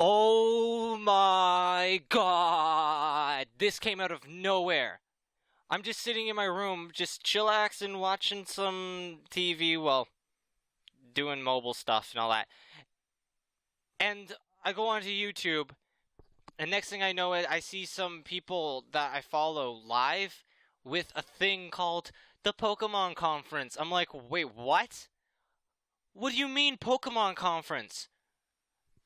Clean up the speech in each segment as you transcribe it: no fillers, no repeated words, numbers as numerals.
Oh my god! This came out of nowhere. I'm just sitting in my room, just chillaxing, watching some TV, well, doing mobile stuff and all that. And I go onto YouTube, and next thing I know, I see some people that I follow live with a thing called the Pokemon Conference. I'm like, wait, what? What do you mean Pokemon Conference?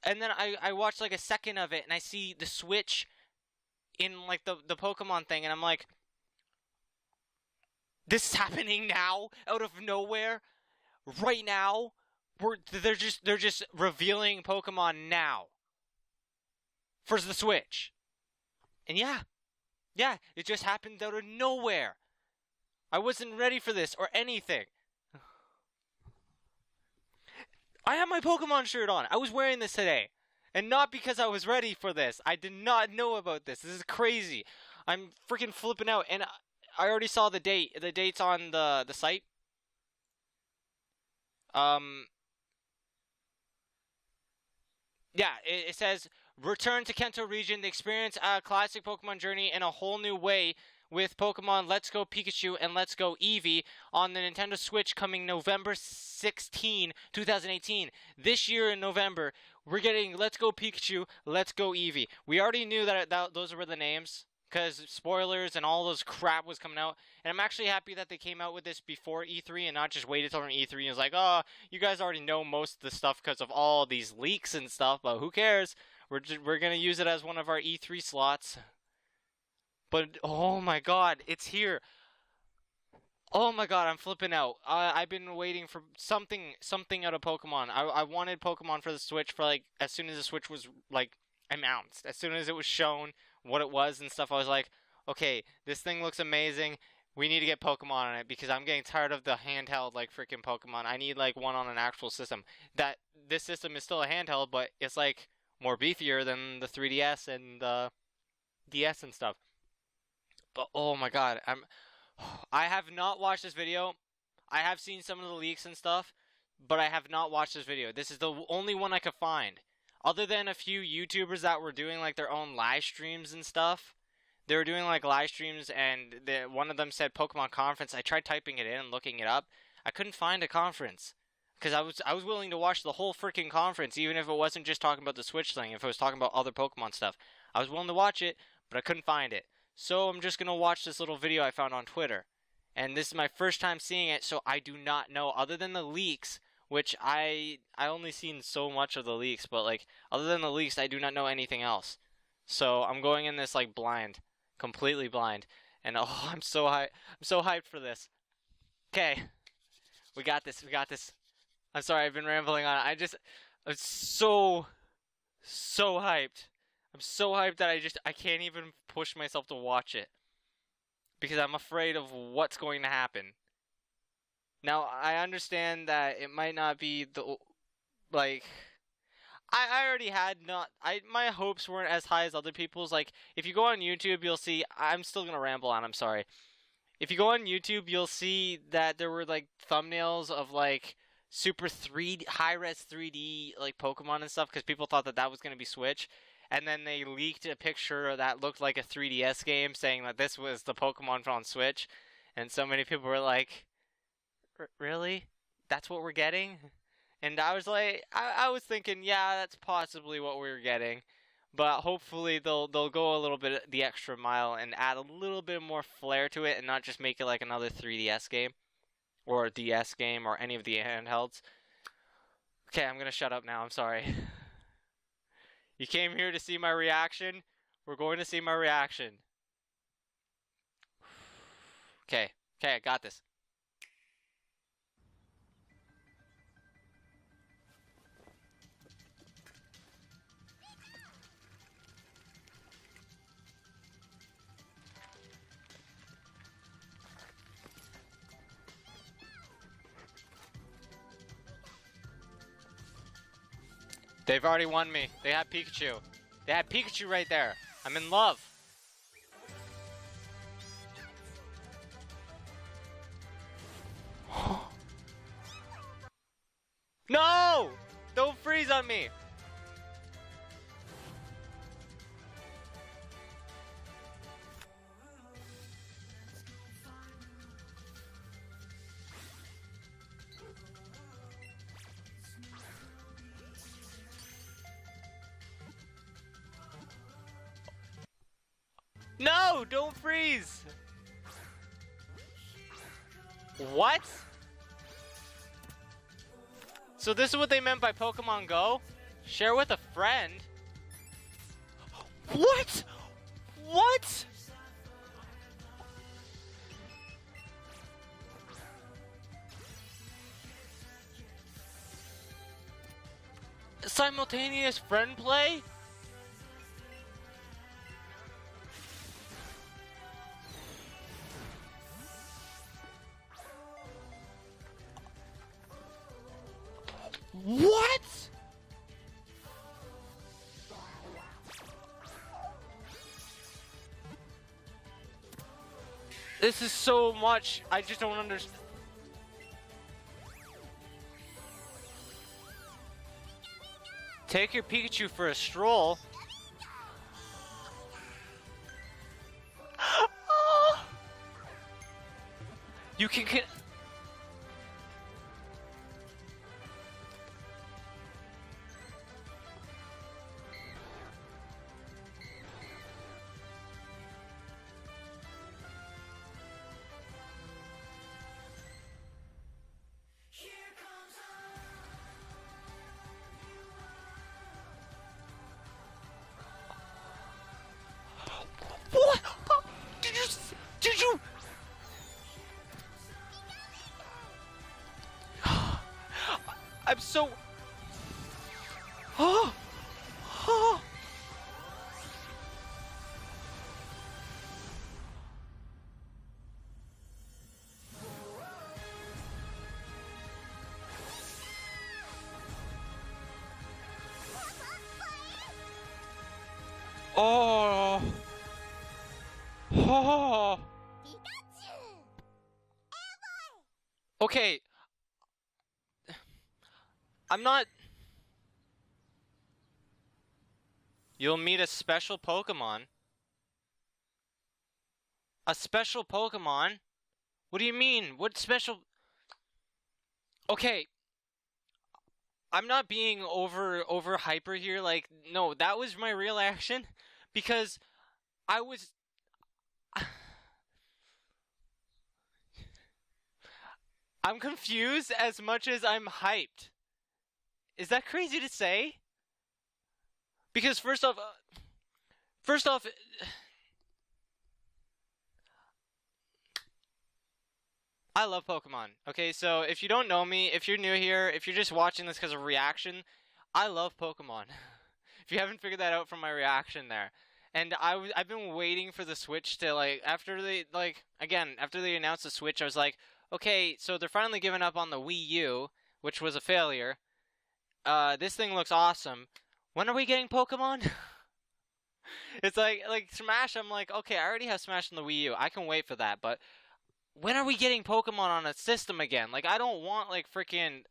And then I watch like a second of it, and I see the Switch in like the Pokemon thing, and I'm like, this is happening now, out of nowhere, right now. They're just revealing Pokemon now for the Switch, and yeah, it just happened out of nowhere. I wasn't ready for this or anything. I have my Pokemon shirt on. I was wearing this today. And not because I was ready for this. I did not know about this. This is crazy. I'm freaking flipping out. And I already saw the date. The date's on the site. Yeah, it says, return to Kanto region to experience a classic Pokemon journey in a whole new way with Pokemon Let's Go Pikachu and Let's Go Eevee on the Nintendo Switch coming November 16, 2018. This year in November, we're getting Let's Go Pikachu, Let's Go Eevee. We already knew that those were the names, because spoilers and all those crap was coming out. And I'm actually happy that they came out with this before E3 and not just waited till E3 and was like, oh, you guys already know most of the stuff because of all these leaks and stuff, but who cares? We're going to use it as one of our E3 slots. But, oh my god, it's here. Oh my god, I'm flipping out. I've been waiting for something out of Pokemon. I wanted Pokemon for the Switch for, like, as soon as the Switch was, like, announced. As soon as it was shown what it was and stuff, I was like, okay, this thing looks amazing. We need to get Pokemon on it because I'm getting tired of the handheld, like, freaking Pokemon. I need, like, one on an actual system. This system is still a handheld, but it's, like, more beefier than the 3DS and the DS and stuff. But, oh my god, I have not watched this video. I have seen some of the leaks and stuff, but I have not watched this video. This is the only one I could find. Other than a few YouTubers that were doing like their own live streams and stuff. They were doing like live streams, and one of them said Pokemon Conference. I tried typing it in and looking it up. I couldn't find a conference. Because I was willing to watch the whole freaking conference, even if it wasn't just talking about the Switch thing, if it was talking about other Pokemon stuff. I was willing to watch it, but I couldn't find it. So I'm just going to watch this little video I found on Twitter. And this is my first time seeing it, so I do not know, other than the leaks, which I only seen so much of the leaks, but like, other than the leaks, I do not know anything else. So I'm going in this like blind, completely blind. And oh, I'm so hyped for this. Okay. We got this. I'm sorry, I've been rambling on. I'm so hyped. I'm so hyped that I can't even push myself to watch it. Because I'm afraid of what's going to happen. Now, I understand that it might not be the, like, I already had my hopes weren't as high as other people's. Like, if you go on YouTube, you'll see, I'm still going to ramble on, I'm sorry. If you go on YouTube, you'll see that there were, like, thumbnails of, like, super high-res 3D, like, Pokemon and stuff, because people thought that was going to be Switch. And then they leaked a picture that looked like a 3DS game saying that this was the Pokemon on Switch. And so many people were like, really? That's what we're getting? And I was like, I was thinking, yeah, that's possibly what we're getting. But hopefully they'll go a little bit the extra mile and add a little bit more flair to it and not just make it like another 3DS game. Or a DS game or any of the handhelds. Okay, I'm going to shut up now. I'm sorry. You came here to see my reaction. We're going to see my reaction. Okay, I got this. They've already won me. They have Pikachu. They have Pikachu right there. I'm in love. No! Don't freeze on me. No, don't freeze. What? So this is what they meant by Pokemon Go? Share with a friend? What? What? Simultaneous friend play? What? This is so much. I just don't understand. Take your Pikachu for a stroll. You can. What? Did you? I'm so. Oh. Oh. Oh. Oh. Okay. I'm not. You'll meet a special Pokemon. A special Pokemon? What do you mean? What special? Okay. I'm not being over hyper here. Like, no, that was my real action because I was. I'm confused as much as I'm hyped. Is that crazy to say? Because first off, I love Pokemon. Okay, so if you don't know me, if you're new here, if you're just watching this because of reaction, I love Pokemon. If you haven't figured that out from my reaction there. And I've been waiting for the Switch to, like, after they announced the Switch, I was like, okay, so they're finally giving up on the Wii U, which was a failure. This thing looks awesome. When are we getting Pokemon? It's like Smash, I'm like, okay, I already have Smash on the Wii U. I can wait for that, but when are we getting Pokemon on a system again? Like, I don't want, like, freaking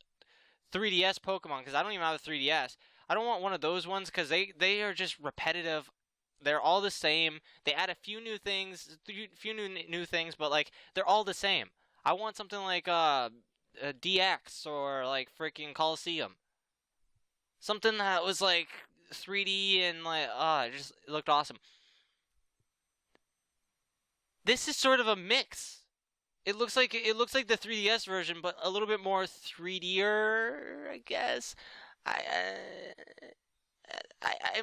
3DS Pokemon, because I don't even have a 3DS. I don't want one of those ones, because they are just repetitive. They're all the same. They add a few new things, but, like, they're all the same. I want something like, a DX, or, like, freaking Coliseum. Something that was, like, 3D and, like, it looked awesome. This is sort of a mix. It looks like the 3DS version, but a little bit more 3D-er, I guess. I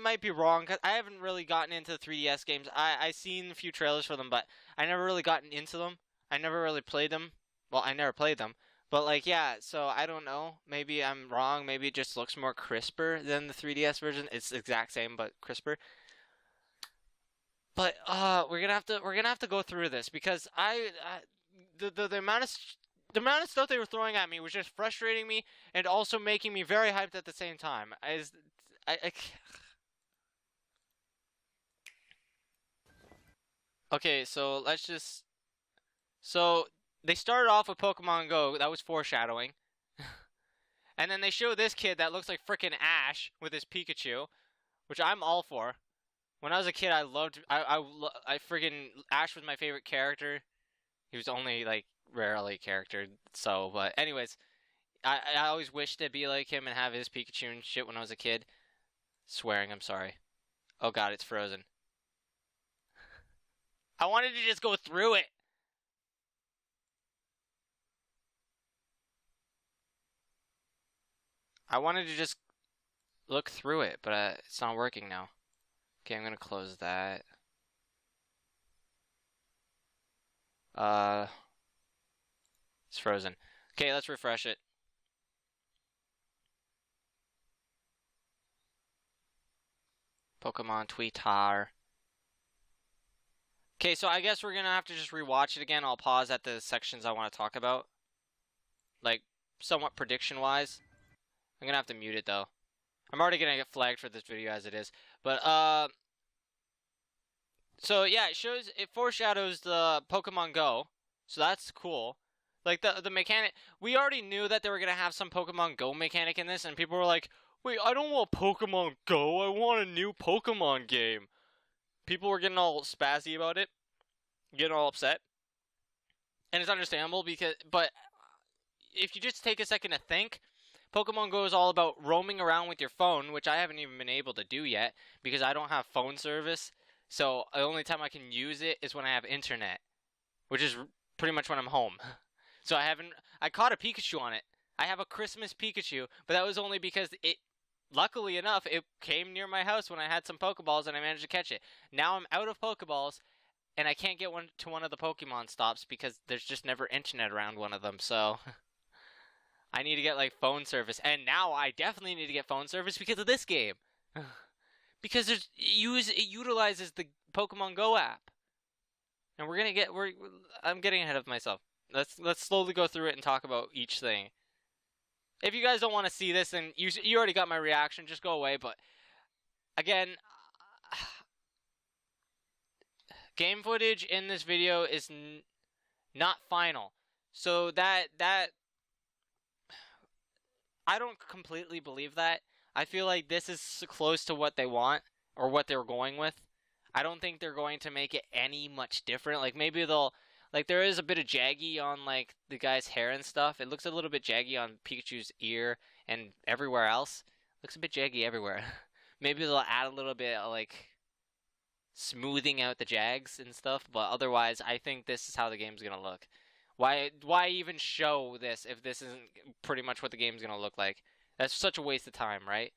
might be wrong, because I haven't really gotten into the 3DS games. I seen a few trailers for them, but I never really gotten into them. I never really played them. Well, I never played them. But, like, yeah, so I don't know. Maybe I'm wrong. Maybe it just looks more crisper than the 3DS version. It's the exact same, but crisper. But we're gonna have to go through this because the amount of stuff they were throwing at me was just frustrating me and also making me very hyped at the same time. Okay, so they started off with Pokemon Go. That was foreshadowing. And then they show this kid that looks like frickin' Ash with his Pikachu, which I'm all for. When I was a kid, I friggin' Ash was my favorite character. He was only, like, rarely charactered, so, but anyways, I always wished to be like him and have his Pikachu and shit when I was a kid. Swearing, I'm sorry. Oh god, it's frozen. I wanted to just go through it. I wanted to just look through it, but it's not working now. Okay, I'm gonna close that. It's frozen. Okay, let's refresh it. Pokemon Twitter. Okay, so I guess we're gonna have to just rewatch it again. I'll pause at the sections I want to talk about. Like, somewhat prediction-wise. I'm gonna have to mute it, though. I'm already gonna get flagged for this video as it is. But, so yeah, it foreshadows the Pokemon Go. So that's cool. Like, the mechanic, we already knew that they were gonna have some Pokemon Go mechanic in this, and people were like, wait, I don't want Pokemon Go, I want a new Pokemon game. People were getting all spazzy about it, getting all upset. And it's understandable but if you just take a second to think, Pokemon Go is all about roaming around with your phone, which I haven't even been able to do yet because I don't have phone service. So the only time I can use it is when I have internet, which is pretty much when I'm home. So I caught a Pikachu on it. I have a Christmas Pikachu, but that was only because luckily enough, it came near my house when I had some Pokeballs and I managed to catch it. Now I'm out of Pokeballs and I can't get to one of the Pokemon stops because there's just never internet around one of them, so I need to get like phone service. And now I definitely need to get phone service because of this game. Because it utilizes the Pokemon Go app. And I'm getting ahead of myself. Let's slowly go through it and talk about each thing. If you guys don't want to see this, then you already got my reaction. Just go away. But again, game footage in this video is not final. So that I don't completely believe that. I feel like this is close to what they want or what they're going with. I don't think they're going to make it any much different. Like maybe they'll there is a bit of jaggy on like the guy's hair and stuff. It looks a little bit jaggy on Pikachu's ear and everywhere else. Looks a bit jaggy everywhere. Maybe they'll add a little bit of like smoothing out the jags and stuff, but otherwise I think this is how the game's going to look. Why even show this if this isn't pretty much what the game's going to look like? That's such a waste of time, right?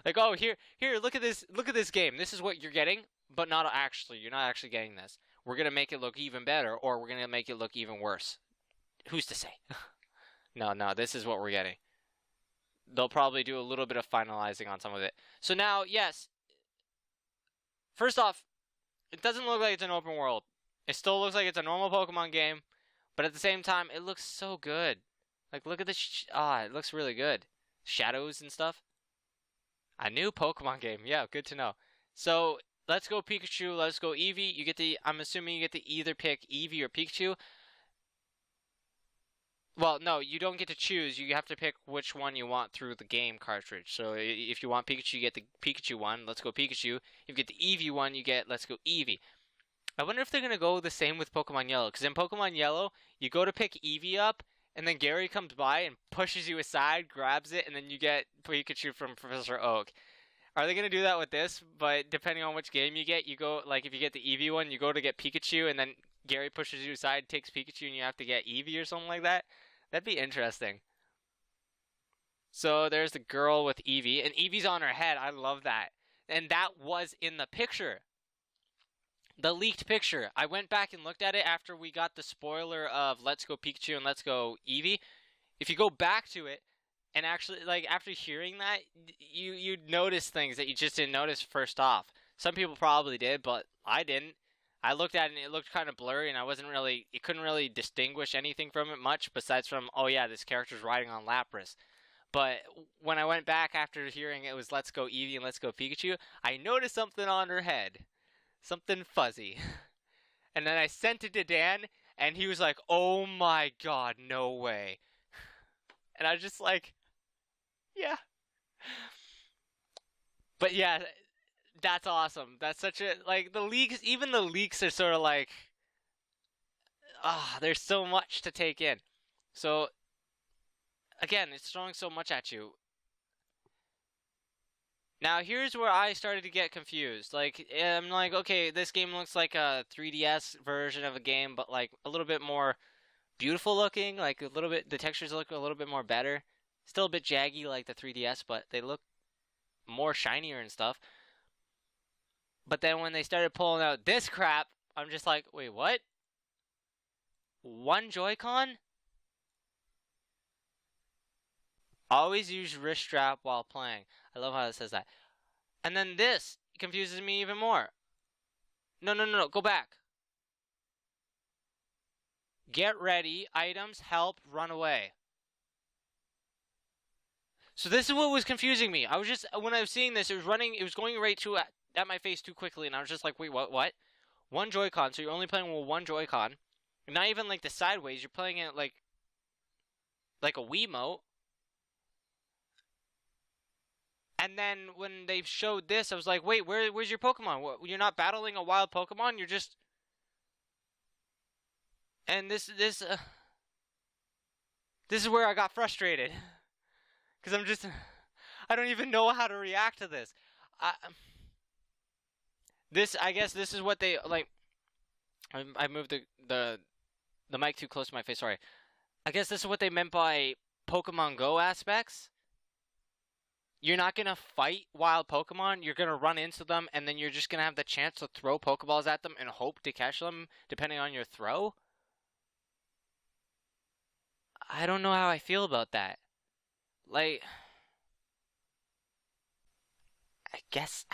Like, oh, here, look at this game. This is what you're getting, but you're not actually getting this. We're going to make it look even better, or we're going to make it look even worse. Who's to say? No, this is what we're getting. They'll probably do a little bit of finalizing on some of it. So now, yes. First off, it doesn't look like it's an open world. It still looks like it's a normal Pokemon game, but at the same time, it looks so good. Like, look at this. It looks really good. Shadows and stuff. A new Pokemon game. Yeah, good to know. So, let's go Pikachu. Let's go Eevee. I'm assuming you get to either pick Eevee or Pikachu. Well, no, you don't get to choose. You have to pick which one you want through the game cartridge. So, if you want Pikachu, you get the Pikachu one. Let's go Pikachu. If you get the Eevee one, you get let's go Eevee. I wonder if they're going to go the same with Pokemon Yellow. Because in Pokemon Yellow, you go to pick Eevee up, and then Gary comes by and pushes you aside, grabs it, and then you get Pikachu from Professor Oak. Are they going to do that with this? But depending on which game you get, you go, like if you get the Eevee one, you go to get Pikachu, and then Gary pushes you aside, takes Pikachu, and you have to get Eevee or something like that? That'd be interesting. So there's the girl with Eevee, and Eevee's on her head. I love that. And that was in the picture. The leaked picture. I went back and looked at it after we got the spoiler of Let's Go Pikachu and Let's Go Eevee. If you go back to it, and actually, like, after hearing that, you'd notice things that you just didn't notice first off. Some people probably did, but I didn't. I looked at it and it looked kind of blurry, and it couldn't really distinguish anything from it much, besides from, oh yeah, this character's riding on Lapras. But when I went back after hearing it was Let's Go Eevee and Let's Go Pikachu, I noticed something on her head. Something fuzzy. And then I sent it to Dan, and he was like, oh my god, no way. And I was just like, yeah. But yeah, that's awesome. That's such a, like, even the leaks are sort of like, there's so much to take in. So, again, it's throwing so much at you. Now here's where I started to get confused. Like I'm like, okay, this game looks like a 3DS version of a game, but like a little bit more beautiful looking. Like a little bit, the textures look a little bit more better. Still a bit jaggy like the 3DS, but they look more shinier and stuff. But then when they started pulling out this crap, I'm just like, wait, what? One Joy-Con? Always use wrist strap while playing. I love how it says that. And then this confuses me even more. No, no, no, no, go back. Get ready, items, help, run away. So this is what was confusing me. I was just, when I was seeing this, it was going right at my face too quickly, and I was just like, wait, what? One Joy-Con, so you're only playing with one Joy-Con. Not even like the sideways, you're playing it like a Wiimote. And then when they showed this, I was like, wait, where's your Pokemon? You're not battling a wild Pokemon, you're just... And this is where I got frustrated. Because I don't even know how to react to this. I guess this is what they, like, I moved the mic too close to my face, sorry. I guess this is what they meant by Pokemon Go aspects. You're not going to fight wild Pokemon, you're going to run into them, and then you're just going to have the chance to throw Pokeballs at them and hope to catch them, depending on your throw? I don't know how I feel about that. Like, I guess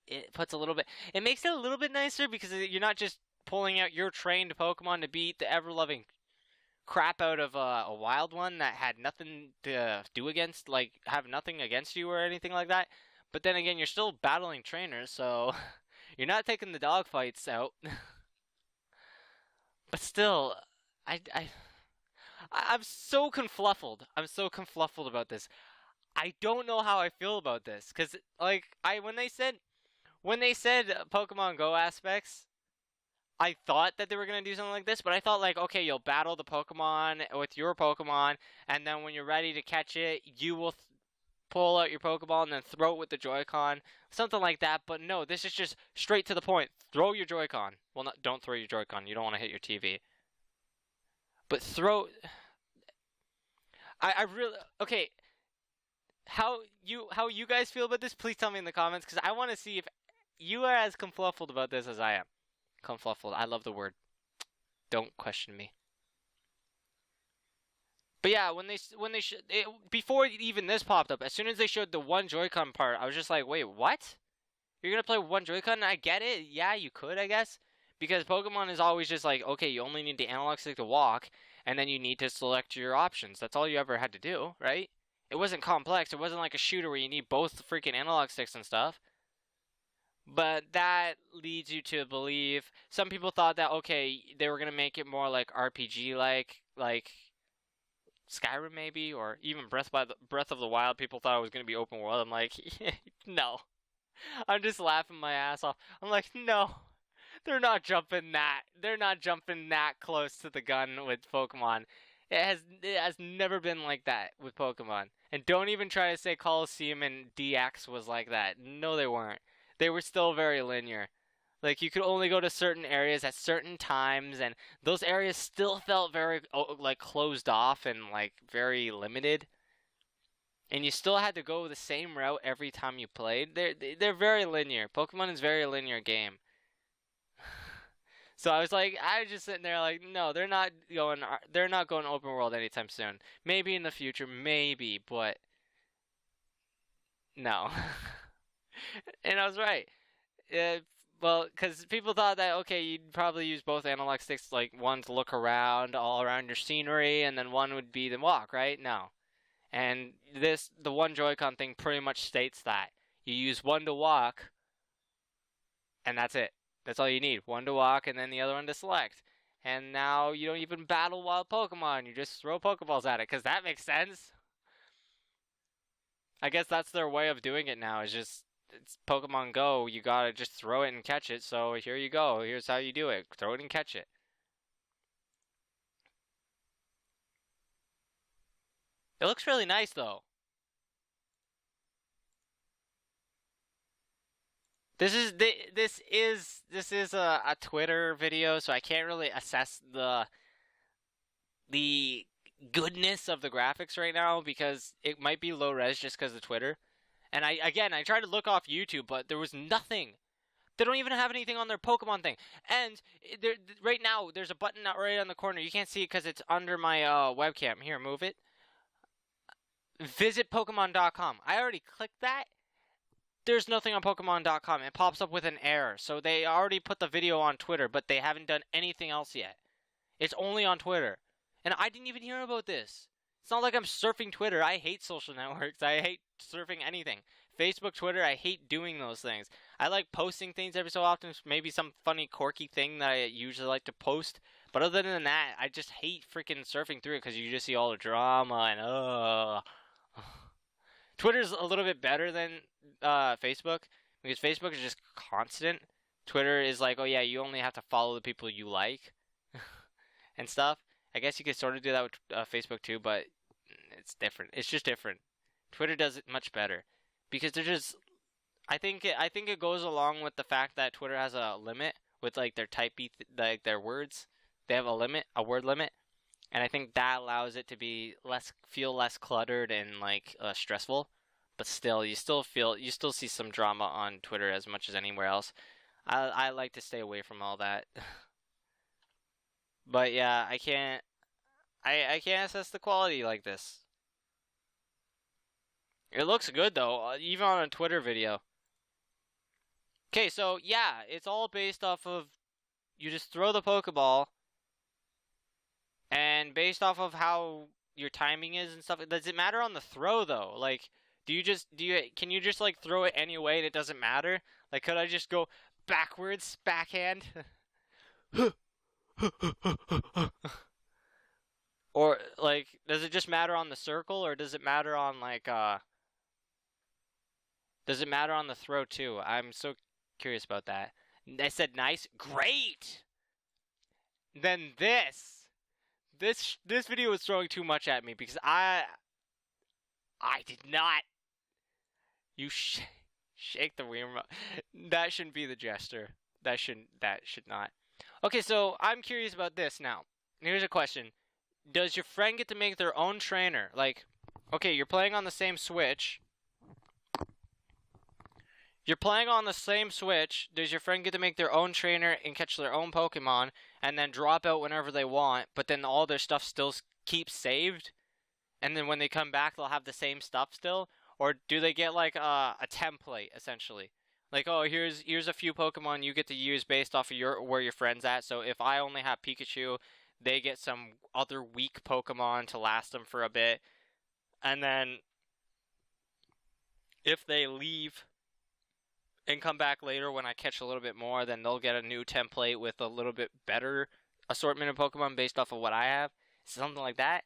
it puts a little bit, it makes it a little bit nicer because you're not just pulling out your trained Pokemon to beat the ever-loving crap out of a wild one that had nothing to do against, like, have nothing against you or anything like that. But then again, you're still battling trainers, so you're not taking the dogfights out. But still, I'm so confluffled. I'm so confluffled about this. I don't know how I feel about this, cause like when they said Pokemon Go aspects, I thought that they were gonna do something like this, but I thought like, okay, you'll battle the Pokemon with your Pokemon, and then when you're ready to catch it, you will pull out your Pokeball and then throw it with the Joy-Con, something like that. But no, this is just straight to the point. Throw your Joy-Con. Well, don't throw your Joy-Con. You don't want to hit your TV. But throw. I really okay. How you guys feel about this? Please tell me in the comments, because I want to see if you are as confluffled about this as I am. Confluffled. I love the word. Don't question me. But yeah, before even this popped up, as soon as they showed the one Joy-Con part, I was just like, wait, what? You're gonna play one Joy-Con? I get it. Yeah, you could, I guess. Because Pokemon is always just like, okay, you only need the analog stick to walk, and then you need to select your options. That's all you ever had to do, right? It wasn't complex. It wasn't like a shooter where you need both freaking analog sticks and stuff. But that leads you to believe, some people thought that, okay, they were going to make it more like RPG-like Skyrim maybe, or even Breath of the Wild. People thought it was going to be open world. I'm like, no. I'm just laughing my ass off. I'm like, no. They're not jumping that close to the gun with Pokemon. It has never been like that with Pokemon. And don't even try to say Colosseum and DX was like that. No, they weren't. They were still very linear. Like, you could only go to certain areas at certain times, and those areas still felt very, like, closed off and, like, very limited. And you still had to go the same route every time you played. They're very linear. Pokemon is a very linear game. So I was just sitting there like, no, they're not going open world anytime soon. Maybe in the future, maybe, but no. And I was right. Well, because people thought that, okay, you'd probably use both analog sticks, like one to look around, all around your scenery, and then one would be the walk, right? No. And the one Joy-Con thing pretty much states that. You use one to walk, and that's it. That's all you need. One to walk and then the other one to select. And now you don't even battle wild Pokemon. You just throw Pokeballs at it, because that makes sense. I guess that's their way of doing it now, is just, it's Pokemon Go. You gotta just throw it and catch it. So here you go. Here's how you do it. Throw it and catch it. It looks really nice, though. This is a Twitter video, so I can't really assess the goodness of the graphics right now because it might be low res just because of Twitter. And I tried to look off YouTube, but there was nothing. They don't even have anything on their Pokemon thing. And right now, there's a button right on the corner. You can't see it because it's under my webcam. Here, move it. Visit Pokemon.com. I already clicked that. There's nothing on Pokemon.com. It pops up with an error. So they already put the video on Twitter, but they haven't done anything else yet. It's only on Twitter. And I didn't even hear about this. It's not like I'm surfing Twitter. I hate social networks. I hate surfing anything. Facebook, Twitter, I hate doing those things. I like posting things every so often. Maybe some funny, quirky thing that I usually like to post. But other than that, I just hate freaking surfing through it because you just see all the drama and Twitter's a little bit better than Facebook because Facebook is just constant. Twitter is like, oh yeah, you only have to follow the people you like and stuff. I guess you could sort of do that with Facebook too, but it's different. It's just different. Twitter does it much better because they're just. I think it goes along with the fact that Twitter has a limit with like their like their words. They have a word limit, and I think that allows it to be feel less cluttered and like stressful. But still, you still see some drama on Twitter as much as anywhere else. I like to stay away from all that. But yeah, I can't assess the quality like this. It looks good though, even on a Twitter video. Okay, so yeah, it's all based off of you just throw the Pokeball, and based off of how your timing is and stuff. Does it matter on the throw though? Like, can you just like throw it any way and it doesn't matter? Like, could I just go backwards, backhand? Or like, does it just matter on the circle, or does it matter on like does it matter on the throw too? I'm so curious about that. I said nice, great. Then this video was throwing too much at me because I did not. You shake the Wii remote. That shouldn't be the gesture. That should not. Okay, so I'm curious about this now. Here's a question. Does your friend get to make their own trainer? Like, okay, you're playing on the same Switch. Does your friend get to make their own trainer and catch their own Pokemon and then drop out whenever they want, but then all their stuff still keeps saved? And then when they come back, they'll have the same stuff still? Or do they get like a template, essentially? Like, oh, here's a few Pokemon you get to use based off of where your friend's at. So if I only have Pikachu, they get some other weak Pokemon to last them for a bit. And then if they leave and come back later when I catch a little bit more, then they'll get a new template with a little bit better assortment of Pokemon based off of what I have. Something like that?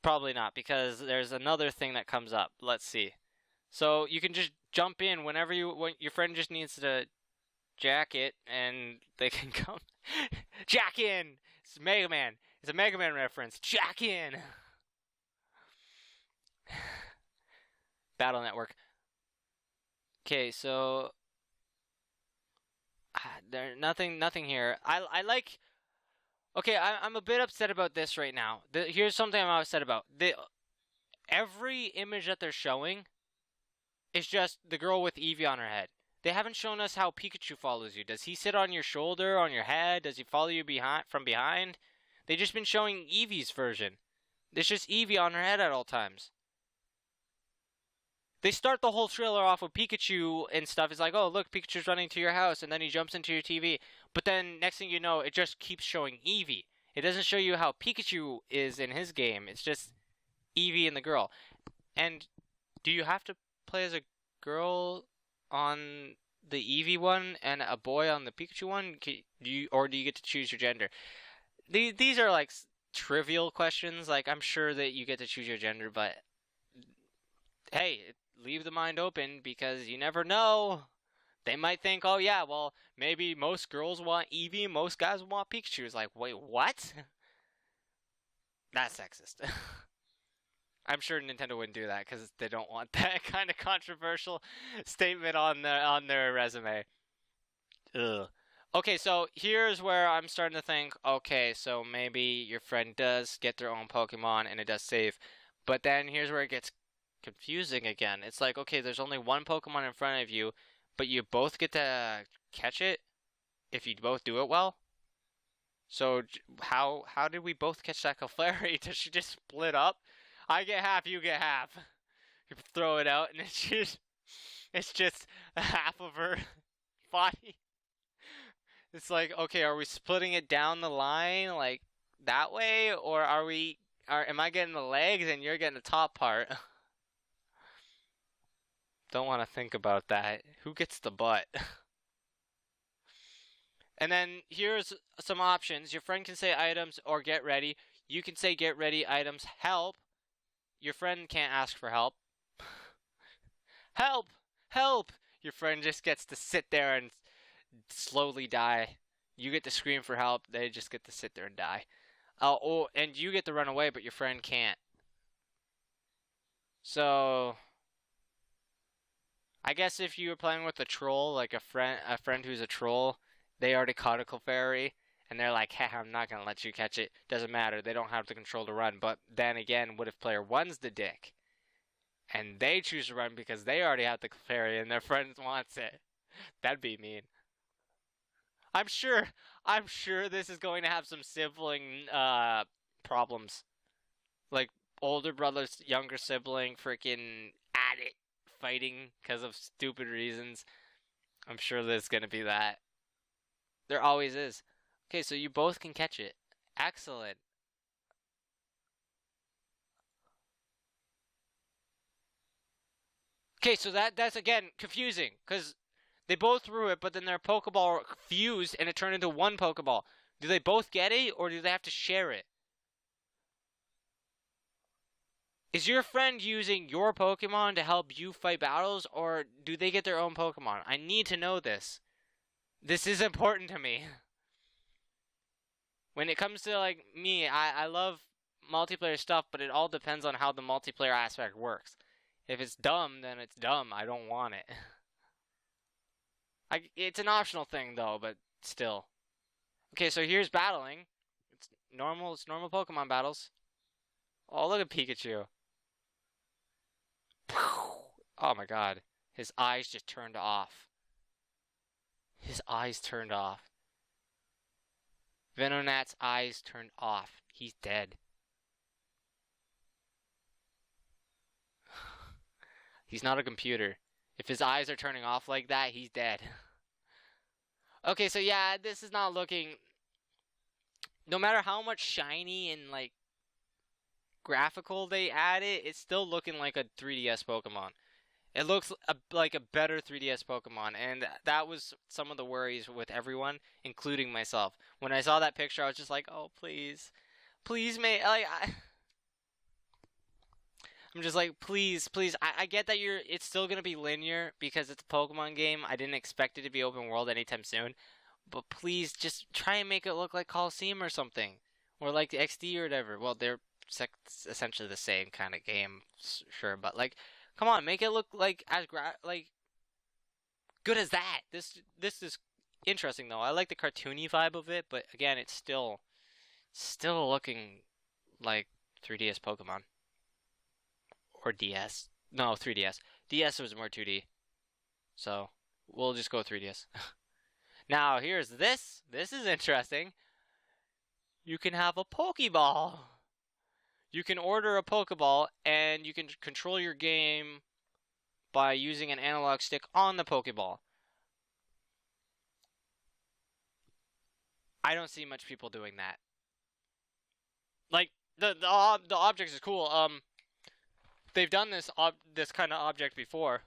Probably not, because there's another thing that comes up. Let's see. So you can just jump in when your friend just needs to jack it, and they can come. Jack in! It's Mega Man. It's a Mega Man reference. Jack in! Battle Network. Okay, so there's nothing here. I like. Okay, I'm a bit upset about this right now. Here's something I'm upset about. Every image that they're showing is just the girl with Eevee on her head. They haven't shown us how Pikachu follows you. Does he sit on your shoulder, on your head? Does he follow you from behind? They've just been showing Eevee's version. There's just Eevee on her head at all times. They start the whole trailer off with Pikachu and stuff. It's like, oh, look, Pikachu's running to your house, and then he jumps into your TV. But then, next thing you know, it just keeps showing Eevee. It doesn't show you how Pikachu is in his game. It's just Eevee and the girl. And do you have to play as a girl on the Eevee one and a boy on the Pikachu one? Or do you get to choose your gender? These are, like, trivial questions. Like, I'm sure that you get to choose your gender, but hey, leave the mind open because you never know. They might think, oh yeah, well, maybe most girls want Eevee, most guys want Pikachu. It's like, wait, what? That's sexist. I'm sure Nintendo wouldn't do that because they don't want that kind of controversial statement on their resume. Ugh. Okay, so here's where I'm starting to think, okay, so maybe your friend does get their own Pokemon and it does save. But then here's where it gets confusing again. It's like, okay, there's only one Pokemon in front of you, but you both get to catch it if you both do it well. So how did we both catch that Clefairy? Does she just split up? I get half, you get half. You throw it out and it's just half of her body. It's like, okay, are we splitting it down the line like that way, or am I getting the legs and you're getting the top part? Don't want to think about that. Who gets the butt? And then here's some options. Your friend can say items or get ready. You can say get ready items, help. Your friend can't ask for help. Help! Help! Your friend just gets to sit there and slowly die. You get to scream for help. They just get to sit there and die. Oh, and you get to run away, but your friend can't. So I guess if you were playing with a troll, like a friend who's a troll, they already caught a Clefairy, and they're like, hey, I'm not going to let you catch it. Doesn't matter. They don't have the control to run. But then again, what if player one's the dick? And they choose to run because they already have the Clefairy and their friend wants it. That'd be mean. I'm sure this is going to have some sibling problems. Like older brother's younger sibling freaking at it, fighting because of stupid reasons. I'm sure there's going to be that. There always is. Okay, so you both can catch it. Excellent. Okay, so that's again confusing because they both threw it, but then their Pokeball fused and it turned into one Pokeball. Do they both get it, or do they have to share it? Is your friend using your Pokemon to help you fight battles, or do they get their own Pokemon? I need to know this. This is important to me. When it comes to, like, me, I love multiplayer stuff, but it all depends on how the multiplayer aspect works. If it's dumb, then it's dumb. I don't want it. It's an optional thing, though, but still. Okay, so here's battling. It's normal Pokemon battles. Oh, look at Pikachu. Oh my god. His eyes just turned off. His eyes turned off. Venonat's eyes turned off. He's dead. He's not a computer. If his eyes are turning off like that, he's dead. Okay, so yeah, this is not looking... No matter how much shiny and, like, graphical they add it's still looking like a 3DS Pokemon. It looks like a better 3DS Pokemon, and that was some of the worries with everyone, including myself. When I saw that picture, I was just like, oh, please. Please, mate. Like, I'm just like, please. I get that it's still going to be linear because it's a Pokemon game. I didn't expect it to be open world anytime soon. But please, just try and make it look like Coliseum or something. Or like the XD or whatever. Well, they're essentially the same kind of game, sure. But, like, come on, make it look like good as that. This is interesting, though. I like the cartoony vibe of it. But, again, it's still looking like 3DS Pokemon. Or DS. No, 3DS. DS was more 2D. So, we'll just go 3DS. Now, here's this. This is interesting. You can have a Pokeball. You can order a Pokeball, and you can control your game by using an analog stick on the Pokeball. I don't see much people doing that. Like, the object is cool. They've done this kind of object before.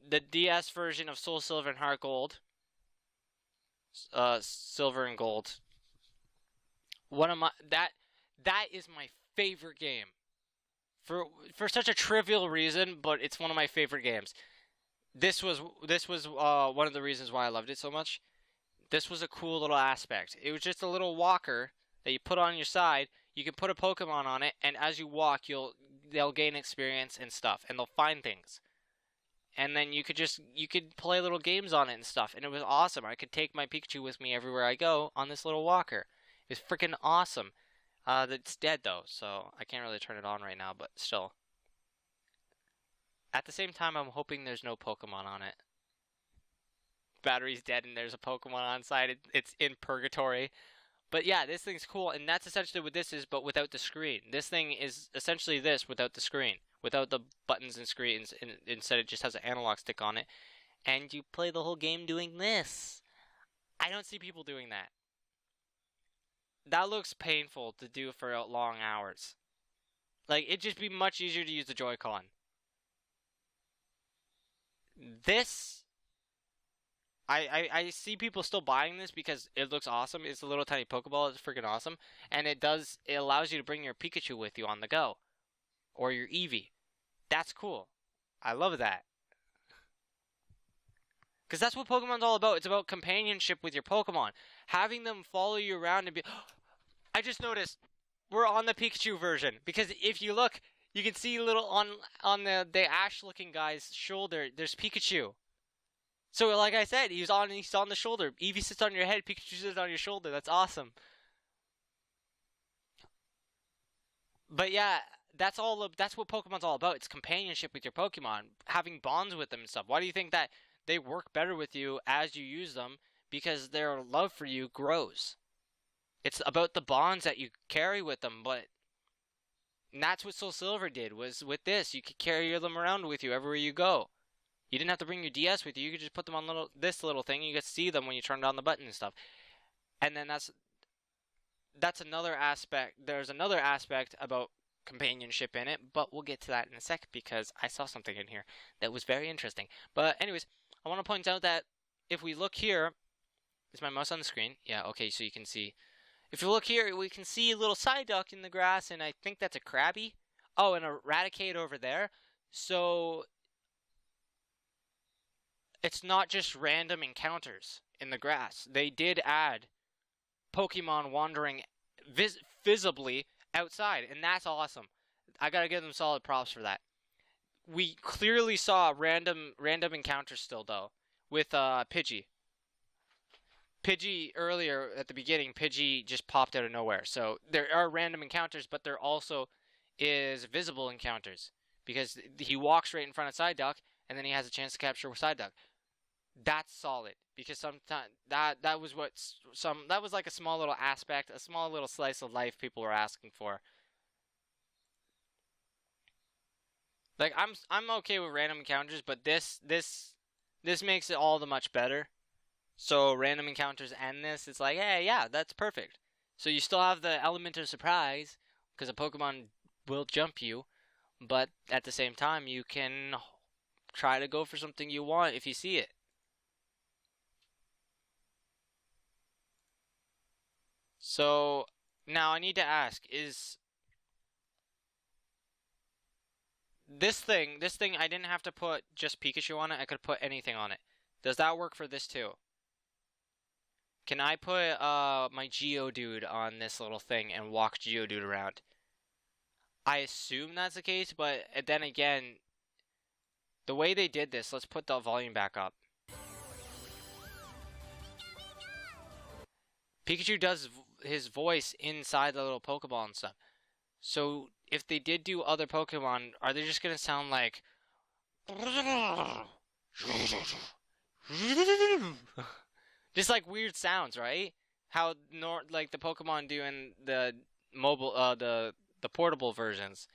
The DS version of Soul Silver and Heart Gold. Silver and Gold. That is my favorite game. For such a trivial reason, but it's one of my favorite games. This was one of the reasons why I loved it so much. This was a cool little aspect. It was just a little walker that you put on your side. you can put a Pokemon on it, and as you walk, they'll gain experience and stuff, and they'll find things. And then you could play little games on it and stuff, and it was awesome. I could take my Pikachu with me everywhere I go on this little walker. It was freaking awesome. It's dead though, so I can't really turn it on right now, but still. At the same time, I'm hoping there's no Pokemon on it. Battery's dead and there's a Pokemon on side. It's in purgatory. But yeah, this thing's cool, and that's essentially what this is, but without the screen. This thing is essentially this without the screen. Without the buttons and screens, and instead it just has an analog stick on it. And you play the whole game doing this. I don't see people doing that. That looks painful to do for long hours. Like, it'd just be much easier to use the Joy-Con. This, I see people still buying this because it looks awesome. It's a little tiny Pokeball. It's freaking awesome. And it allows you to bring your Pikachu with you on the go. Or your Eevee. That's cool. I love that. Because that's what Pokemon's all about. It's about companionship with your Pokemon. Having them follow you around and be... I just noticed we're on the Pikachu version. Because if you look, you can see little on the Ash-looking guy's shoulder, there's Pikachu. So like I said, he's on the shoulder. Eevee sits on your head, Pikachu sits on your shoulder. That's awesome. But yeah, that's what Pokemon's all about. It's companionship with your Pokemon, having bonds with them and stuff. Why do you think that they work better with you as you use them? Because their love for you grows. It's about the bonds that you carry with them, and that's what Soul Silver did, was with this. You could carry them around with you everywhere you go. You didn't have to bring your DS with you. You could just put them on this little thing. You could see them when you turn down the button and stuff. And then that's another aspect. There's another aspect about companionship in it, but we'll get to that in a sec because I saw something in here that was very interesting. But anyways, I want to point out that if we look here, is my mouse on the screen? Yeah, okay, so you can see. If you look here, we can see a little Psyduck in the grass, and I think that's a Krabby. Oh, and a Raticate over there. So it's not just random encounters in the grass. They did add Pokemon wandering visibly outside, and that's awesome. I gotta give them solid props for that. We clearly saw random encounters still, though, with Pidgey. Pidgey, earlier at the beginning, Pidgey just popped out of nowhere. So there are random encounters, but there also is visible encounters. Because he walks right in front of Psyduck, and then he has a chance to capture Psyduck. That's solid. Because sometimes that was like a small little aspect, a small little slice of life people were asking for. Like I'm okay with random encounters, but this makes it all the much better. So random encounters and this, it's like, hey, yeah, that's perfect. So you still have the element of surprise, because a Pokemon will jump you, but at the same time, you can try to go for something you want if you see it. So now I need to ask, is this thing, I didn't have to put just Pikachu on it, I could put anything on it. Does that work for this too? Can I put my Geodude on this little thing and walk Geodude around? I assume that's the case, but then again, the way they did this, let's put the volume back up. Pikachu does his voice inside the little Pokeball and stuff. So if they did do other Pokemon, are they just going to sound like... just like weird sounds, right? How like the Pokemon do in the mobile, the portable versions.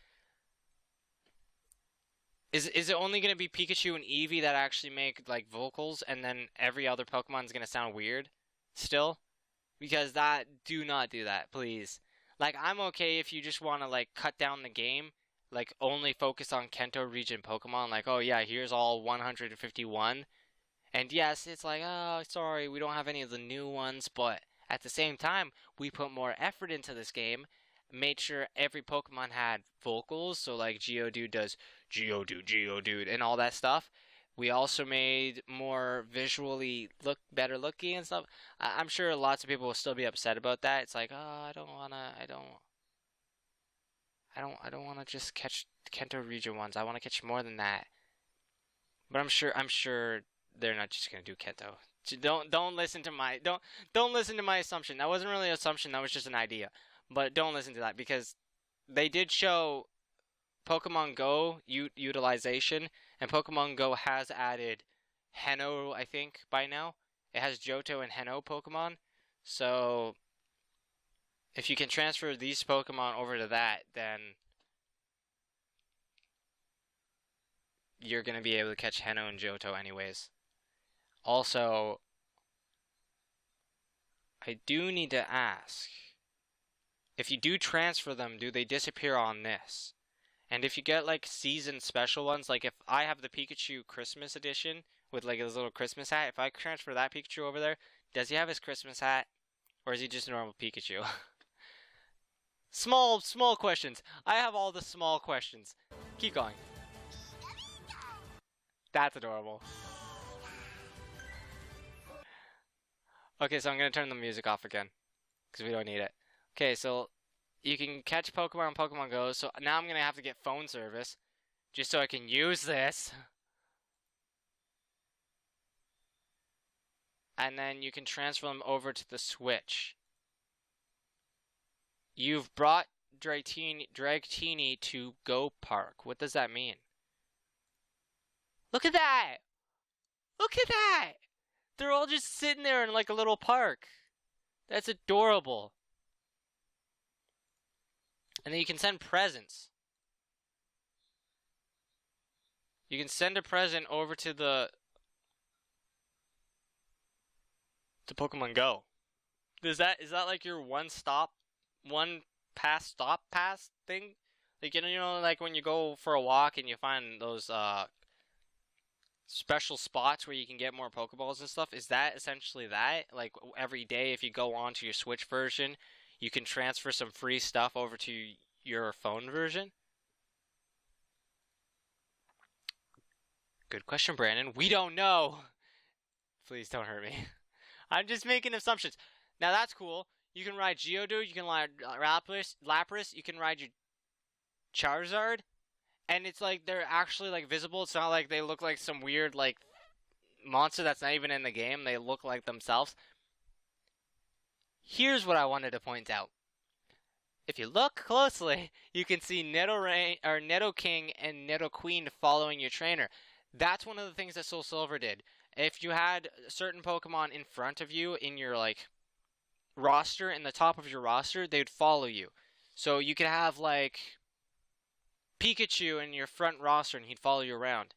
Is it only gonna be Pikachu and Eevee that actually make like vocals, and then every other Pokemon's gonna sound weird still? Because do not do that, please. Like, I'm okay if you just want to like cut down the game, like only focus on Kanto region Pokemon. Like, oh yeah, here's all 151. And yes, it's like, oh, sorry, we don't have any of the new ones, but at the same time, we put more effort into this game, made sure every Pokemon had vocals, so like Geodude does Geodude, and all that stuff. We also made more visually better looking and stuff. I'm sure lots of people will still be upset about that. It's like, oh, I don't. I don't want to just catch Kanto region ones. I want to catch more than that. But I'm sure they're not just gonna do Kanto. Don't listen to my don't listen to my assumption. That wasn't really an assumption. That was just an idea. But don't listen to that because they did show Pokemon Go utilization, and Pokemon Go has added Heno, I think, by now. It has Johto and Heno Pokemon. So if you can transfer these Pokemon over to that, then you're going to be able to catch Heno and Johto anyways. Also, I do need to ask, if you do transfer them, do they disappear on this? And if you get like season special ones, like if I have the Pikachu Christmas edition with like his little Christmas hat, if I transfer that Pikachu over there, does he have his Christmas hat? Or is he just a normal Pikachu? Small questions. I have all the small questions. Keep going. That's adorable. Okay, so I'm going to turn the music off again, because we don't need it. Okay, so you can catch Pokemon on Pokemon Go, so now I'm going to have to get phone service, just so I can use this. And then you can transfer them over to the Switch. You've brought Dratini to Go Park. What does that mean? Look at that! Look at that! They're all just sitting there in like a little park. That's adorable. And then you can send presents. You can send a present over to the Pokemon Go. Is that like your one pass thing? Like you know, like when you go for a walk and you find those special spots where you can get more Pokeballs and stuff. Is that essentially that? Like every day, if you go onto your Switch version, you can transfer some free stuff over to your phone version? Good question, Brandon. We don't know. Please don't hurt me. I'm just making assumptions. Now that's cool. You can ride Geodude, you can ride Lapras, you can ride your Charizard, and it's like they're actually like visible. It's not like they look like some weird like monster that's not even in the game. They look like themselves. Here's what I wanted to point out. If you look closely, you can see Nidoking and Nidoqueen following your trainer. That's one of the things that Soul Silver did. If you had certain Pokemon in front of you in your like roster, in the top of your roster, they'd follow you. So you could have like Pikachu in your front roster and he'd follow you around.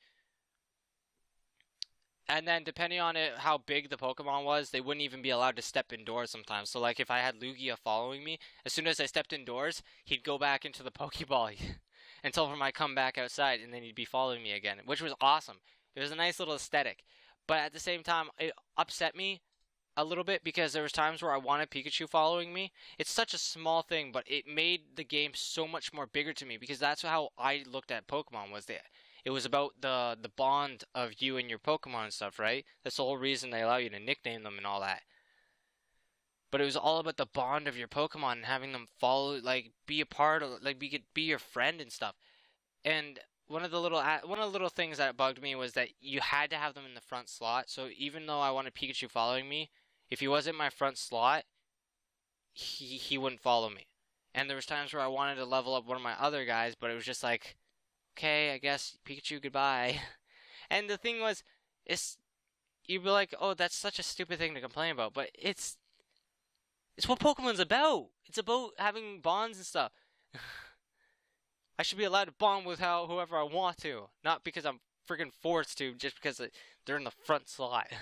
And then depending on it, how big the Pokemon was, they wouldn't even be allowed to step indoors sometimes. So like if I had Lugia following me, as soon as I stepped indoors, he'd go back into the Pokeball until I come back outside, and then he'd be following me again, which was awesome. It was a nice little aesthetic. But at the same time, it upset me a little bit because there was times where I wanted Pikachu following me. It's such a small thing, but it made the game so much more bigger to me because that's how I looked at Pokemon. It was about the bond of you and your Pokemon and stuff, right? That's the whole reason they allow you to nickname them and all that. But it was all about the bond of your Pokemon and having them follow, like, be a part of, like, be your friend and stuff. And one of the little things that bugged me was that you had to have them in the front slot. So even though I wanted Pikachu following me, if he wasn't in my front slot, he wouldn't follow me. And there was times where I wanted to level up one of my other guys, but it was just like, okay, I guess Pikachu, goodbye. And the thing was, you'd be like, oh, that's such a stupid thing to complain about, but it's what Pokemon's about. It's about having bonds and stuff. I should be allowed to bond with whoever I want to, not because I'm freaking forced to, just because they're in the front slot.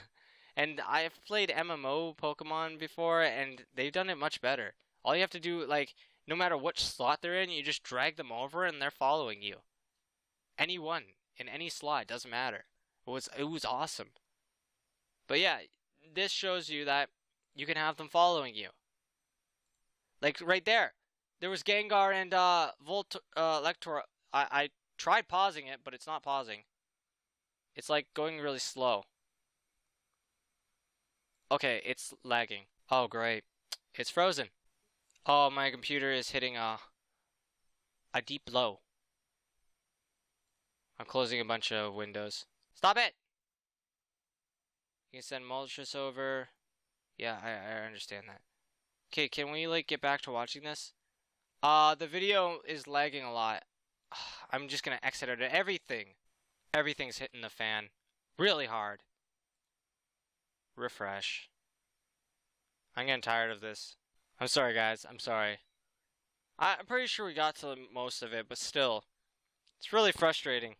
And I've played MMO Pokemon before, and they've done it much better. All you have to do, like, no matter which slot they're in, you just drag them over, and they're following you. Anyone in any slot, doesn't matter. It was awesome. But yeah, this shows you that you can have them following you. Like right there was Gengar and Lector. I tried pausing it, but it's not pausing. It's like going really slow. Okay, it's lagging. Oh great, it's frozen. Oh, my computer is hitting a A deep blow. I'm closing a bunch of windows. Stop it! You can send Moltres over. Yeah, I understand that. Okay, can we, like, get back to watching this? The video is lagging a lot. I'm just gonna exit out of everything. Everything's hitting the fan. Really hard. Refresh. I'm getting tired of this. I'm sorry, guys. I'm sorry. I'm pretty sure we got to most of it, but still. It's really frustrating.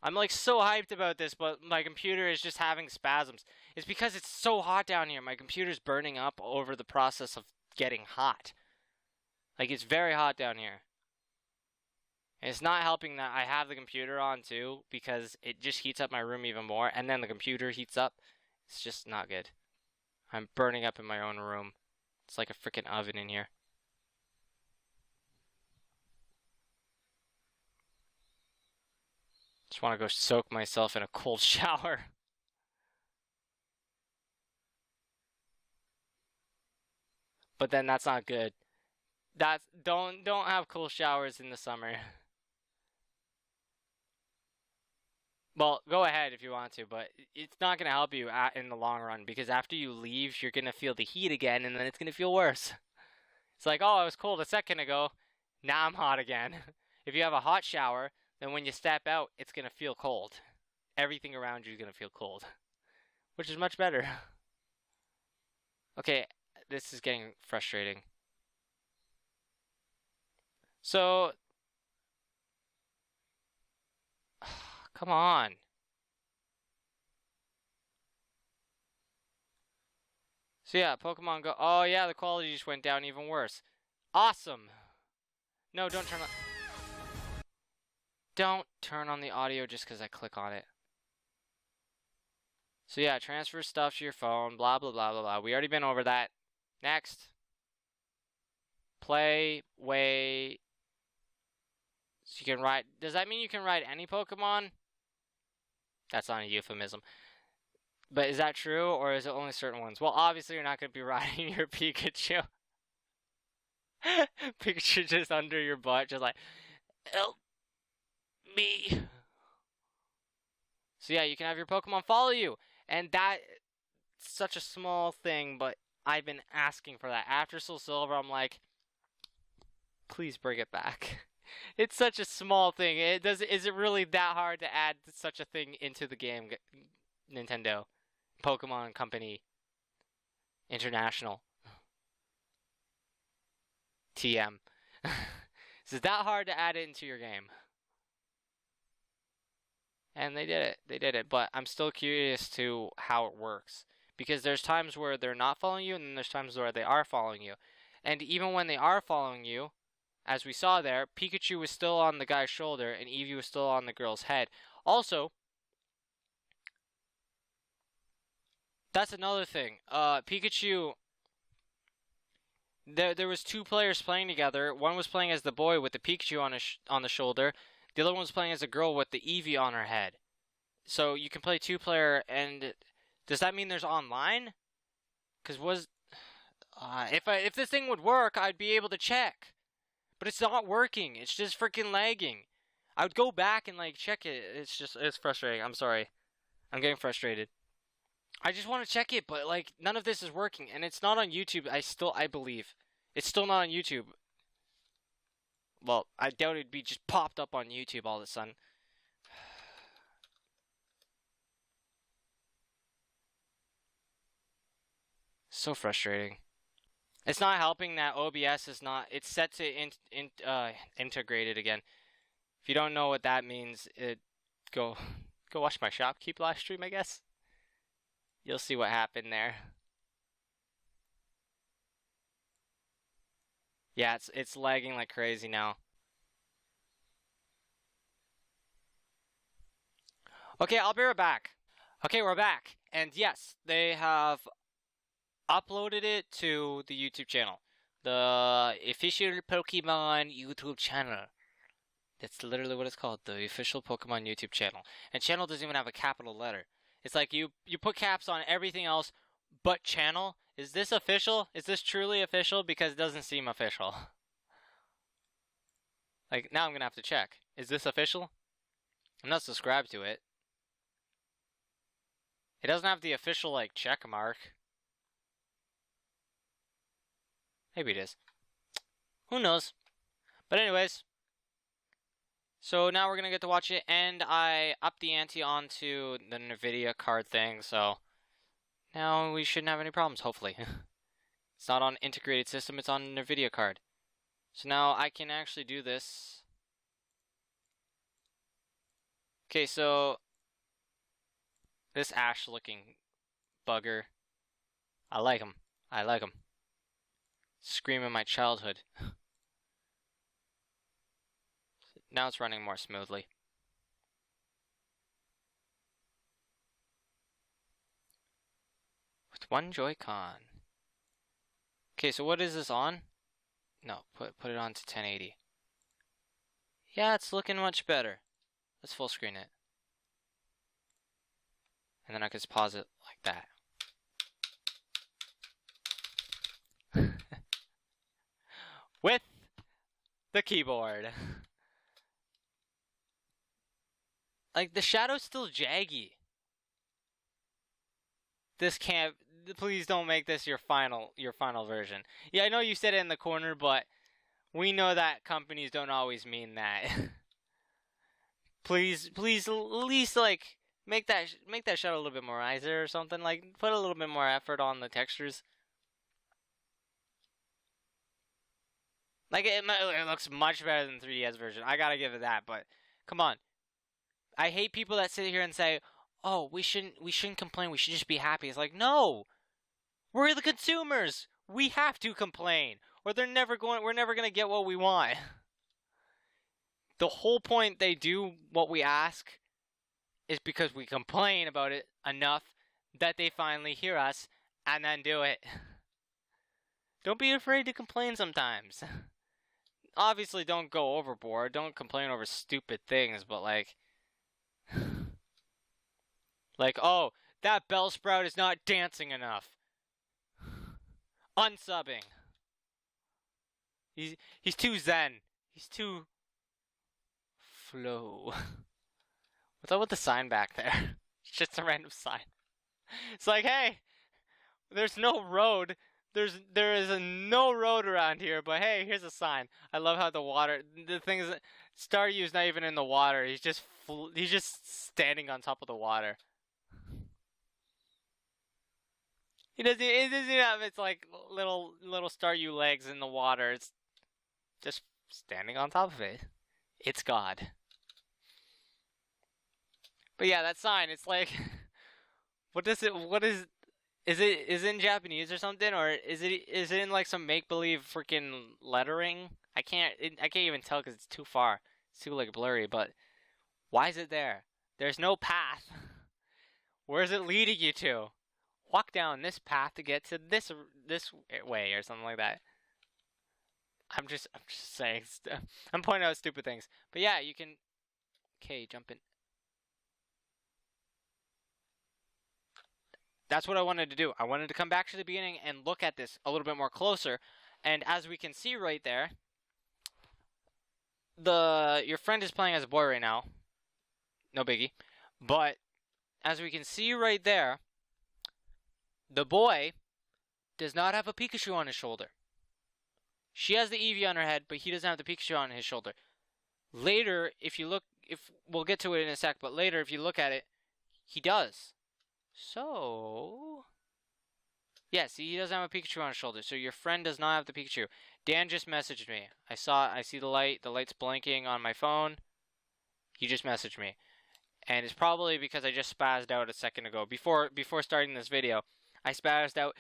I'm like so hyped about this, but my computer is just having spasms. It's because it's so hot down here. My computer's burning up over the process of getting hot. Like, it's very hot down here. And it's not helping that I have the computer on too, because it just heats up my room even more, and then the computer heats up. It's just not good. I'm burning up in my own room. It's like a freaking oven in here. Just want to go soak myself in a cold shower. But then that's not good. Don't have cool showers in the summer. Well, go ahead if you want to, but it's not going to help you in the long run, because after you leave, you're going to feel the heat again, and then it's going to feel worse. It's like, oh, I was cold a second ago. Now I'm hot again. If you have a hot shower, then when you step out, it's going to feel cold. Everything around you is going to feel cold, which is much better. Okay, this is getting frustrating. So, come on. So yeah, Pokemon Go. Oh yeah, the quality just went down even worse. Awesome. No, don't turn on. Don't turn on the audio just because I click on it. So yeah, transfer stuff to your phone, blah, blah, blah, blah, blah. We already been over that. Next. Play, wait. So you can ride. Does that mean you can ride any Pokemon? That's not a euphemism. But is that true, or is it only certain ones? Well, obviously you're not going to be riding your Pikachu. Pikachu just under your butt, just like, help me. So yeah, you can have your Pokemon follow you. And that's such a small thing, but I've been asking for that. After Soul Silver, I'm like, please bring it back. It's such a small thing. Is it really that hard to add such a thing into the game, Nintendo? Pokemon Company International. TM. Is it that hard to add it into your game? And they did it. They did it. But I'm still curious to how it works. Because there's times where they're not following you, and then there's times where they are following you. And even when they are following you, as we saw there, Pikachu was still on the guy's shoulder, and Eevee was still on the girl's head. Also, that's another thing. Pikachu, there was two players playing together. One was playing as the boy with the Pikachu on the shoulder. The other one was playing as a girl with the Eevee on her head. So you can play two-player, and does that mean there's online? Because if this thing would work, I'd be able to check. But it's not working. It's just freaking lagging. I would go back and like check it. It's frustrating. I'm sorry. I'm getting frustrated. I just want to check it, but like none of this is working, and it's not on YouTube. I believe it's still not on YouTube. Well, I doubt it'd be just popped up on YouTube all of a sudden. So frustrating. It's not helping that OBS is not. It's set to integrated again. If you don't know what that means, go watch my Shopkeep live stream, I guess. You'll see what happened there. Yeah, it's lagging like crazy now. Okay, I'll be right back. Okay, we're back. And yes, they have uploaded it to the YouTube channel. The official Pokemon YouTube channel. That's literally what it's called. The official Pokemon YouTube channel. And channel doesn't even have a capital letter. It's like you put caps on everything else but channel. Is this official? Is this truly official? Because it doesn't seem official. Like, now I'm gonna have to check. Is this official? I'm not subscribed to it. It doesn't have the official, like, check mark. Maybe it is. Who knows? But anyways, so now we're gonna get to watch it, and I upped the ante onto the NVIDIA card thing, so now we shouldn't have any problems, hopefully. It's not on integrated system, it's on NVIDIA card. So now I can actually do this. Okay, so this Ash looking bugger, I like him. I like him. Screaming my childhood. Now it's running more smoothly. With one Joy-Con. Okay, so what is this on? No, put it on to 1080. Yeah, it's looking much better. Let's full screen it. And then I can just pause it like that. With the keyboard. Like, the shadow's still jaggy. This can't... Please don't make this your final version. Yeah, I know you said it in the corner, but we know that companies don't always mean that. please, at least, like, make that shadow a little bit more nicer or something. Like, put a little bit more effort on the textures. Like, it looks much better than the 3DS version. I gotta give it that, but come on. I hate people that sit here and say, "Oh, we shouldn't complain. We should just be happy." It's like, no, we're the consumers. We have to complain, or we're never gonna get what we want. The whole point they do what we ask is because we complain about it enough that they finally hear us and then do it. Don't be afraid to complain sometimes. Obviously, don't go overboard. Don't complain over stupid things, but like, oh, that Bellsprout is not dancing enough. Unsubbing. He's too zen. He's too flow. What's up with the sign back there? It's just a random sign. It's like, hey, there's no road. There is no road around here, but hey, here's a sign. I love how the thing is, Staryu's not even in the water. He's just standing on top of the water. It doesn't have its like little Staryu legs in the water. It's just standing on top of it. It's God. But yeah, that sign, it's like, is it in Japanese or something, or is it in like some make-believe freaking lettering? I can't even tell because it's too far. It's too like blurry, but why is it there? There's no path. Where is it leading you to? Walk down this path to get to this way or something like that. I'm just saying. I'm pointing out stupid things. But yeah, you can. Okay, jump in. That's what I wanted to do. I wanted to come back to the beginning and look at this a little bit more closer. And as we can see right there, your friend is playing as a boy right now. No biggie. But as we can see right there, the boy does not have a Pikachu on his shoulder. She has the Eevee on her head, but he doesn't have the Pikachu on his shoulder. Later, we'll get to it in a sec, but later, if you look at it, he does. So, yeah, see, he doesn't have a Pikachu on his shoulder, so your friend does not have the Pikachu. Dan just messaged me. I see the light's blinking on my phone. He just messaged me. And it's probably because I just spazzed out a second ago. Before starting this video, I spazzed out.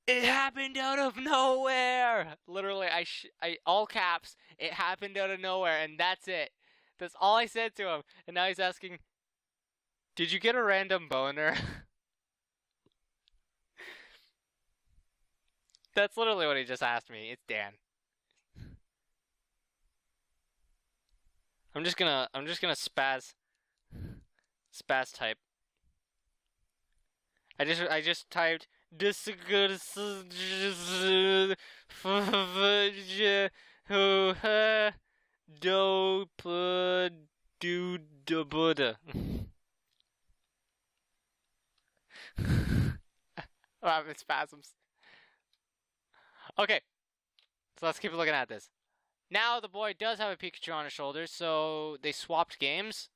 It happened out of nowhere! Literally, I all caps, it happened out of nowhere, and that's it. That's all I said to him. And now he's asking, did you get a random boner? That's literally what he just asked me. It's Dan. I'm just gonna spaz type. I just typed do pud do da buddha. I'm having spasms. Okay, so let's keep looking at this. Now the boy does have a Pikachu on his shoulders, so they swapped games.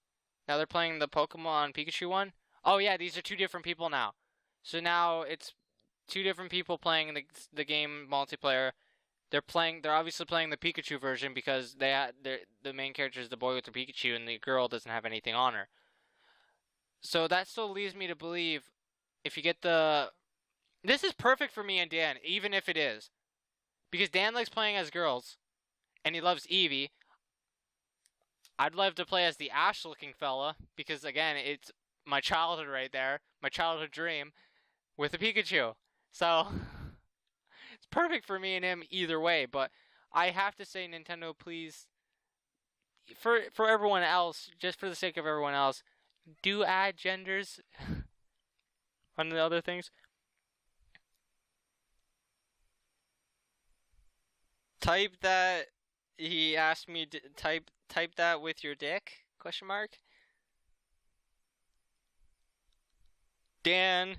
Now they're playing the Pokemon Pikachu one. Oh yeah, these are two different people now. So now it's two different people playing the game multiplayer. They're obviously playing the Pikachu version because the main character is the boy with the Pikachu and the girl doesn't have anything on her. So that still leaves me to believe if you get this is perfect for me and Dan, even if it is. Because Dan likes playing as girls and he loves Eevee. I'd love to play as the Ash-looking fella because again, it's my childhood right there, my childhood dream with a Pikachu. So it's perfect for me and him either way, but I have to say, Nintendo, please, for everyone else, just for the sake of everyone else, do add genders on the other things. Type that. He asked me to type that with your dick? Question mark. Dan.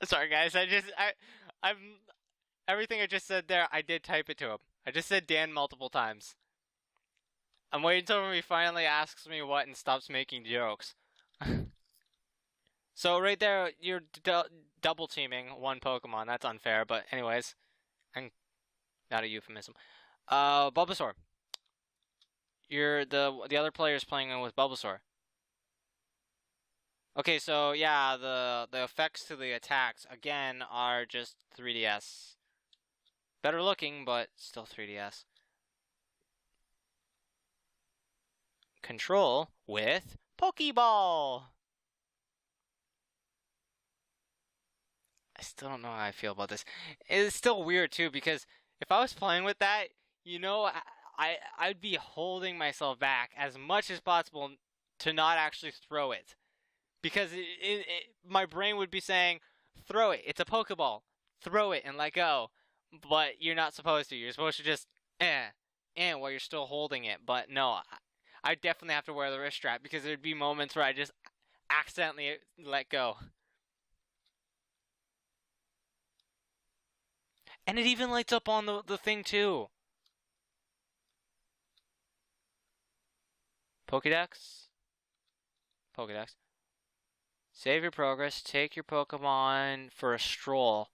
Sorry guys, I'm everything I just said there, I did type it to him. I just said Dan multiple times. I'm waiting until he finally asks me what and stops making jokes. So right there, you're double teaming one Pokemon. That's unfair, but anyways, not a euphemism. Bulbasaur. You're the other player's playing with Bulbasaur. Okay, so yeah, the effects to the attacks again are just 3DS. Better looking, but still 3DS. Control with Pokeball. I still don't know how I feel about this. It's still weird too because if I was playing with that, you know, I'd be holding myself back as much as possible to not actually throw it. Because my brain would be saying, throw it. It's a Pokeball. Throw it and let go. But you're not supposed to. You're supposed to just, while you're still holding it. But no, I definitely have to wear the wrist strap because there'd be moments where I just accidentally let go. And it even lights up on the thing too. Pokédex. Save your progress. Take your Pokemon for a stroll.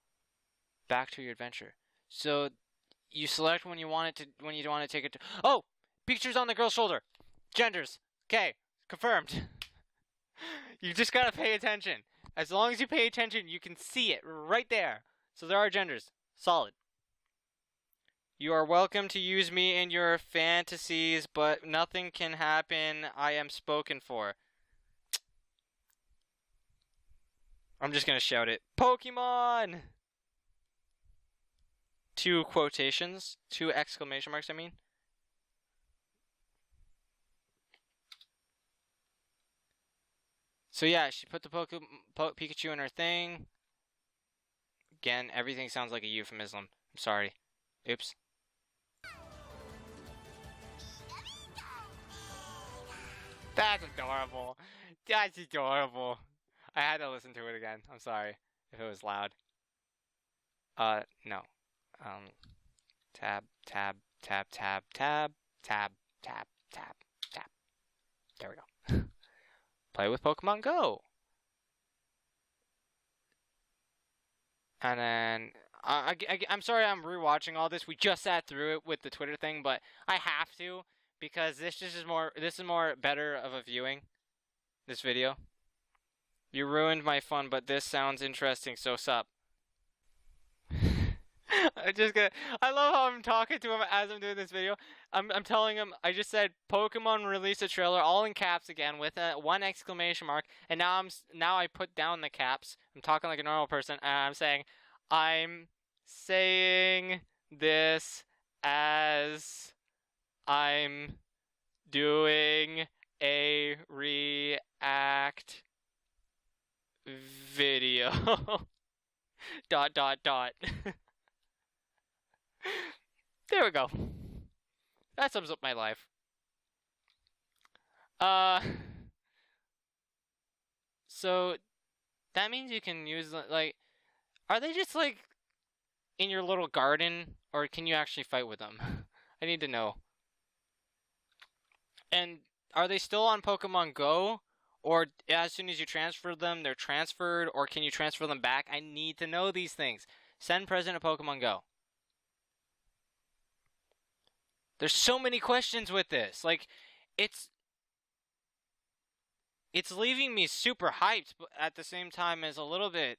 Back to your adventure. So you select when you want to take it to. Oh, Pikachu's on the girl's shoulder. Genders. Okay, confirmed. You just gotta pay attention. As long as you pay attention, you can see it right there. So there are genders. Solid. You are welcome to use me in your fantasies, but nothing can happen. I am spoken for. I'm just gonna shout it. Pokemon! 2 quotations. 2 exclamation marks, I mean. So yeah, she put the Pikachu in her thing. Again, everything sounds like a euphemism. I'm sorry. Oops. That's adorable. That's adorable. I had to listen to it again. I'm sorry if it was loud. No. Tab. There we go. Play with Pokemon Go. And then I'm sorry I'm rewatching all this. We just sat through it with the Twitter thing, but I have to because this is more better of a viewing. This video. You ruined my fun, but this sounds interesting, so sup. I love how I'm talking to him as I'm doing this video. I'm telling him, I just said Pokemon released a trailer, all in caps again, with one exclamation mark, and now I put down the caps. I'm talking like a normal person, and I'm saying this as I'm doing a react video. Dot dot dot. There we go. That sums up my life. So that means you can use, like, are they just like in your little garden, or can you actually fight with them? I need to know. And are they still on Pokemon Go? Or as soon as you transfer them, they're transferred? Or can you transfer them back? I need to know these things. Send President of Pokemon Go. There's so many questions with this. Like, it's leaving me super hyped, but at the same time as a little bit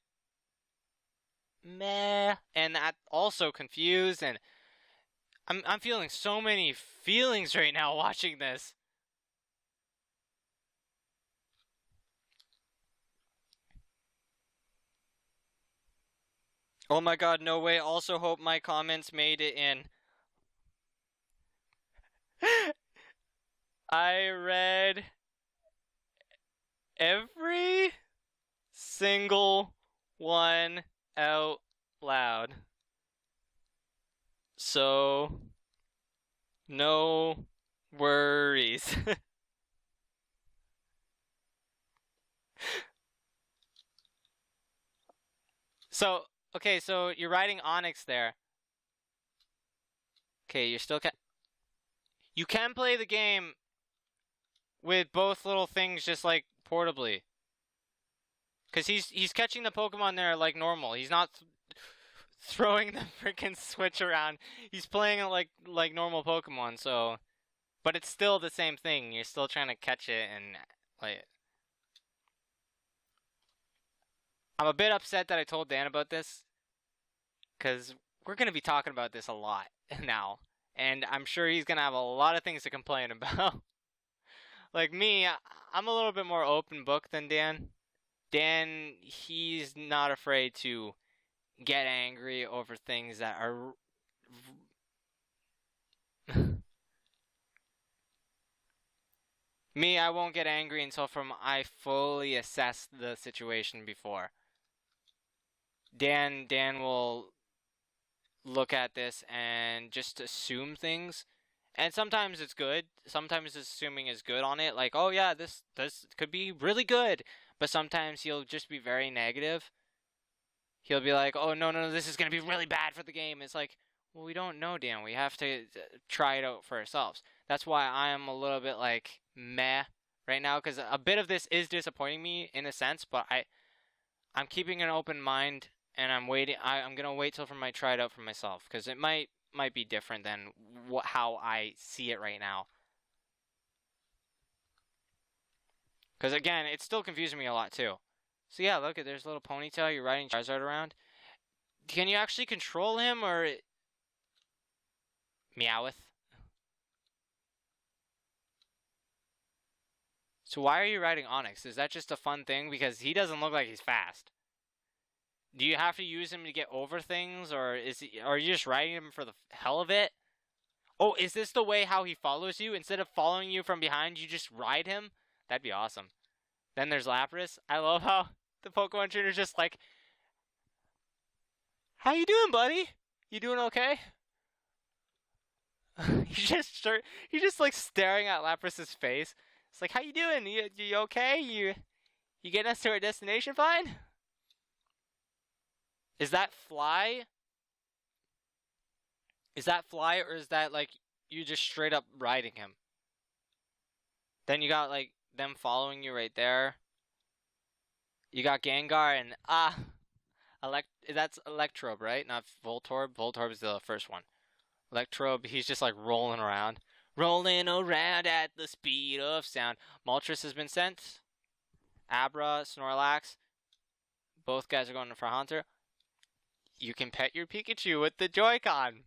meh, and also confused, and I'm feeling so many feelings right now watching this. Oh my god, no way. Also hope my comments made it in. I read every single one out loud. So, no worries. So, okay, so you're riding Onyx there. Okay, you still can. You can play the game with both little things just like portably. Cause he's catching the Pokemon there like normal. He's not throwing the freaking Switch around. He's playing it like normal Pokemon. So, but it's still the same thing. You're still trying to catch it and play it. I'm a bit upset that I told Dan about this, cause we're gonna be talking about this a lot now, and I'm sure he's gonna have a lot of things to complain about. Like me, I'm a little bit more open book than Dan. Dan, he's not afraid to get angry over things that are me. I won't get angry until I fully assess the situation before. Dan will look at this and just assume things. And sometimes it's good. Sometimes assuming is good on it. Like, oh yeah, this could be really good. But sometimes he'll just be very negative. He'll be like, oh no, this is going to be really bad for the game. It's like, well, we don't know, Dan. We have to try it out for ourselves. That's why I am a little bit like meh right now. Because a bit of this is disappointing me in a sense. But I'm keeping an open mind. And I'm waiting. I'm going to wait till I try it out for myself. Because it might be different than how I see it right now. Because again, it's still confusing me a lot too. So yeah, look, there's a little ponytail. You're riding Charizard around. Can you actually control him, or Meowth? So why are you riding Onyx? Is that just a fun thing? Because he doesn't look like he's fast. Do you have to use him to get over things, or are you just riding him for the hell of it? Oh, is this the way how he follows you? Instead of following you from behind, you just ride him? That'd be awesome. Then there's Lapras. I love how the Pokemon trainer's just like, how you doing, buddy? You doing okay? He's just like staring at Lapras's face. It's like, how you doing? You okay? You getting us to our destination fine? Is that fly? Is that fly, or is that like you just straight up riding him? Then you got like them following you right there. You got Gengar and that's Electrobe, right? Not Voltorb. Voltorb is the first one. Electrobe, he's just like rolling around at the speed of sound. Moltres has been sent. Abra, Snorlax, both guys are going for Hunter. You can pet your Pikachu with the Joy-Con.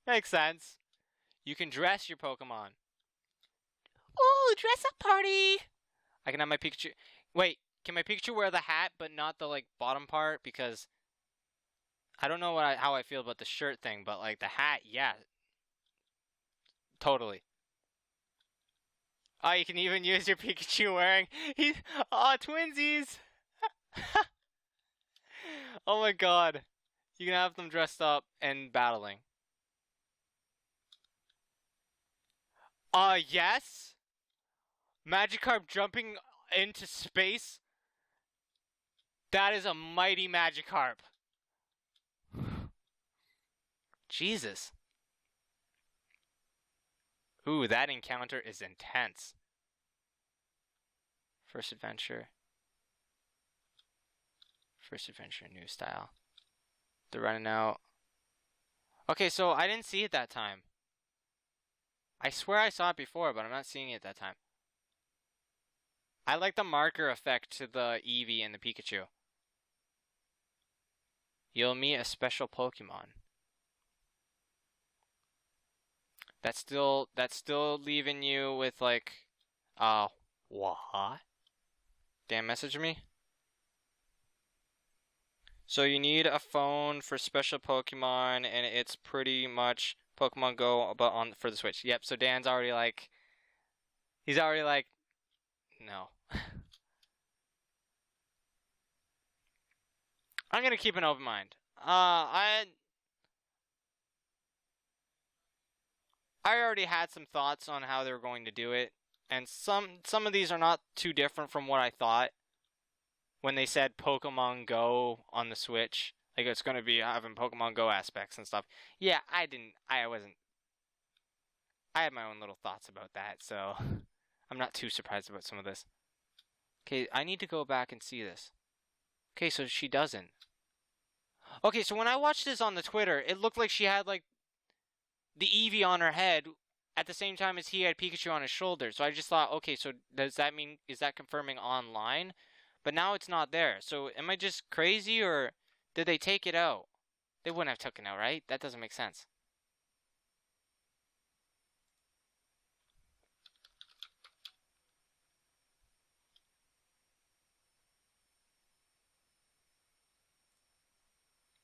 Makes sense. You can dress your Pokemon. Ooh, dress up party! I can have my Pikachu. Wait, can my Pikachu wear the hat but not the like bottom part? Because I don't know how I feel about the shirt thing, but like the hat, yeah. Totally. Oh, you can even use your Pikachu wearing. Oh, twinsies. Oh my god. You can have them dressed up and battling. Yes. Magikarp jumping into space. That is a mighty Magikarp. Jesus. Ooh, that encounter is intense. First adventure, new style. They're running out. Okay, so I didn't see it that time. I swear I saw it before, but I'm not seeing it that time. I like the marker effect to the Eevee and the Pikachu. You'll meet a special Pokemon. That's still leaving you with like, what? Damn, message me. So you need a phone for special Pokemon, and it's pretty much Pokemon Go, but for the Switch. Yep. So Dan's already like, he's already like, no. I'm gonna keep an open mind. I already had some thoughts on how they were going to do it, and some of these are not too different from what I thought when they said Pokemon Go on the Switch. Like, it's going to be having Pokemon Go aspects and stuff. Yeah, I had my own little thoughts about that, so I'm not too surprised about some of this. Okay, I need to go back and see this. Okay, so she doesn't. Okay, so when I watched this on the Twitter, it looked like she had, like, the Eevee on her head at the same time as he had Pikachu on his shoulder. So I just thought, okay, so does that mean, is that confirming online? But now it's not there. So am I just crazy, or did they take it out? They wouldn't have taken it out, right? That doesn't make sense.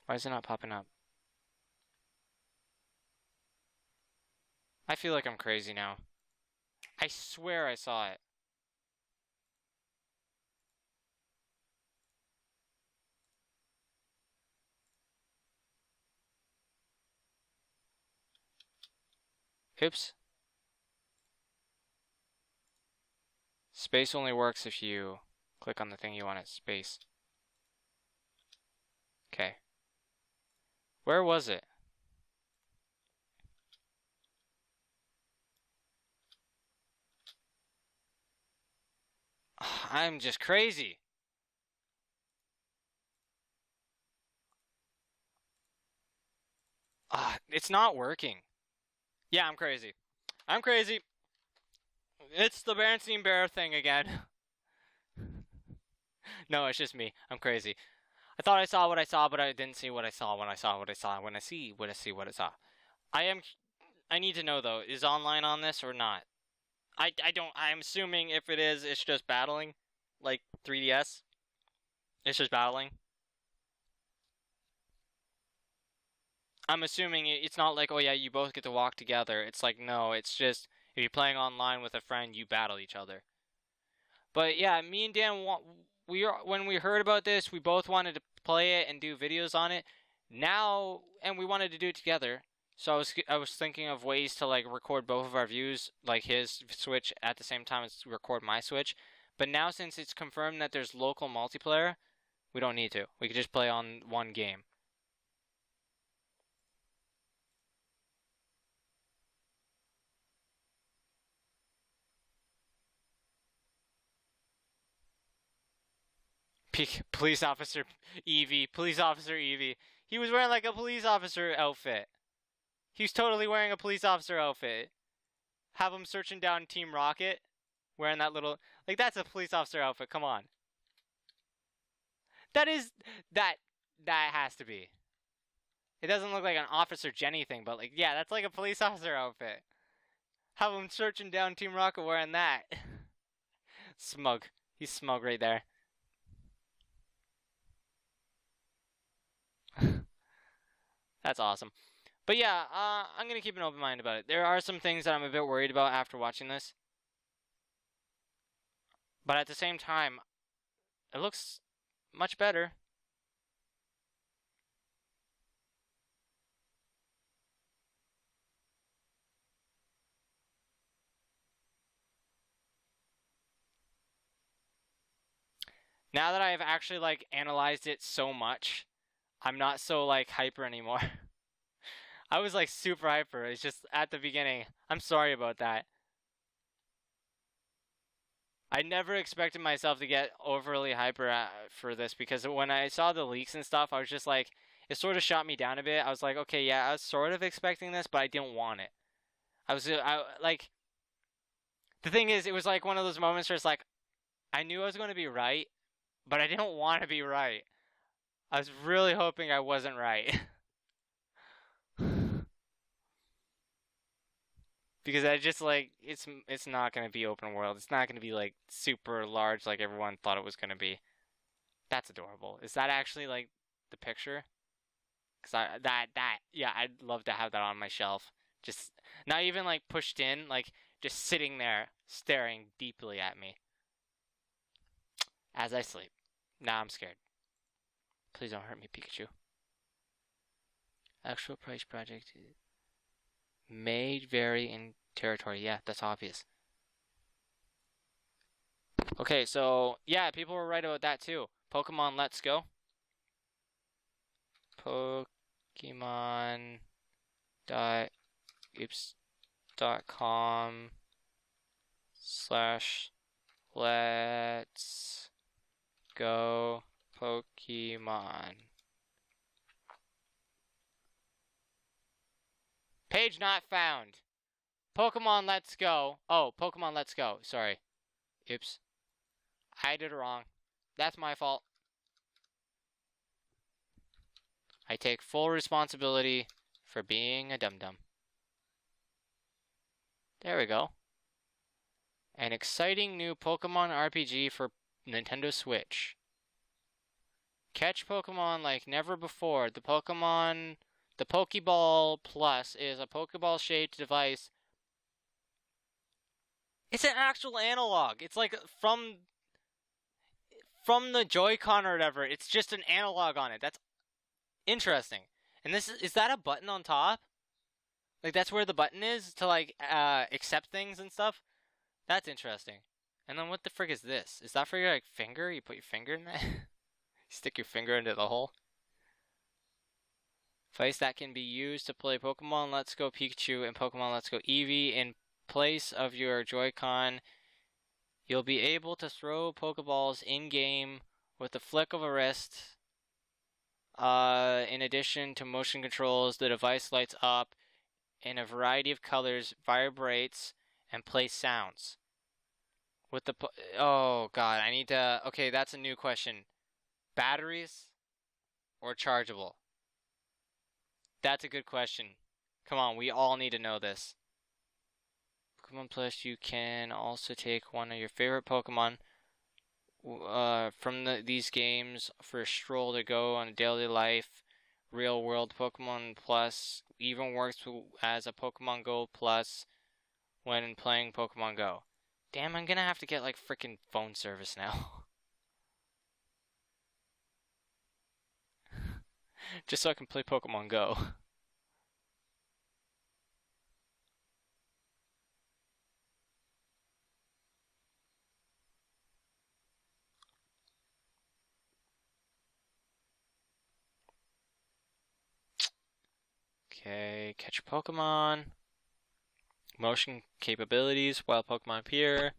Why is it not popping up? I feel like I'm crazy now. I swear I saw it. Oops. Space only works if you click on the thing you want at space. Okay. Where was it? I'm just crazy. It's not working. Yeah, I'm crazy. I'm crazy. It's the Berenstain Bear thing again. No, it's just me. I'm crazy. I thought I saw what I saw, but I didn't see what I saw when I saw what I saw when I see what I see what I saw. I need to know though, is online on this or not? I'm assuming if it is, it's just battling. Like 3DS. It's just battling. I'm assuming it's not like, oh yeah, you both get to walk together. It's like, no, it's just, if you're playing online with a friend, you battle each other. But yeah, me and Dan, when we heard about this, we both wanted to play it and do videos on it. Now, and we wanted to do it together. So I was thinking of ways to like record both of our views, like his Switch at the same time as record my Switch. But now, since it's confirmed that there's local multiplayer, we don't need to. We could just play on one game. Police officer Eevee, police officer Eevee. He was wearing like a police officer outfit. He was totally wearing a police officer outfit. Have him searching down Team Rocket, wearing that little, like, that's a police officer outfit. Come on. That has to be. It doesn't look like an Officer Jenny thing, but like, yeah, that's like a police officer outfit. Have him searching down Team Rocket wearing that. Smug. He's smug right there. That's awesome. But yeah, I'm going to keep an open mind about it. There are some things that I'm a bit worried about after watching this. But at the same time, it looks much better. Now that I've actually like analyzed it so much, I'm not so like hyper anymore. I was like super hyper. It's just at the beginning. I'm sorry about that. I never expected myself to get overly hyper for this because when I saw the leaks and stuff, I was just like, it sort of shot me down a bit. I was like, okay, yeah, I was sort of expecting this, but I didn't want it. Like, the thing is, it was like one of those moments where it's like, I knew I was going to be right, but I didn't want to be right. I was really hoping I wasn't right. Because I just like it's not gonna be open world. It's not gonna be like super large like everyone thought it was gonna be. That's adorable. Is that actually like the picture? Cause yeah, I'd love to have that on my shelf. Just not even like pushed in, like just sitting there staring deeply at me as I sleep. Now I'm scared. Please don't hurt me, Pikachu. Actual price project may vary in territory. Yeah, that's obvious. Okay, so yeah, people were right about that too. Pokemon Let's Go. Pokemon .com / Let's Go Pokemon. Page not found. Pokemon Let's Go. Oh, Pokemon Let's Go. Sorry. Oops. I did it wrong. That's my fault. I take full responsibility for being a dum-dum. There we go. An exciting new Pokemon RPG for Nintendo Switch. Catch Pokemon like never before. The Pokeball Plus is a Pokeball-shaped device. It's an actual analog. It's like from the Joy-Con or whatever. It's just an analog on it. That's interesting. And this is that a button on top? Like that's where the button is to like accept things and stuff? That's interesting. And then what the frick is this? Is that for your like finger? You put your finger in that? Stick your finger into the hole? Device that can be used to play Pokemon Let's Go Pikachu and Pokemon Let's Go Eevee in place of your Joy-Con. You'll be able to throw Pokeballs in-game with the flick of a wrist. In addition to motion controls, the device lights up in a variety of colors, vibrates, and plays sounds. With the oh god, I need to. Okay, that's a new question. Batteries or chargeable? That's a good question. Come on, we all need to know this. Pokemon Plus, you can also take one of your favorite Pokemon from these games for a stroll to go on a daily life. Real world Pokemon Plus even works as a Pokemon Go Plus when playing Pokemon Go. Damn, I'm gonna have to get like freaking phone service now. Just so I can play Pokemon Go. Okay, catch a Pokemon. Motion capabilities while Pokemon appear.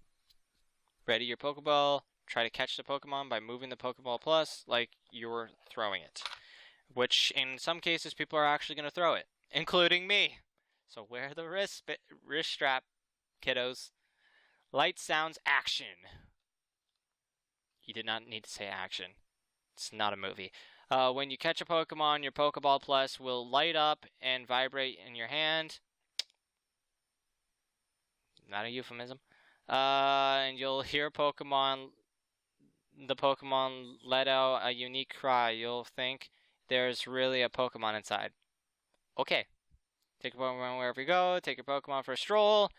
Ready your Pokeball. Try to catch the Pokemon by moving the Pokeball Plus like you're throwing it. Which, in some cases, people are actually going to throw it. Including me. So wear the wrist strap, kiddos. Light, sounds, action. You did not need to say action. It's not a movie. When you catch a Pokemon, your Pokeball Plus will light up and vibrate in your hand. Not a euphemism. And you'll hear the Pokemon let out a unique cry. You'll think there's really a Pokemon inside. Okay. Take your Pokemon wherever you go. Take your Pokemon for a stroll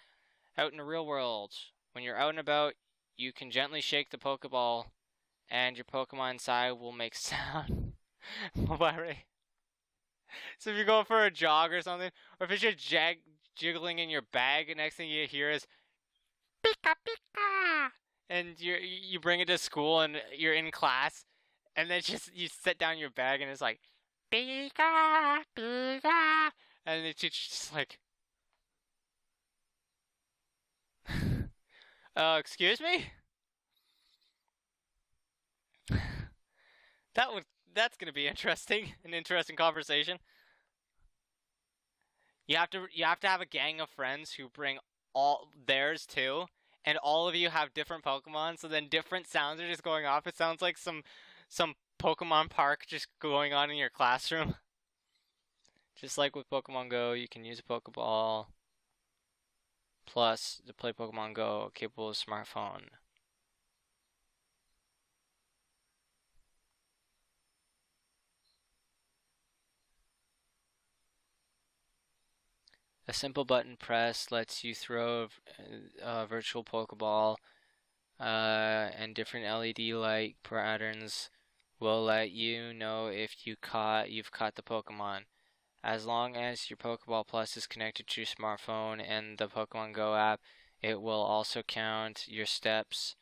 out in the real world. When you're out and about, you can gently shake the Pokeball, and your Pokemon inside will make sound. So if you're going for a jog or something, or if it's just jiggling in your bag, the next thing you hear is Pika Pika, and you bring it to school and you're in class, and then just you set down your bag and it's like Pika Pika, and it's just like, excuse me. That's gonna be interesting, an interesting conversation. You have to have a gang of friends who bring all theirs too, and all of you have different Pokemon, so then different sounds are just going off. It sounds like some Pokemon park just going on in your classroom. Just like with Pokemon Go, you can use a Pokeball Plus to play Pokemon Go, capable of smartphone. A simple button press lets you throw a virtual Pokeball, and different LED light patterns will let you know if you've caught the Pokemon. As long as your Pokeball Plus is connected to your smartphone and the Pokemon Go app, it will also count your steps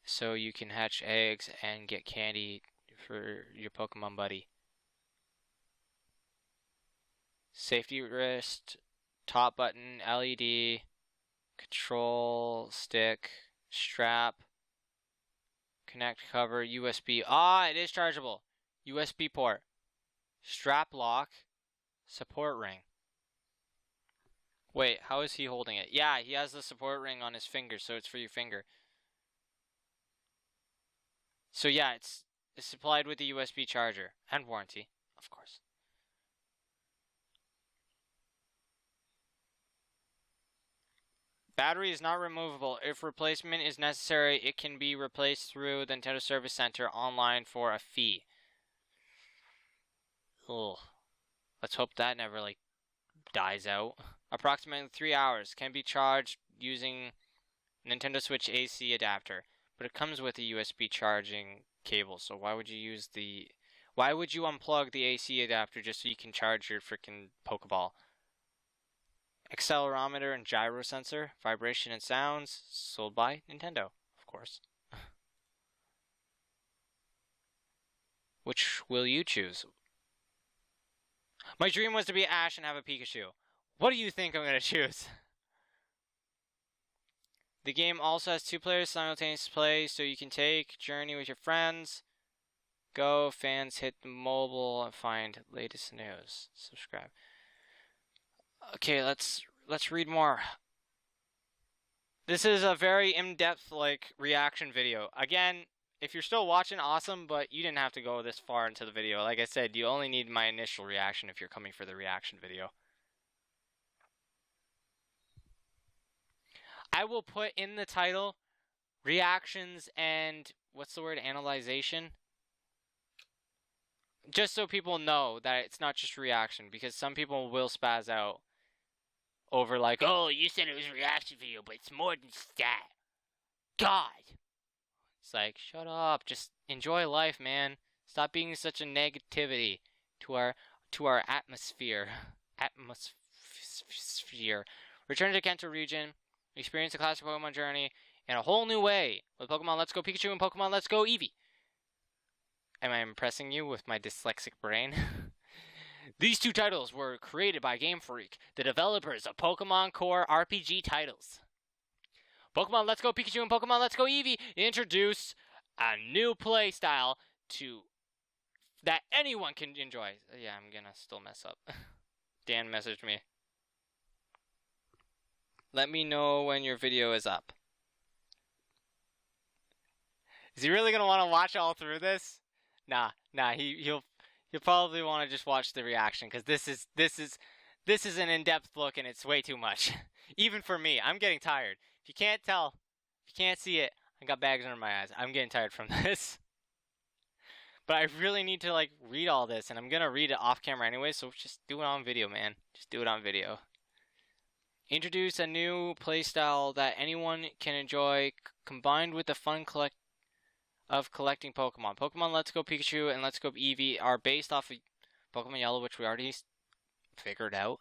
so you can hatch eggs and get candy for your Pokemon buddy. Safety wrist, top button, LED, control stick, strap, connect cover, USB. It is chargeable. USB port, strap lock, support ring. Wait, how is he holding it? Yeah, he has the support ring on his finger, so it's for your finger. So yeah, it's supplied with a USB charger and warranty, of course. Battery is not removable. If replacement is necessary, it can be replaced through the Nintendo Service Center online for a fee. Ugh. Let's hope that never, dies out. Approximately 3 hours. Can be charged using Nintendo Switch AC adapter. But it comes with a USB charging cable, so why would you unplug the AC adapter just so you can charge your freaking Pokeball? Accelerometer and gyro sensor, vibration and sounds, sold by Nintendo, of course. Which will you choose? My dream was to be Ash and have a Pikachu. What do you think I'm going to choose? The game also has 2 players simultaneous play, so you can take Journey with your friends. Go, fans, hit the mobile and find latest news. Subscribe. Okay, let's read more. This is a very in-depth reaction video. Again, if you're still watching, awesome, but you didn't have to go this far into the video. Like I said, you only need my initial reaction if you're coming for the reaction video. I will put in the title reactions and analyzation. Just so people know that it's not just reaction, because some people will spaz out over oh, you said it was a reaction video, but it's more than that. God. It's like, shut up. Just enjoy life, man. Stop being such a negativity to our atmosphere. Return to Kanto region. Experience the classic Pokemon journey in a whole new way with Pokemon Let's Go Pikachu and Pokemon Let's Go Eevee. Am I impressing you with my dyslexic brain? These 2 titles were created by Game Freak, the developers of Pokemon Core RPG titles. Pokemon Let's Go Pikachu and Pokemon Let's Go Eevee introduce a new play style that anyone can enjoy. Yeah, I'm gonna still mess up. Dan messaged me. Let me know when your video is up. Is he really gonna want to watch all through this? Nah. He'll probably want to just watch the reaction, because this is an in-depth look and it's way too much. Even for me, I'm getting tired. If you can't tell, if you can't see it, I got bags under my eyes. I'm getting tired from this. But I really need to read all this, and I'm gonna read it off camera anyway, so just do it on video, man. Just do it on video. Introduce a new playstyle that anyone can enjoy, combined with the fun of collecting Pokemon. Pokemon Let's Go Pikachu and Let's Go Eevee are based off of Pokemon Yellow, which we already figured out,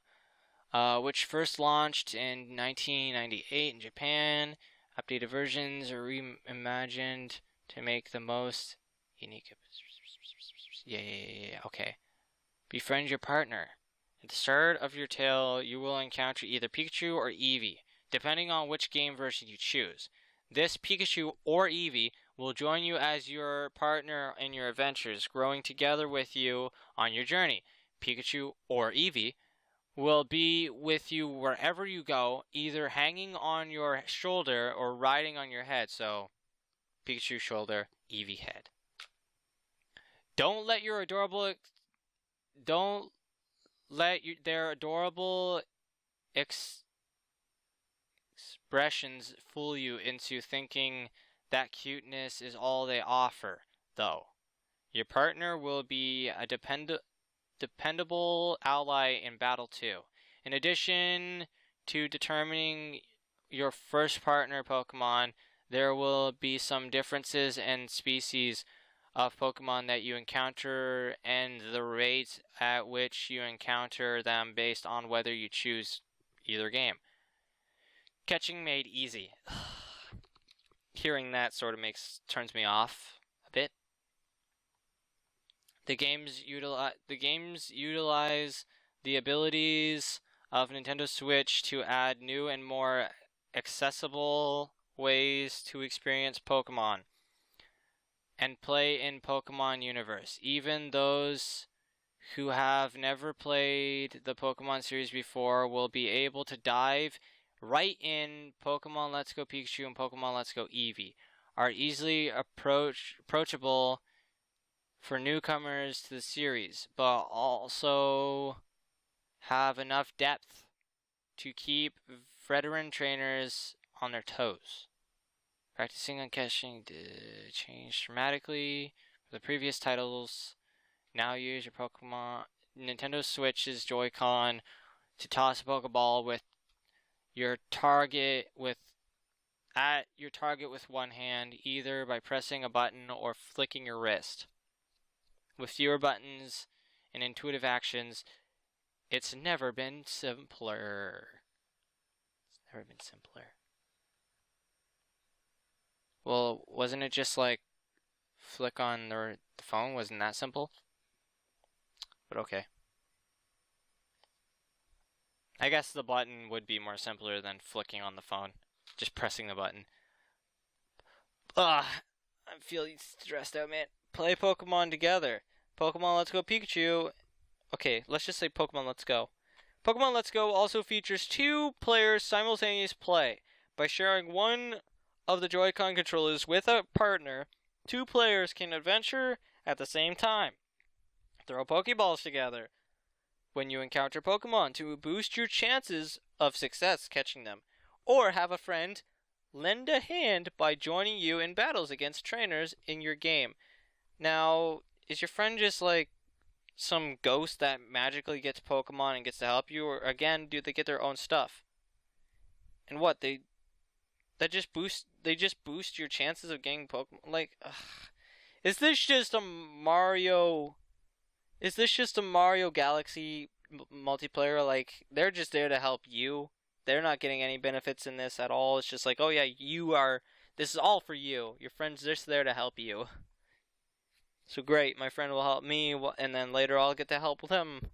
which first launched in 1998 in Japan. Updated versions are reimagined to make the most unique. Yeah. Okay. Befriend your partner. At the start of your tale, you will encounter either Pikachu or Eevee, depending on which game version you choose. This Pikachu or Eevee will join you as your partner in your adventures, growing together with you on your journey. Pikachu or Eevee will be with you wherever you go, either hanging on your shoulder or riding on your head. So, Pikachu shoulder, Eevee head. Don't let their adorable expressions fool you into thinking that cuteness is all they offer, though. Your partner will be a dependable ally in battle too. In addition to determining your first partner Pokemon, there will be some differences in species of Pokemon that you encounter and the rate at which you encounter them based on whether you choose either game. Catching made easy. Hearing that sort of turns me off a bit. The games utilize the abilities of Nintendo Switch to add new and more accessible ways to experience Pokemon and play in Pokemon universe. Even those who have never played the Pokemon series before will be able to dive right in. Pokemon Let's Go Pikachu and Pokemon Let's Go Eevee are easily approachable for newcomers to the series, but also have enough depth to keep veteran trainers on their toes. Practicing on catching changed dramatically for the previous titles. Now use your Nintendo Switch's Joy-Con to toss a Pokeball with your target with one hand, either by pressing a button or flicking your wrist. With fewer buttons and intuitive actions, it's never been simpler. Well, wasn't it just like flick on the phone? Wasn't that simple? But okay. I guess the button would be more simpler than flicking on the phone. Just pressing the button. I'm feeling stressed out, man. Play Pokemon together. Pokemon Let's Go Pikachu. Okay, let's just say Pokemon Let's Go. Pokemon Let's Go also features 2 players simultaneous play. By sharing one of the Joy-Con controllers with a partner, 2 players can adventure at the same time. Throw Pokeballs together when you encounter Pokemon to boost your chances of success catching them. Or have a friend lend a hand by joining you in battles against trainers in your game. Now, is your friend just like some ghost that magically gets Pokemon and gets to help you? Or again, do they get their own stuff? And what, they just boost your chances of getting Pokemon? Like, is this just a Mario Galaxy multiplayer? Like, they're just there to help you. They're not getting any benefits in this at all. It's just like, oh yeah, this is all for you. Your friend's just there to help you. So great, my friend will help me, and then later I'll get to help with him.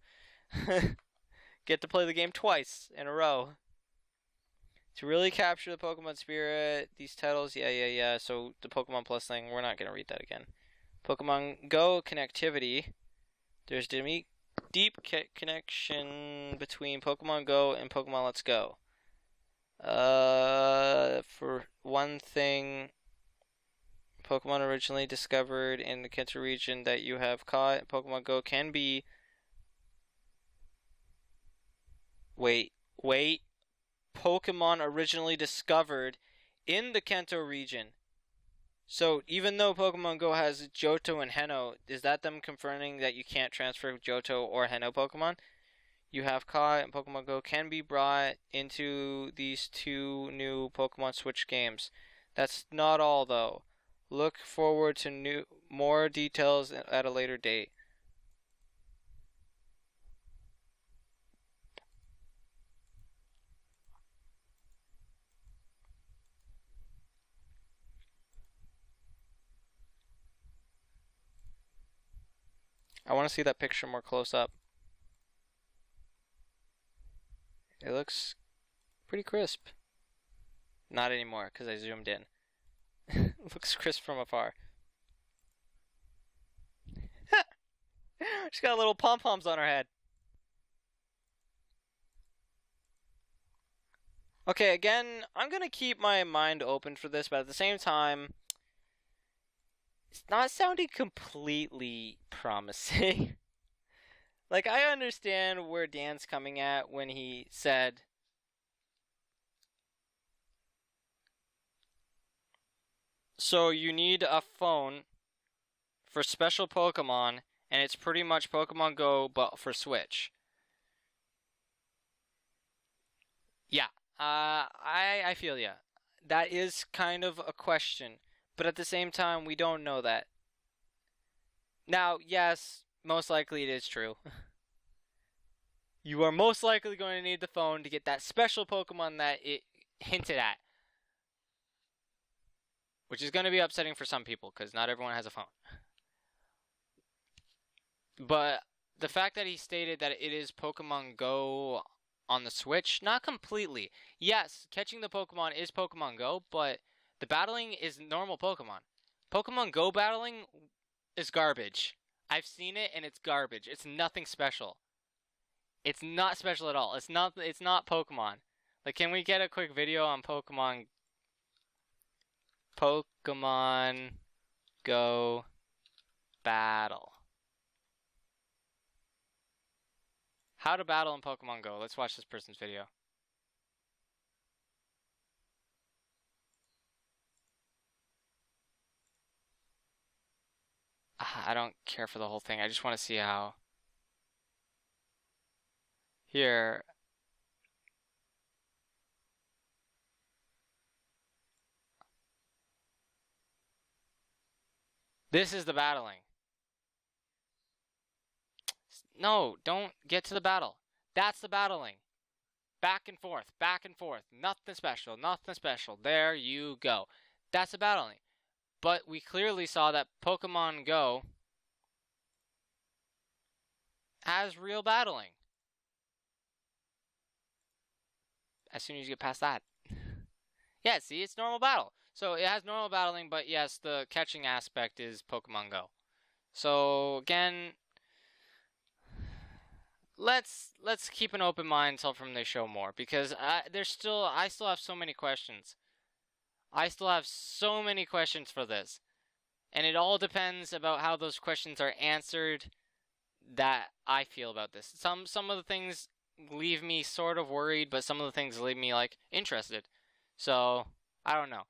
Get to play the game twice in a row. To really capture the Pokemon spirit, these titles, yeah. So the Pokemon Plus thing, we're not going to read that again. Pokemon Go connectivity. There's deep connection between Pokemon Go and Pokemon Let's Go. For one thing, Pokemon originally discovered in the Kanto region that you have caught, Pokemon Go can be... Wait. Pokemon originally discovered in the Kanto region. So, even though Pokemon Go has Johto and Heno, is that them confirming that you can't transfer Johto or Heno Pokemon you have caught in Pokemon Go can be brought into these 2 new Pokemon Switch games? That's not all, though. Look forward to more details at a later date. I want to see that picture more close up. It looks pretty crisp. Not anymore, because I zoomed in. Looks crisp from afar. She's got little pom-poms on her head. Okay, again, I'm going to keep my mind open for this, but at the same time, it's not sounding completely promising. Like, I understand where Dan's coming at when he said, so you need a phone for special Pokemon, and it's pretty much Pokemon Go, but for Switch. Yeah, I feel ya. That is kind of a question, but at the same time, we don't know that. Now, yes, most likely it is true. You are most likely going to need the phone to get that special Pokemon that it hinted at. Which is going to be upsetting for some people, because not everyone has a phone. But the fact that he stated that it is Pokemon Go on the Switch, not completely. Yes, catching the Pokemon is Pokemon Go, but the battling is normal Pokemon. Pokemon Go battling is garbage. I've seen it, and it's garbage. It's nothing special. It's not special at all. It's not Pokemon. Like, can we get a quick video on Pokemon Go battle? How to battle in Pokemon Go. Let's watch this person's video. I don't care for the whole thing. I just want to see how. Here. This is the battling. No, don't get to the battle. That's the battling. Back and forth, back and forth. Nothing special, nothing special. There you go. That's the battling. But we clearly saw that Pokemon Go has real battling. As soon as you get past that. Yeah, see, it's normal battle. So it has normal battling, but yes, the catching aspect is Pokemon Go. So again, let's keep an open mind until from they show more, because I still have so many questions. I still have so many questions for this. And it all depends about how those questions are answered that I feel about this. Some of the things leave me sort of worried, but some of the things leave me like interested. So, I don't know.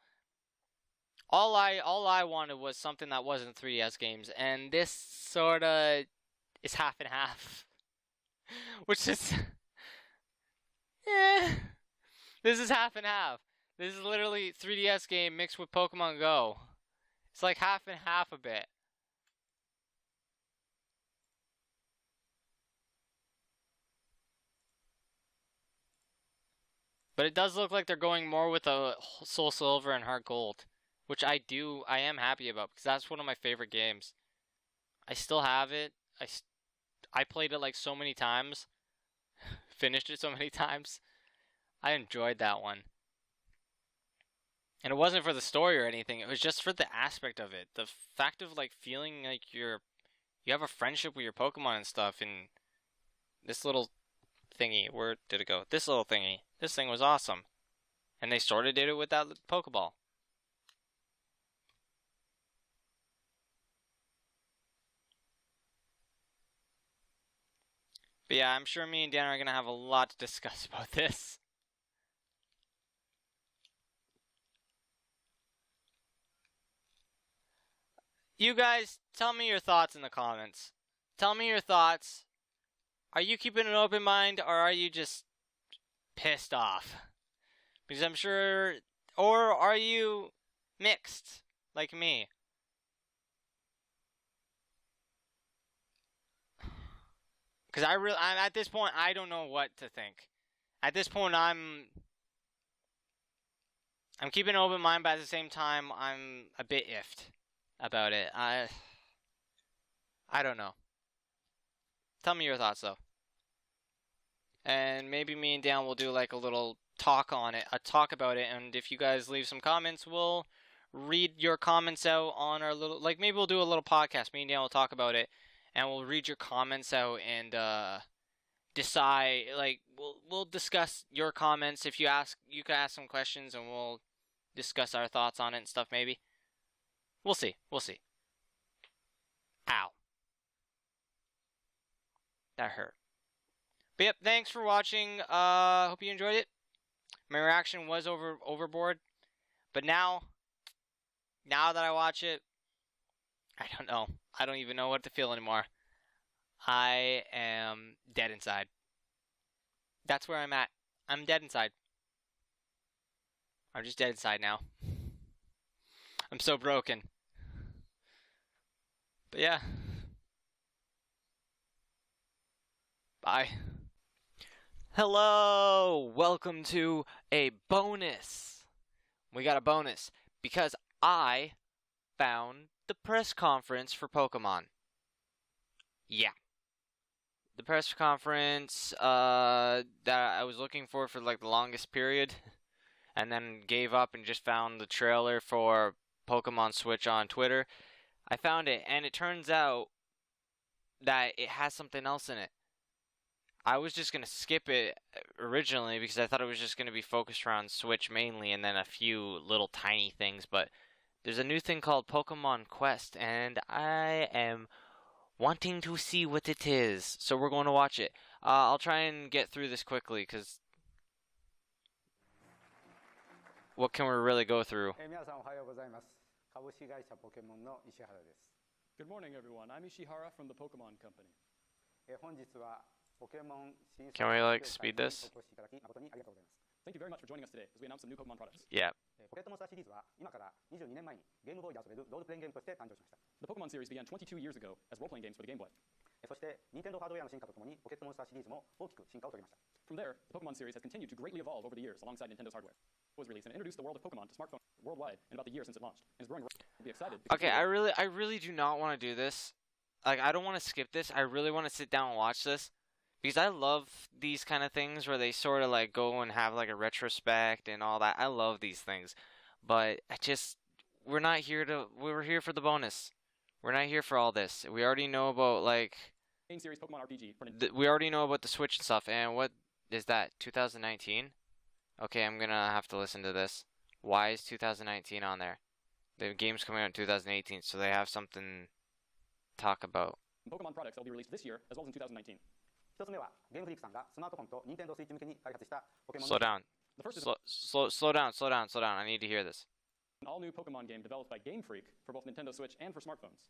All I wanted was something that wasn't 3DS games, and this sorta is half and half. Which is this is half and half. This is literally 3DS game mixed with Pokemon Go. It's like half and half a bit. But it does look like they're going more with a Soul Silver and Heart Gold, which I am happy about, because that's one of my favorite games. I still have it. I played it like so many times. Finished it so many times. I enjoyed that one. And it wasn't for the story or anything. It was just for the aspect of it. The fact of like feeling like you have a friendship with your Pokemon and stuff, and this little thingy, where did it go? This little thingy. This thing was awesome. And they sort of did it with that Pokeball. But yeah, I'm sure me and Dan are going to have a lot to discuss about this. You guys, tell me your thoughts in the comments. Tell me your thoughts. Are you keeping an open mind, or are you just pissed off? Because I'm sure, or are you mixed, like me. Because I'm at this point, I don't know what to think. At this point, I'm keeping an open mind, but at the same time, I'm a bit iffed about it. I don't know. Tell me your thoughts, though. And maybe me and Dan will do like a little talk on it, a talk about it, and if you guys leave some comments, we'll read your comments out on our little, like, maybe we'll do a little podcast. Me and Dan will talk about it, and we'll read your comments out and decide, like, we'll discuss your comments. If you can ask some questions, and we'll discuss our thoughts on it and stuff, maybe. We'll see. Ow. That hurt. But yep, thanks for watching. Hope you enjoyed it. My reaction was overboard. But now that I watch it, I don't know. I don't even know what to feel anymore. I am dead inside. That's where I'm at. I'm dead inside. I'm just dead inside now. I'm so broken. But yeah. Bye. Hello! Welcome to a bonus. We got a bonus because I found the press conference for Pokemon. Yeah. The press conference that I was looking for like the longest period, and then gave up and just found the trailer for Pokemon Switch on Twitter. I found it, and it turns out that it has something else in it. I was just going to skip it originally because I thought it was just going to be focused around Switch mainly and then a few little tiny things, but there's a new thing called Pokemon Quest, and I am wanting to see what it is, so we're going to watch it. I'll try and get through this quickly because what can we really go through? Good morning, everyone. I'm Ishihara from the Pokemon Company. Can we like speed this? Thank you very much for joining us today as we announce some new Pokemon products. Yeah. The Pokemon series began 22 years ago as role-playing games for the Game Boy. From there, the Pokemon series has continued to greatly evolve over the years alongside Nintendo's hardware. It was released and introduced the world of Pokemon to smartphones worldwide in about the year since it launched, and is growing. We'll be excited. Okay, I really do not want to do this. Like, I don't want to skip this. I really want to sit down and watch this. Because I love these kind of things where they sort of like go and have like a retrospect and all that. I love these things. But we're not here we were here for the bonus. We're not here for all this. We already know about like main series Pokemon RPG. We already know about the Switch and stuff. And what is that? 2019? Okay, I'm gonna have to listen to this. Why is 2019 on there? The game's coming out in 2018, so they have something to talk about. Pokemon products that will be released this year as well as in 2019. Slow down. Slow down. I need to hear this. An all-new Pokemon game developed by Game Freak for both Nintendo Switch and for smartphones.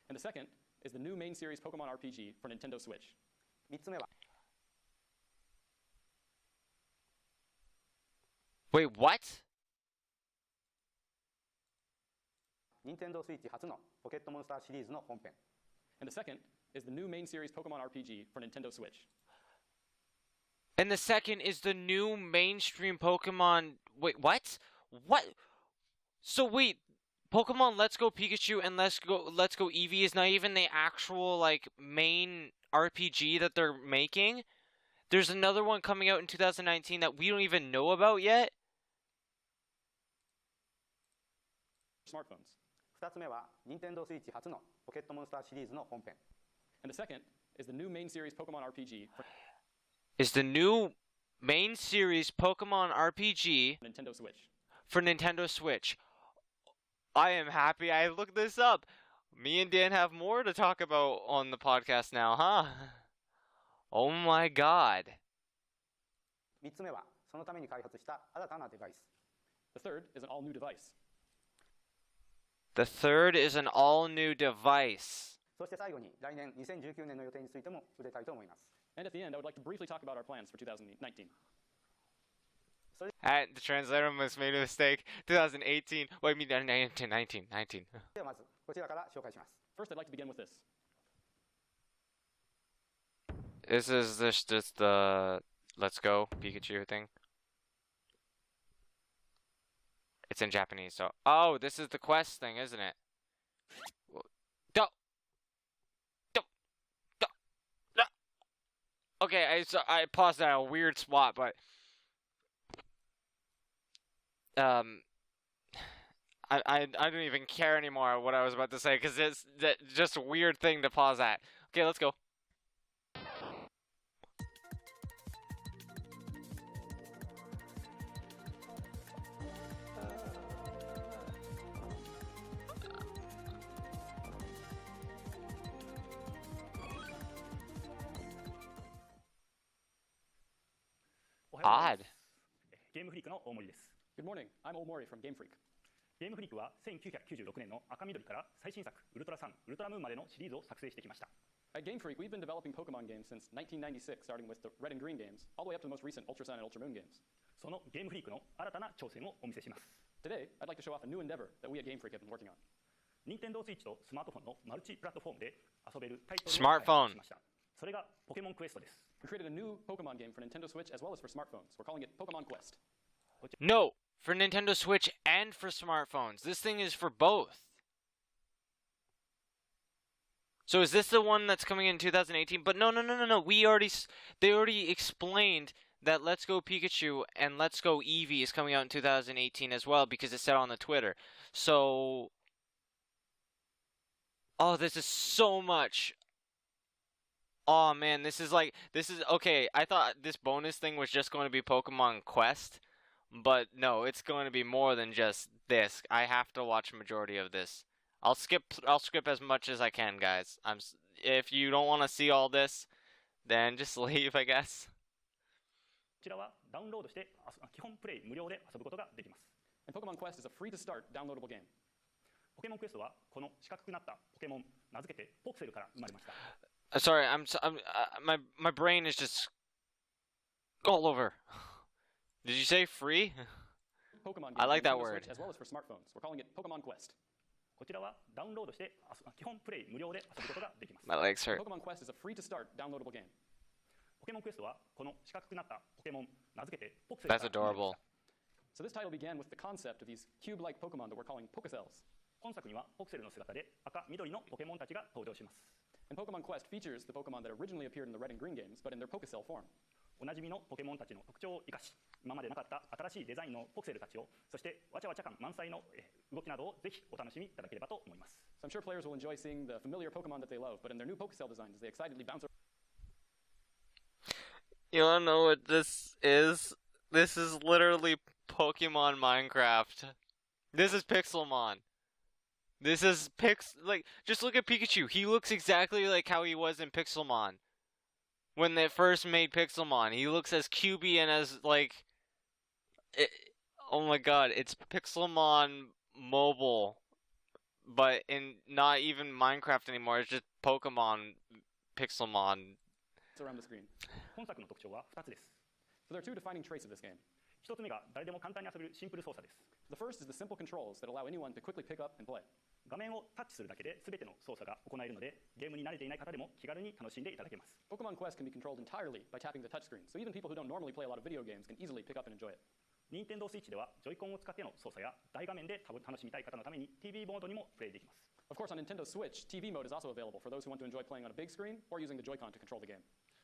And the second is the new main series Pokemon RPG for Nintendo Switch. Wait, what? And the second is the new main series Pokemon RPG for Nintendo Switch. And the second is the new mainstream Pokemon. Wait, what? What? So wait, Pokemon Let's Go Pikachu and Let's Go Eevee is not even the actual like main RPG that they're making? There's another one coming out in 2019 that we don't even know about yet? Smartphones. And the second is the new main series Pokemon RPG. Is the new main series Pokemon RPG Nintendo Switch. For Nintendo Switch. I am happy I looked this up. Me and Dan have more to talk about on the podcast now, huh? Oh my god. The third is an all-new device. The third is an all-new device. And at the end, I would like to briefly talk about our plans for 2019. The translator must made a mistake. 2018. Wait, I mean 19. ではまずこちらから紹介します。 First, I'd like to begin with this. This is just the Let's Go Pikachu thing. It's in Japanese, so this is the quest thing, isn't it? Okay, I paused at a weird spot, but I don't even care anymore what I was about to say because it's just a weird thing to pause at. Okay, let's go. Odd. ゲームフリークの大森です。 Good morning. I'm Omori from Game Freak. ゲームフリークは1996年の赤緑から最新作ウルトラサン、ウルトラムーンまでのシリーズを作成してきました。 At Game Freak, we've been developing Pokemon games since 1996, starting with the Red and Green games, all the way up to the most recent Ultra Sun and Ultra Moon games. そのゲームフリークの新たな挑戦をお見せします。 Today, I'd like to show off a new endeavor that we at Game Freak have been working on. 任天堂スイッチとスマートフォンのマルチプラットフォームで遊べるタイトルを Smartphone 開発しました。それがポケモンクエストです。 We created a new Pokemon game for Nintendo Switch as well as for smartphones. We're calling it Pokemon Quest. No, for Nintendo Switch and for smartphones. This thing is for both. So is this the one that's coming in 2018? But no. They already explained that Let's Go Pikachu and Let's Go Eevee is coming out in 2018 as well because it said on the Twitter. So, this is so much. Oh man, this is okay. I thought this bonus thing was just going to be Pokemon Quest, but no, it's going to be more than just this. I have to watch a majority of this. I'll skip as much as I can, guys. If you don't want to see all this, then just leave, I guess. こちらはダウンロードして基本プレイ無料で遊ぶことができます。 And Pokemon Quest is a free to start downloadable game. ポケモンクエストはこの四角くなったポケモン、名付けてポクセルから生まれました。 Sorry, my brain is just all over. Did you say free? Pokemon game I like for that Nintendo word. Switch as well as for smartphones. We're calling it Pokemon Quest. こちらはダウンロードして基本プレイ無料で遊ぶことができます。 My legs hurt. Pokemon Quest is a free to start downloadable game. ポケモンクエストはこの四角くなったポケモン、名付けてポクセルか That's ら生まれま adorable. した。 So this title began with the concept of these cube-like Pokemon that we're calling Pokecells. 本作にはポクセルの姿で赤、緑のポケモンたちが登場します。 And Pokemon Quest features the Pokemon that originally appeared in the Red and Green games, but in their Pokecell form. おなじみのポケモンたちの特徴を生かし、今までなかった新しいデザインのポクセルたちを、そしてわちゃわちゃ感満載の動きなどをぜひお楽しみいただければと思います。 So I'm sure players will enjoy seeing the familiar Pokemon that they love, but in their new Pokecell designs, they excitedly bounce around. You wanna know what this is? This is literally Pokemon Minecraft. This is Pixelmon. This is just look at Pikachu. He looks exactly like how he was in Pixelmon. When they first made Pixelmon, he looks as cubey and as oh my god, it's Pixelmon mobile. But in not even Minecraft anymore, it's just Pokemon Pixelmon. Around the screen. 本作の特徴は2つです。 So there are two defining traits of this game. 1つ目が誰でも簡単に遊べるシンプル操作です。 The first is the simple controls that allow anyone to quickly pick up and play. 画面をタッチするだけで全ての操作が行えるので、ゲームに慣れていない方でも気軽に楽しんでいただけます。 Pokemon Quest can be controlled entirely by tapping the touchscreen, so even people who don't normally play a lot of video games can easily pick up and enjoy it. 任天堂スイッチではジョイコンを使っての操作や大画面で楽しみたい方のために TV モードにもプレイできます。 Of course, on Nintendo Switch, TV mode is also available for those who want to enjoy playing on a big screen or using the Joy-Con to control the game.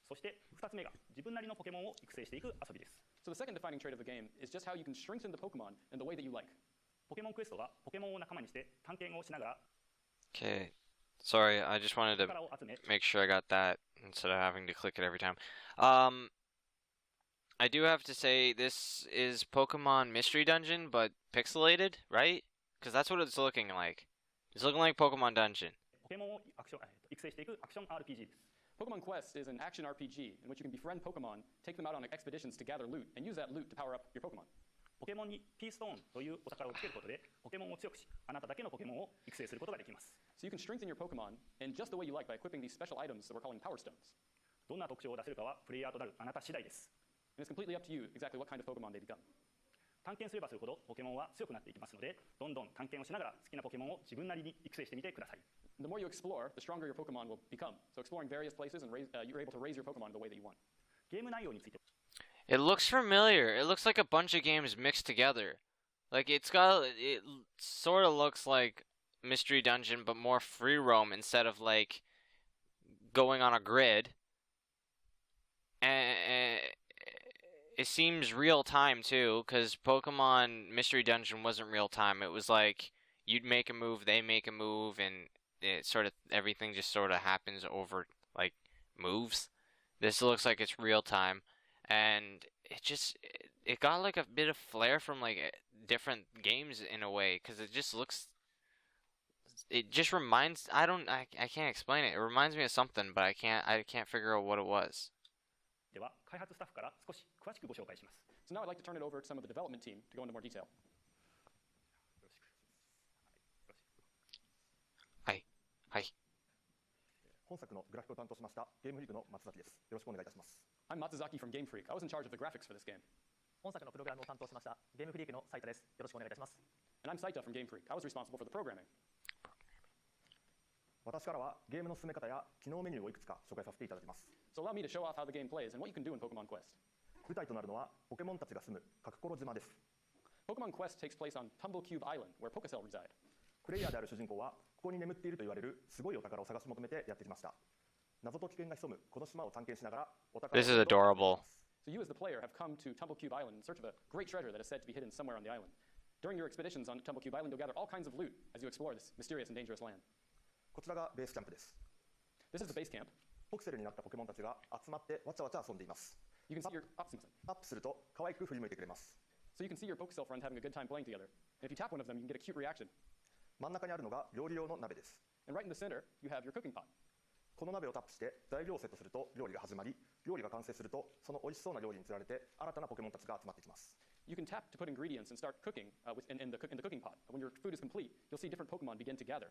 そして2つ目が自分なりのポケモンを育成していく遊びです。 So the second defining trait of the game is just how you can strengthen the Pokemon in the way that you like. ポケモンクエストはポケモンを仲間にして探検をしながら Okay. Sorry, I just wanted to 力を集め make sure I got that instead of having to click it every time. I do have to say this is Pokemon Mystery Dungeon, but pixelated, right? Because that's what it's looking like. It's looking like Pokemon Dungeon. ポケモンを育成していくアクション RPG です。 Pokemon Quest is an action RPG in which you can befriend Pokemon, take them out on expeditions to gather loot, and use that loot to power up your Pokemon. ポケモンにピーストーンというお宝をつけることで、ポケモンを強くし、あなただけのポケモンを育成することができます。 So you can strengthen your Pokemon in just the way you like by equipping these special items that we're calling Power Stones. どんな特徴を出せるかはプレイヤーとなるあなた次第です。 And it's completely up to you exactly what kind of Pokemon they become. 探検すればするほどポケモンは強くなっていきますので、どんどん探検をしながら好きなポケモンを自分なりに育成してみてください。The more you explore, the stronger your Pokemon will become. So exploring various places and you're able to raise your Pokemon the way that you want. ゲーム内容について It looks familiar. It looks like a bunch of games mixed together. Like it sort of looks like Mystery Dungeon, but more free roam instead of like going on a grid. And it seems real time too, because Pokemon Mystery Dungeon wasn't real time. It was like you'd make a move, they make a move, and it sort of everything just sort of happens over like moves. This looks like it's real time, and it got like a bit of flair from like different games in a way, because it just reminds I can't explain it. It reminds me of something, but I can't figure out what it was. では開発スタッフから少し詳しくご紹介します。 So now I'd like to turn it over to some of the development team to go into more detail. はい。本作のグラフィックを担当しましたゲームフリークの松崎です。よろしくお願いいたします。I'm Matsuzaki from Game Freak. I was in charge of the graphics for this game. 本作のプログラムを担当しましたゲームフリークの斉田です。よろしくお願いいたします。And I'm Saita from Game Freak. I was responsible for the programming. 私からはゲームの進め方や機能メニューをいくつか紹介させていただきます。So allow me to show off how the game plays and what you can do in Pokemon Quest. 舞台となるのはポケモンたちが住むカクコロ島です。 Pokemon Quest takes place on Tumblecube Island, where Pokecell reside. プレイヤーである主人公はここに眠っていると言われるすごいお宝を探し求めてやってきました。謎と危険が潜むこの島を探検しながらお宝を This is adorable. So you as the player have come to Tumblecube Island in search of a great treasure that is said to be hidden somewhere on the island. During your expeditions on Tumblecube Island, you'll gather all kinds of loot as you explore this mysterious and dangerous land. こちらがベースキャンプです。 This is the base camp. ポクセルになったポケモンたちが集まってわちゃわちゃ遊んでいます。 You can see your アップすると可愛く振り向いてくれます。 So you can see your Pokecell friends having a good time playing together. And if you tap one of them, you can get a cute reaction. 真ん中にあるのが料理用の鍋です。 And right in the center, you have your cooking pot. この鍋をタップして材料をセットすると料理が始まり、料理が完成するとその美味しそうな料理につられて新たなポケモンたちが集まってきます。 You can tap to put ingredients and start cooking in the cooking pot. When your food is complete, you'll see different Pokemon begin to gather.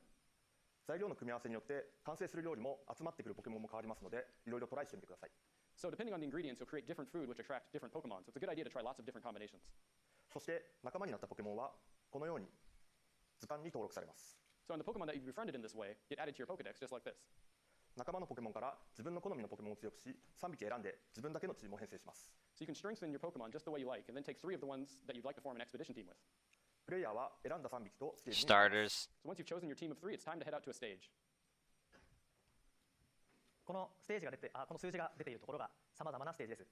材料の組み合わせによって完成する料理も集まってくるポケモンも変わりますので、いろいろトライしてみてください。 So depending on the ingredients, you'll create different food which attract different Pokemon. So it's a good idea to try lots of different combinations. そして仲間になったポケモンはこのように図鑑に登録されます。 So in the Pokemon that you've befriended in this way, get added to your Pokedex just like this. 仲間のポケモンから自分の好みのポケモンを強くし、3匹選んで自分だけのチームを編成します。 So you can strengthen your Pokemon just the way you like, and then take 3 of the ones that you'd like to form an expedition team with. プレイヤーは選んだ3匹とステージに Starters. So once you've chosen your team of 3, it's time to head out to a stage. このステージが出てこの数字が出ているところがさまざまなステージです。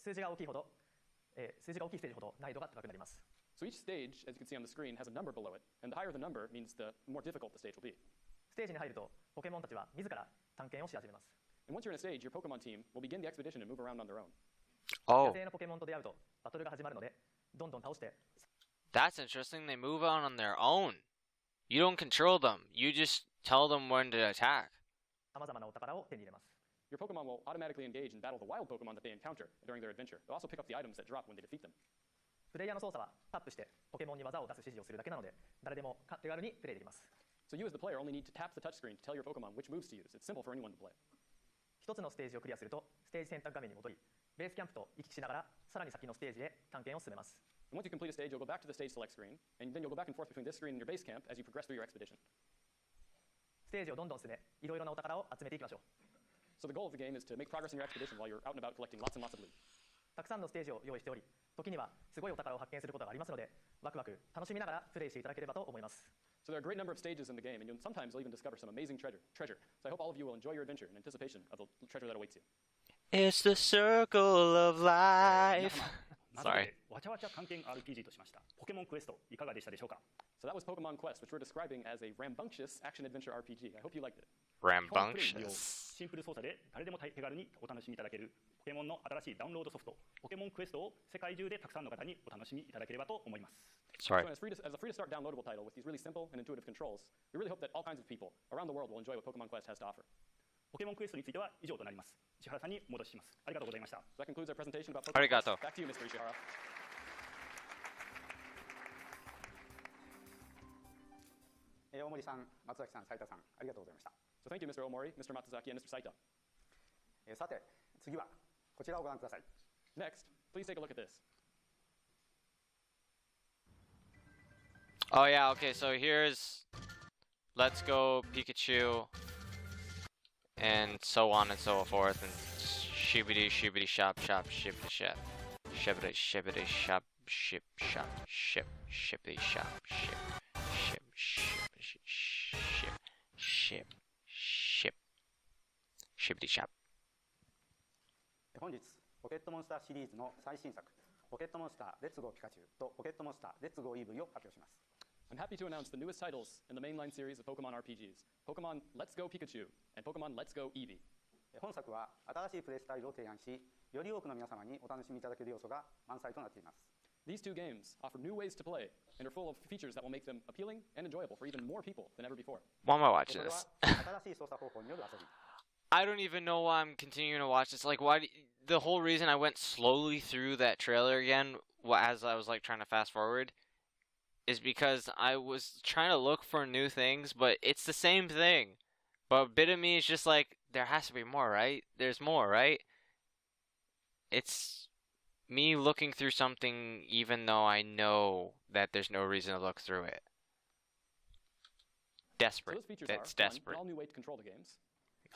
数字が大きいステージほど難易度が高くなります。 So each stage, as you can see on the screen, has a number below it, and the higher the number means the more difficult the stage will be. ステージに入るとポケモンたちは自ら探検をし始めます。 And once you're in a stage, your Pokemon team will begin the expedition and move around on their own. Oh, 野生のポケモンと出会うとバトルが始まるので、どんどん倒して that's interesting. They move out on their own. You don't control them. You just tell them when to attack. さまざまなお宝を手に入れます。 Your Pokemon will automatically engage and battle the wild Pokemon that they encounter during their adventure. They'll also pick up the items that drop when they defeat them. プレイヤーの操作はタップしてポケモンに技を出す指示をするだけなので、誰でも手軽にプレイできます。 So you as the player only need to tap the touchscreen to tell your Pokemon which moves to use. It's simple for anyone to play. 一つのステージをクリアするとステージ選択画面に戻り、ベースキャンプと行き来しながらさらに先のステージへ探検を進めます。 And once you complete a stage, you'll go back to the stage select screen, and then you'll go back and forth between this screen and your base camp as you progress through your expedition. ステージをどんどん進め、いろいろなお宝を集めていきましょう。 So the goal of the game is to make progress in your expedition while you're out and about collecting lots and lots of loot. たくさんのステージを用意しており、時にはすごいお宝を発見することがありますので、ワクワク楽しみながらプレイしていただければと思います。 So there are a great number of stages in the game, and sometimes you'll even discover some amazing treasure. So I hope all of you will enjoy your adventure in anticipation of the treasure that awaits you. It's the circle of life. 皆様 Sorry. わちゃわちゃ探検 RPG としましたポケモンクエストいかがでしたでしょうか。 So that was Pokemon Quest, which we're describing as a rambunctious action-adventure RPG. I hope you liked it. 基本プレイ無料 Rambunctious. シンプル操作で誰でも手軽にお楽しみいただけるポケモンの新しいダウンロードソフトポケモンクエストを世界中でたくさんの方にお楽しみいただければと思います。 Sorry. So as a free-to-start downloadable title with these really simple and intuitive controls, we really hope that all kinds of people around the world will enjoy what Pokemon Quest has to offer. ポケモンクエストについては以上となります。石原さんにお戻しします。ありがとうございました。 So that concludes our presentation about Pokemon Arigato. Quest. Back to you, Mr. Ishihara. 大森さん、松崎さん、斉田さん、ありがとうございました。 So thank you, Mr. Omori, Mr. Matsuzaki, and Mr. Saita. さて、次はこちらをご覧ください。 Next, please take a look at this. Oh yeah, okay, so here's Let's Go Pikachu and so on and so forth and shibbity shibbity shop shop shibbity shop shibbity shibbity shop ship shop ship shibbity shop ship ship ship ship ship ship shibbity shop. 本日ポケットモンスターシリーズの最新作ポケットモンスターレッツゴーピカチュウとポケットモンスターレッツゴーイーブイを発表します。 I'm happy to announce the newest titles in the mainline series of Pokemon RPGs, Pokemon Let's Go Pikachu and Pokemon Let's Go Eevee. 本作は新しいプレイスタイルを提案し、より多くの皆様にお楽しみいただける要素が満載となっています。 These two games offer new ways to play and are full of features that will make them appealing and enjoyable for even more people than ever before. Why am I こ watching れは this? 新しい操作方法による遊び。 I don't even know why I'm continuing to watch this. Like, the whole reason I went slowly through that trailer again, as I was like trying to fast forward, is because I was trying to look for new things, but it's the same thing. But a bit of me is just like, there has to be more, right? There's more, right? It's me looking through something even though I know that there's no reason to look through it. So Desperate. those features It's are, one, desperate. an all new way to control the games,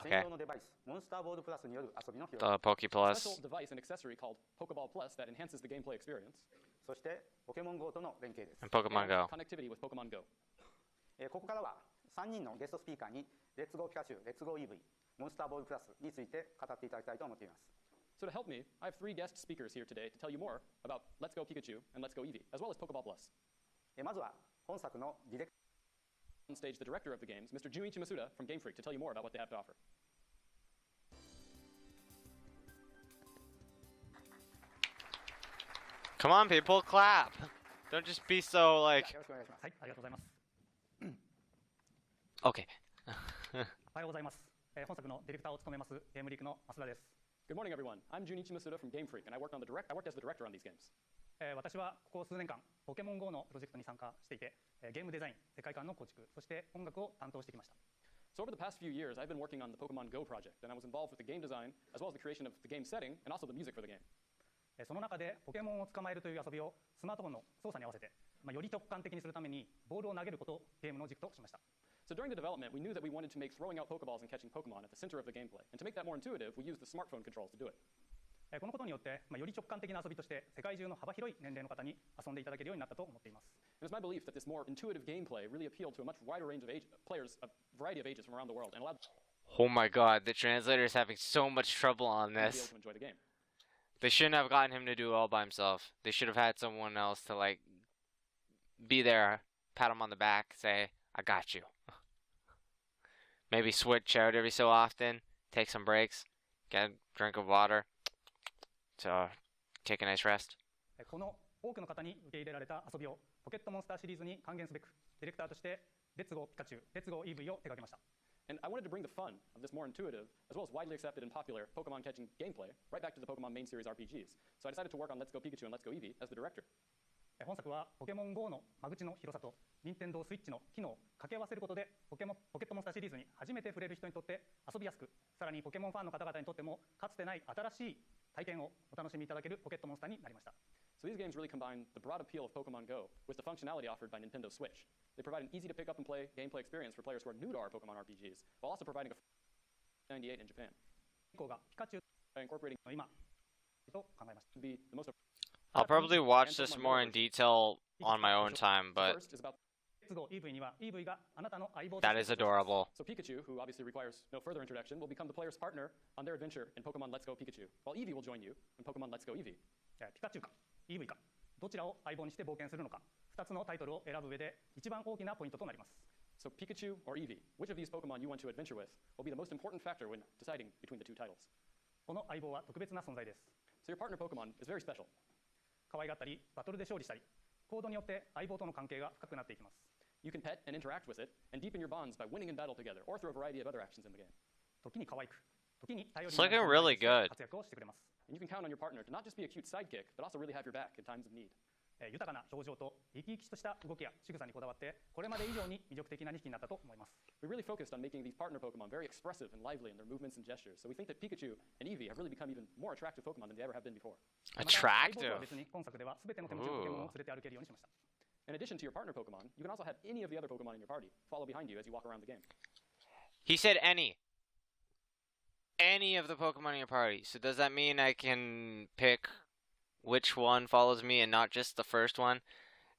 専用のデバイスモンスターボールプラスによる遊びの広が The り、 Poke a Plus. special device and accessory called Pokeball Plus that enhances the gameplay experience, そしてポケモン GO との連携です。 And Pokemon and Go. connectivity with Pokemon Go. ここからは3人のゲストスピーカーにレッツゴーピカチュウ、レッツゴーイーブイ、モンスターボールプラスについて語っていただきたいと思っています。 So to help me, I have 3 guest speakers here today to tell you more about Let's Go Pikachu and Let's Go Eevee, as well as Pokeball Plus. まずは本作のディレク On stage, the director of the games, Mr. Junichi Masuda from Game Freak, to tell you more about what they have to offer. Come on, people, clap. Don't just be so よ like. ろしくお願いします。はい、ありがとうございます。 Okay. おはようございます。本作のディレクターを務めますゲームリークの増田です。 Good morning, everyone. I'm Junichi Masuda from Game Freak, and I worked as the director on these games. 私はここ数年間ポケモン GO のプロジェクトに参加していて、ゲームデザイン、世界観の構築、そして音楽を担当してきました。 So over the past few years, I've been working on the Pokemon Go project, and I was involved with the game design, as well as the creation of the game setting, and also the music for the game. その中でポケモンを捕まえるという遊びをスマートフォンの操作に合わせて、より直感的にするためにボールを投げることをゲームの軸としました。 So during the development, we knew that we wanted to make throwing out Pokeballs and catching Pokemon at the center of the gameplay. And to make that more intuitive, we used the smartphone controls to do it. このことによって、より直感的な遊びとして世界中の幅広い年齢の方に遊んでいただけるようになったと思っています。 And it's my belief that this more intuitive gameplay really appealed to a much wider range of players, a variety of ages from around the world, and allowed them Oh my god, the translator is having so much trouble on to be able this. to enjoy the game. They shouldn't have gotten him to do it all by himself. They should have had someone else to like be there, pat him on the back, say, I got you. Maybe switch out every so often, take some breaks, get a drink of water, to take a nice rest. この多くの方に受け入れられた遊びをポケットモンスターシリーズに還元すべく、ディレクターとしてレッツゴーピカチュウ、レッツゴーイーブイを手掛けました。 And I wanted to bring the fun of this more intuitive, as well as widely accepted and popular Pokemon catching gameplay, right back to the Pokemon main series RPGs. So I decided to work on Let's Go Pikachu and Let's Go Eevee as the director. 本作はポケモン GO の間口の広さと任天堂スイッチの機能を掛け合わせることでポケットモンスターシリーズに初めて触れる人にとって遊びやすく、さらにポケモンファンの方々にとってもかつてない新しい体験をお楽しみいただけるポケットモンスターになりました。 So these games really combine the broad appeal of Pokemon Go with the functionality offered by Nintendo Switch. They provide an easy to pick up and play gameplay experience for players who are new to our Pokemon RPGs, while also providing a 98 in Japan. 以降がピカチュウ By incorporating の今と考えました。 to be the most I'll probably watch this more in detail on my own time, but first is about レッツゴーイーブイにはイーブイがあなたの相棒 that is adorable. so Pikachu, who obviously requires no further introduction, will become the player's partner on their adventure in Pokemon Let's Go Pikachu, while Eevee will join you in Pokemon Let's Go Eevee. ピカチュウかイーブイかどちらを相棒にして冒険するのか、2つのタイトルを選ぶ上で一番大きなポイントとなります。 So Pikachu or Eevee, which of these Pokemon you want to adventure with will be the most important factor when deciding between the two titles. この相棒は特別な存在です。 So your partner Pokemon is very special. 可愛がったりバトルで勝利したり、行動によって相棒との関係が深くなっていきます。 You can pet and interact with it, and deepen your bonds by winning in battle together, or through a variety of other actions in the game. 時に可愛く、時に頼り It's になる looking really 存在として good. 活躍をしてくれます。 And you can count on your partner to not just be a cute sidekick, but also really have your back in times of need. 豊かな表情と生き生きとした動きや仕草にこだわってこれまで以上に魅力的な2匹になったと思います。 We really focused on making these partner Pokemon very expressive and lively in their movements and gestures, so we think that Pikachu and Eevee have really become even more attractive Pokemon than they ever have been before. また相棒とは Attractive. 別に今作では全ての手持ちのポケモンを連れて歩けるようにしました。In addition to your partner Pokemon, you can also have any of the other Pokemon in your party follow behind you as you walk around the game. He said any. Any of the Pokemon in your party. So does that mean I can pick which one follows me and not just the first one?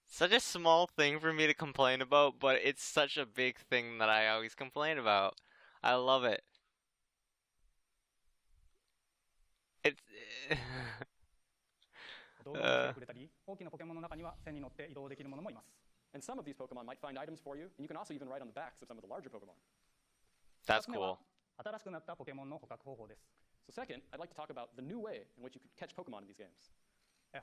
Such a small thing for me to complain about, but it's such a big thing that I always complain about. I love it. It's 道具を見せてくれたり、大きなポケモンの中には線に乗って移動できるものもいます。And some of these Pokemon might find items for you, and you can also even ride on the backs of some of the larger Pokemon. That's 2つ目は cool. 新しくなったポケモンの捕獲方法です。So second, I'd like to talk about the new way in which you could catch Pokemon in these games.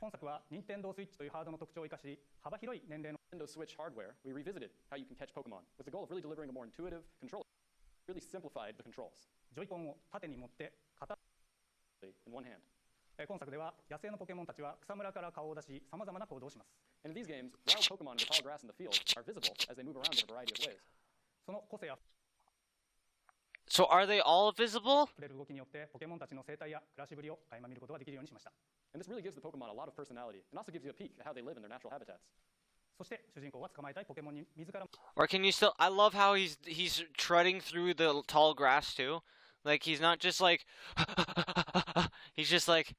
本作は任天堂スイッチというハードの特徴を生かし、幅広い年齢の Nintendo Switch hardware, we revisited how you can catch Pokemon with the goal of really delivering a more intuitive control. Really simplified the controls ジョイコンを縦に持って片 in one hand. 今作では野生のポケモンたちは草むらから顔を出し、さまざまな行動をします。 And in these games, wild Pokemon in the tall grass in the field are visible as they move around in a variety of ways. その個性あ So are they all visible? ふれる動きによってポケモンたちの生態や暮らしぶりを垣間見ることができるようにしました。 And this really gives the Pokemon a lot of personality and also gives you a peek at how they live in their natural habitats. そして主人公が捕まえたいポケモンに自ら Or can you still? I love how he's treading through the tall grass too. Like he's not just like he's just like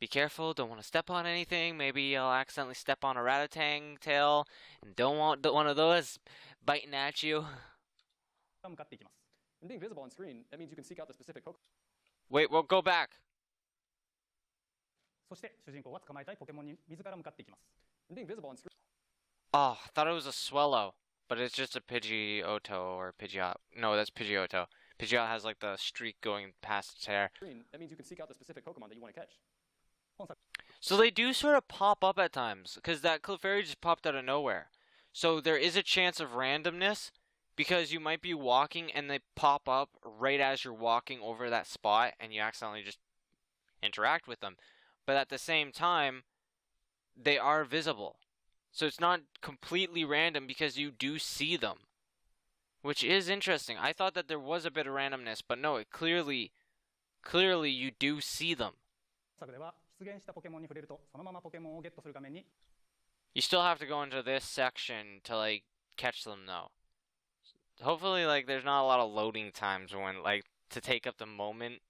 be careful, don't want to step on anything. Maybe I'll accidentally step on a Rattata tail and don't want one of those biting at you. 向かっていきます。 And being visible on screen, that means you can seek out the specific Pokemon. Wait, we'll go back. そして主人公が捕まえたいポケモンに自ら向かっていきます。 And being visible on screen, Oh, I thought it was a Swellow, but it's just a Pidgeotto or Pidgeot. No, that's Pidgeotto. Pidgeot has like the streak going past its hair. that means you can seek out the specific Pokemon that you want to catch. 本作 So they do sort of pop up at times, because that Clefairy just popped out of nowhere. So there is a chance of randomness, because you might be walking and they pop up right as you're walking over that spot, and you accidentally just interact with them. But at the same time, they are visible. So it's not completely random because you do see them. Which is interesting. I thought that there was a bit of randomness, but no, it clearly you do see them. 本作では出現したポケモンに触れるとそのままポケモンをゲットする画面に You still have to go into this section to like catch them though. Hopefully like there's not a lot of loading times when like to take up the moment.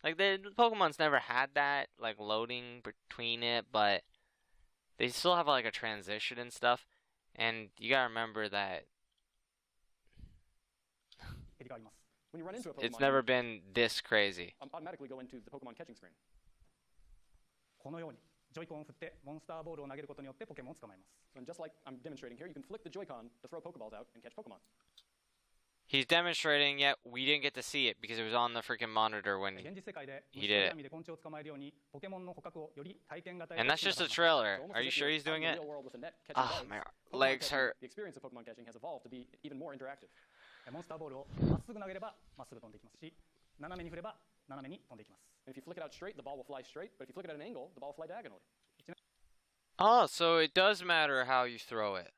Like the Pokemon's never had that like loading between it, but they still have like a transition and stuff. And you gotta remember that 切り替わります。 When you run into a it's Pokemon, never been this crazy. automatically go into the Pokemon catching screen. このようにジョイコンを振ってモンスターボールを投げることによってポケモンを捕まえます。 And just like I'm demonstrating here, you can flick the Joy-Con to throw Pokeballs out and catch Pokemon. He's demonstrating, yet we didn't get to see it because it was on the freaking monitor when 現実世界で he 虫 did や it. 闇で昆虫を捕まえるようにポケモンの捕獲をより体験型へ And that's just a trailer. It's almost Are as you if sure you're he's out doing in the it? real world with a net catching Ah, bugs. my Pokemon legs catching, hurt. The experience of Pokemon catching has evolved to be even more interactive. モンスターボールをまっすぐ投げればまっすぐ飛んでいきますし、斜めに振れば斜めに飛んでいきます。 And if you flick it out straight, the ball will fly straight. But if you flick it at an angle, the ball will fly diagonally. Oh, so it does matter how you throw it.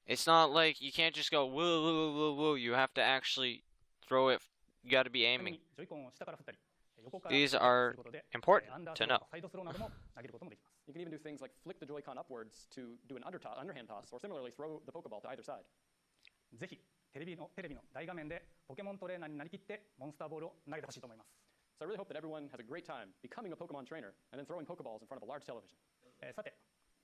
It's not like you can't just go woo woo woo woo. You have to actually throw it. You got to be ちなみ aiming. にジョイコンを下から振ったり、横から These 振 are ることで important アンダー to スロ know. ー、サイドスローなども投げることもできます。 You can even do things like flick the Joy-Con upwards to do an underhand toss, or similarly throw the Pokeball to either side. ぜひテレビの大画面でポケモントレーナーになりきってモンスターボールを投げてほしいと思います。 So I really hope that everyone has a great time becoming a Pokemon trainer and then throwing Pokeballs in front of a large television. さて、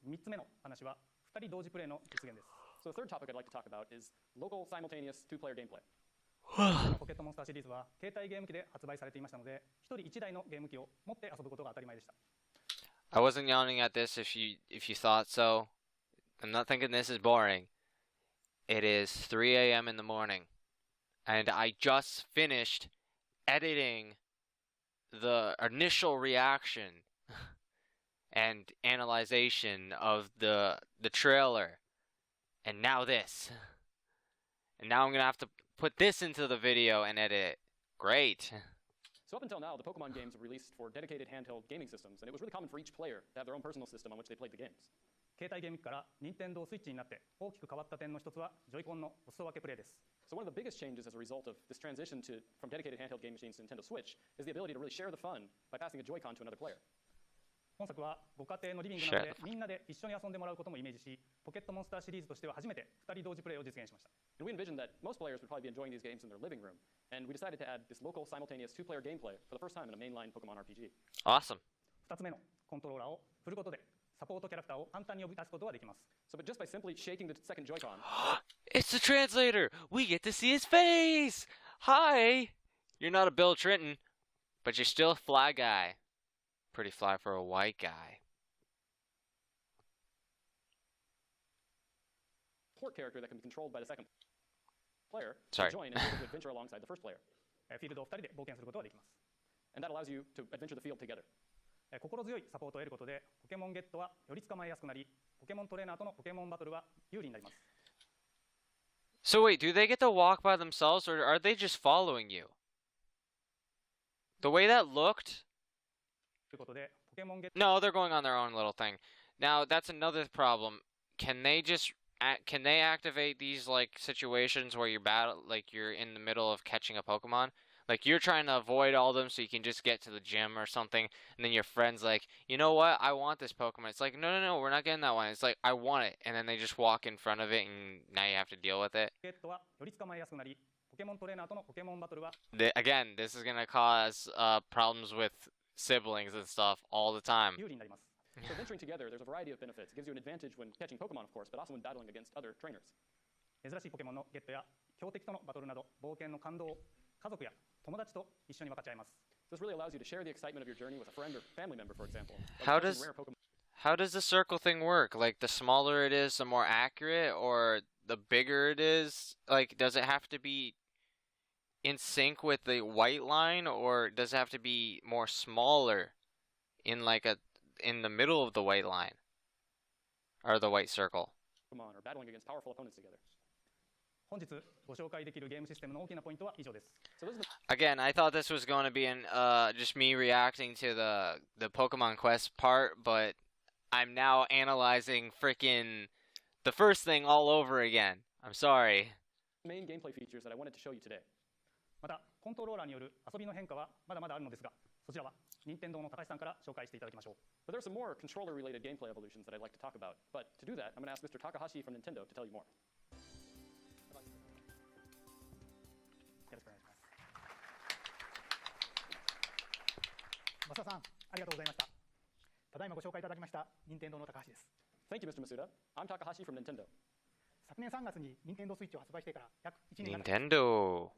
3つ目の話は2人同時プレイの実現です。 So the third topic I'd like to talk about is local simultaneous two-player gameplay. ポケットモンスターシリーズは携帯ゲーム機で発売されていましたので、1人1台のゲーム機を持って遊ぶことが当たり前でした。 I wasn't yawning at this if you thought so. I'm not thinking this is boring. It is 3 a.m. in the morning, and I just finished editing the initial reaction and analyzation of the trailer, and now this. And now I'm gonna have to put this into the video and edit it. Great. So up until now, the Pokemon games were released for dedicated handheld gaming systems, and it was really common for each player to have their own personal system on which they played the games. 携帯ゲーム機から任天堂スイッチになって大きく変わった点の一つはジョイコンのお裾分けプレイです。 So one of the biggest changes as a result of this transition from dedicated handheld game machines to Nintendo Switch is the ability to really share the fun by passing a Joy-Con to another player. 本作はご家庭のリビングなどでみんなで一緒に遊んでもらうこともイメージし、ポケットモンスターシリーズとしては初めて2人同時プレイを実現しました。And we envisioned that most players would probably be enjoying these games in their living room, and we decided to add this local simultaneous two-player gameplay for the first time in a mainline Pokemon RPG. Awesome. 2つ目のコントローラーを振ることでサポートキャラクターを簡単に呼び出すことができます。So, but just by simply shaking the second Joy-Con, It's the translator. We get to see his face. Hi. You're not a Bill Trenton, but you're still a fly guy. Pretty fly for a white guy. support character that can be controlled by the second player Sorry. to join and be able to adventure alongside the first player. フィールドを2人で冒険することができます。And that allows you to adventure the field together. 心強いサポートを得ることでポケモンゲットはより捕まえやすくなり、ポケモントレーナーとのポケモンバトルは有利になります。So wait, do they get to walk by themselves or are they just following you? The way that looked? ということでポケモンゲット No, they're going on their own little thing. Now, that's another problem. Can they activate these like situations where you're in the middle of catching a Pokemon? Like you're trying to avoid all of them so you can just get to the gym or something, and then your friend's like, you know what, I want this Pokemon. It's like, no, we're not getting that one. It's like, I want it, and then they just walk in front of it, and now you have to deal with it. ゲットはより捕まえやすくなり、ポケモントレーナーとのポケモンバトルは Again, this is gonna cause problems with siblings and stuff all the time. 有利になります。 So adventuring together, there's a variety of benefits. It gives you an advantage when catching Pokemon, of course, but also when battling against other trainers. 珍しいポケモンのゲットや強敵とのバトルなど冒険の感動を家族や友達と一緒に分かち合います。 This really allows you to share the excitement of your journey with a friend or family member, for example. How Catching does- rare Pokemon. How does the circle thing work? Like, the smaller it is, the more accurate, or the bigger it is? Like, does it have to be in sync with the white line, or does it have to be more smaller in the middle of the white line? Or the white circle? Or battling against powerful opponents together. 本日ご紹介できるゲームシステムの大きなポイントは以上です。 So those are the Again, I thought this was going to be just me reacting to the Pokemon Quest part, but I'm now analyzing freaking the first thing all over again. I'm sorry. main gameplay features that I wanted to show you today. またコントローラーによる遊びの変化はまだまだあるのですが、そちらは任天堂の高橋さんから紹介していただきましょう。 But there are some more controller-related gameplay evolutions that I'd like to talk about. But to do that, I'm going to ask Mr. Takahashi from Nintendo to tell you more. よろしくお願いします。増田さん、ありがとうございました。ただいまご紹介いただきました任天堂の高橋です。 Thank you, Mr. Masuda. I'm Takahashi from Nintendo. 昨年3月に任天堂スイッチを発売してから約1年が経ち Nintendo.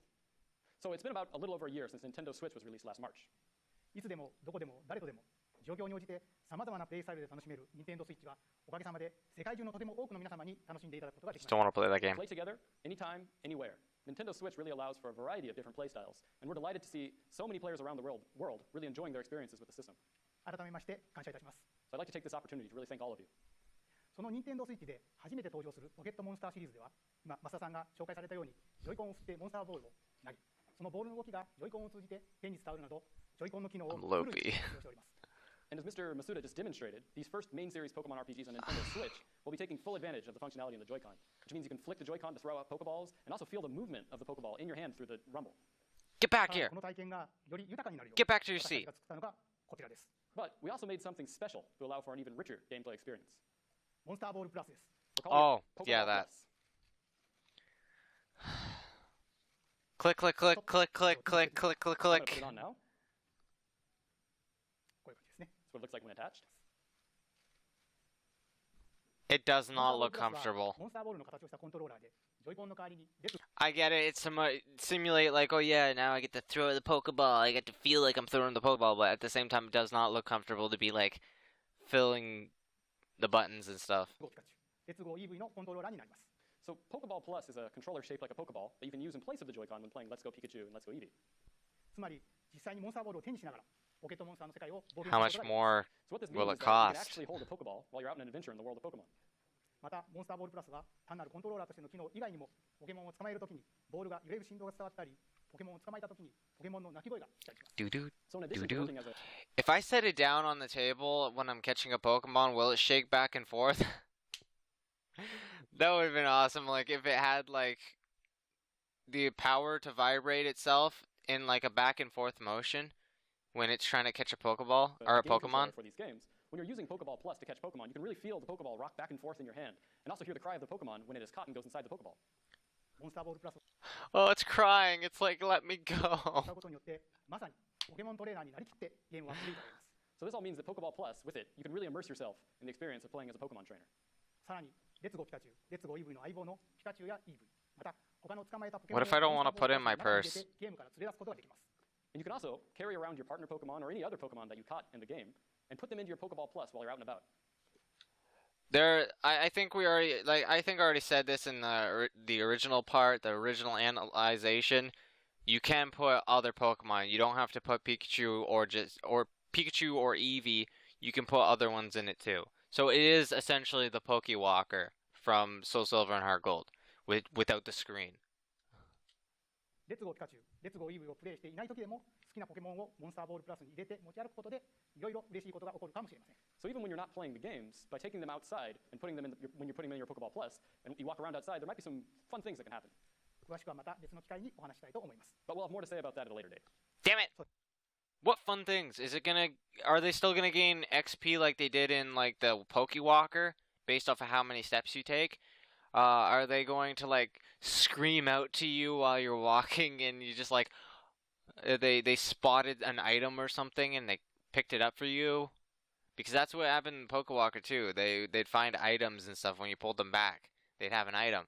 So it's been about a little over a year since Nintendo Switch was released last March. いつでもどこでも誰とでも状況に応じてさまざまなプレイスタイルで楽しめる任天堂スイッチはおかげさまで世界中のとても多くの皆様に楽しんでいただくことができまし Still た。 want to play that game. Play together, anytime, anywhere. Nintendo Switch really allows for a variety of different play styles, and we're delighted to see so many players around the world really enjoying their experiences with the system. 改めまして感謝いたします。 So I'd like to take this opportunity to really thank all of you. その任天堂スイッチで初めて登場するポケットモンスターシリーズでは、今増田さんが紹介されたようにジョイコンを振ってモンスターボールを投げ、そのボールの動きがジョイコンを通じて手に伝わるなどジョイコンの機能を I'm フルに loopy. 活用しております。 And as Mr. Masuda just demonstrated, these first main series Pokemon RPGs on Nintendo Switch will be taking full advantage of the functionality in the Joy-Con, which means you can flick the Joy-Con to throw out Pokeballs and also feel the movement of the Pokeball in your hand through the rumble. Get back さらに here. この体験がより豊かになるよう Get back to your 私たち seat. が作ったのがこちらです。 But we also made something special to allow for an even richer gameplay experience. モンスターボールプラスです。 We're calling Oh, it Pokeball yeah, that. Plus. Click, click, click, click, click, click, click, click, I'm gonna put click. it on now. こういう感じですね。 That's what it looks like when attached. It does モンスター not ボール look プラスは comfortable. モンスターボールの形をしたコントローラーでジョイコンの代わりに列 I get it. It's simulate like, oh yeah, now I get to throw the Pokeball. I get to feel like I'm throwing the Pokeball, but at the same time, it does not look comfortable to be like filling the buttons and stuff. 号ピカチュウ、列号 EV のコントローラーになります。 So Pokeball Plus is a controller shaped like a Pokeball that you can use in place of the Joy-Con when playing Let's Go Pikachu and Let's Go Eevee. つまり実際にモンスターボールを手にしながらポケットモンスターの世界をボール How に much することができます。 more So what this will means it is that you can cost? actually hold a Pokeball while you're out on an adventure in the world of Pokemon. またモンスターボールプラスは単なるコントローラーとしての機能以外にもポケモンを捕まえるときにボールが揺れる振動が伝わったりポケモンを捕まえたときにポケモンの鳴き声がしたりします。 Doo doo. So in addition to Doo-doo. working as a If I set it down on the table when I'm catching a Pokemon, will it shake back and forth? That would have been awesome. Like if it had like the power to vibrate itself in like a back and forth motion when it's trying to catch a Pokeball or a game controller Pokemon. for these games, when you're using Pokeball Plus to catch Pokemon, you can really feel the Pokeball rock back and forth in your hand, and also hear the cry of the Pokemon when it is caught and goes inside the Pokeball. モンスターボールプラスを Oh, it's crying. It's like, let me 使 go. うことによってまさにポケモントレーナーになりきってゲームはプレイされます。 So this all means that Pokeball Plus, with it, you can really immerse yourself in the experience of playing as a Pokemon trainer. さらにレッツゴーピカチュウ、レッツゴーイーブイの相棒のピカチュウやイーブイ、また他の捕まえたポケモン What if I don't wanna put in my を中に入れ purse? てゲームから連れ出すことができます。 And you can also carry around your partner Pokemon or any other Pokemon that you caught in the game and put them into your Pokeball Plus while you're out and about. I think we already I think I already said this in the original part, the original analyzation. You can put other Pokemon. You don't have to put Pikachu or Pikachu or Eevee. You can put other ones in it too. So it is essentially the Pokewalker from Soul Silver and Heart Gold, without the screen. レッツゴーピカチュウ、レッツゴーイーブイをプレイしていない時でも好きなポケモンをモンスターボールプラスに入れて持ち歩くことでいろいろ嬉しいことが起こるかもしれません。 So even when you're not playing the games, by taking them outside and putting them in when you're putting them in your Pokeball Plus, and you walk around outside, there might be some fun things that can happen. 詳しくはまた別の機会にお話したいと思います。 But we'll have more to say about that at a later date. Damn it! What fun things? Are they still gonna gain XP like they did in like the Pokewalker, based off of how many steps you take? Are they going to like scream out to you while you're walking and you just like they spotted an item or something and they picked it up for you? Because that's what happened in Pokewalker too. They'd find items and stuff when you pulled them back. They'd have an item.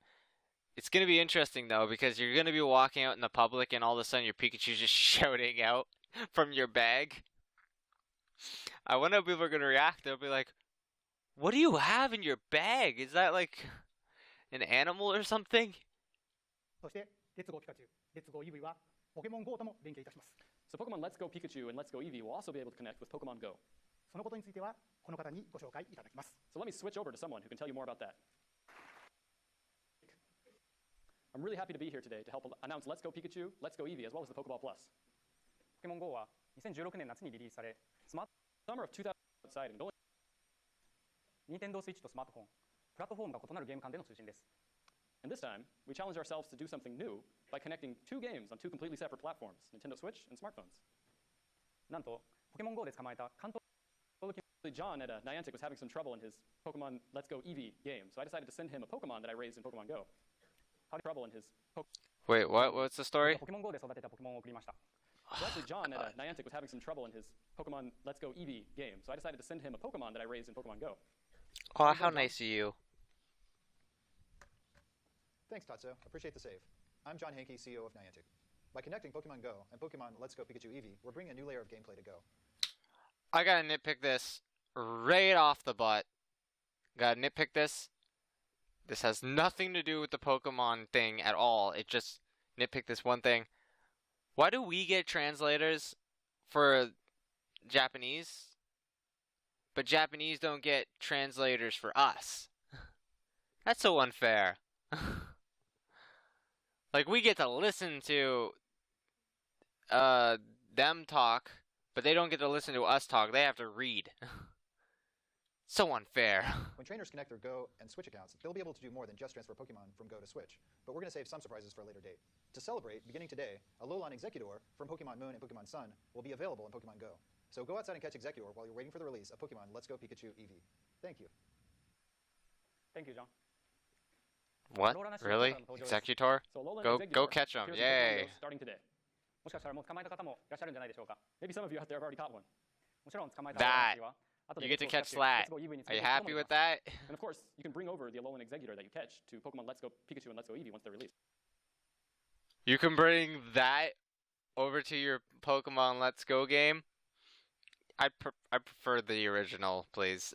It's gonna be interesting though because you're gonna be walking out in the public and all of a sudden your Pikachu's just shouting out from your bag. I wonder how people are gonna react. They'll be like, "What do you have in your bag? Is that like an animal or something?" そしてレッツゴーピカチュウ、レッツゴーイーブイはポケモン GO とも連携いたします。 So Pokemon Let's Go Pikachu and Let's Go Eevee will also be able to connect with Pokemon Go. そのことについてはこの方にご紹介いただきます。 So let me switch over to someone who can tell you more about that. I'm really happy to be here today to help announce Let's Go Pikachu, Let's Go Eevee, as well as the Pokeball Plus. ポケモン GO は2016年夏にリリースされ、Summer of 2000 outside and going. 任天堂スイッチとスマートフォン、プラットフォームが異なるゲーム間での通信です。 And this time, we challenge ourselves to do something new by connecting two games on two completely separate platforms, Nintendo Switch and smartphones. なんとポケモン GO で捕まえた関東 John at Niantic was having some trouble in his Pokemon Let's Go Eevee game, so I decided to send him a Pokemon that I raised in Pokemon Go. Had trouble in his Wait, what? What's the story? ポケモン GO で育てたポケモンを送りました。 So actually, John at Niantic was having some trouble in his Pokemon Let's Go Eevee game, so I decided to send him a Pokemon that I raised in Pokemon Go. Oh, how nice of you. Thanks, Tatsu. Appreciate the save. I'm John Hankey, CEO of Niantic. By connecting Pokemon Go and Pokemon Let's Go Pikachu Eevee, we're bringing a new layer of gameplay to Go. I gotta nitpick this right off the butt. Gotta nitpick this. This has nothing to do with the Pokemon thing at all. It just nitpick this one thing. Why do we get translators for Japanese, but Japanese don't get translators for us? That's so unfair. Like, we get to listen to them talk, but they don't get to listen to us talk. They have to read. So unfair. When trainers connect their Go and Switch accounts, they'll be able to do more than just transfer Pokemon from Go to Switch. But we're going to save some surprises for a later date. To celebrate, beginning today, a Alolan Exeggutor from Pokemon Moon and Pokemon Sun will be available in Pokemon Go. So go outside and catch Exeggutor while you're waiting for the release of Pokemon Let's Go Pikachu Eevee. Thank you. Thank you, John. What? Really? Executor? So Alolan Go Exeggutor catch 'em. appears in Pokemon Yay. Go starting today. もしかしたらもう捕まえた方もいらっしゃるんじゃないでしょうか。 Maybe some of you out there have already caught one. もちろん捕まえた That. 方は後で You get to レッ catch ツゴーピカチュウ、レッ that. ツゴーイーブイに Are you 連れて行く happy こともで with きます。 that? And of course, you can bring over the Alolan Exeggutor that you catch to Pokemon Let's Go Pikachu and Let's Go Eevee once they're released. You can bring that over to your Pokemon Let's Go game? I prefer the original, please.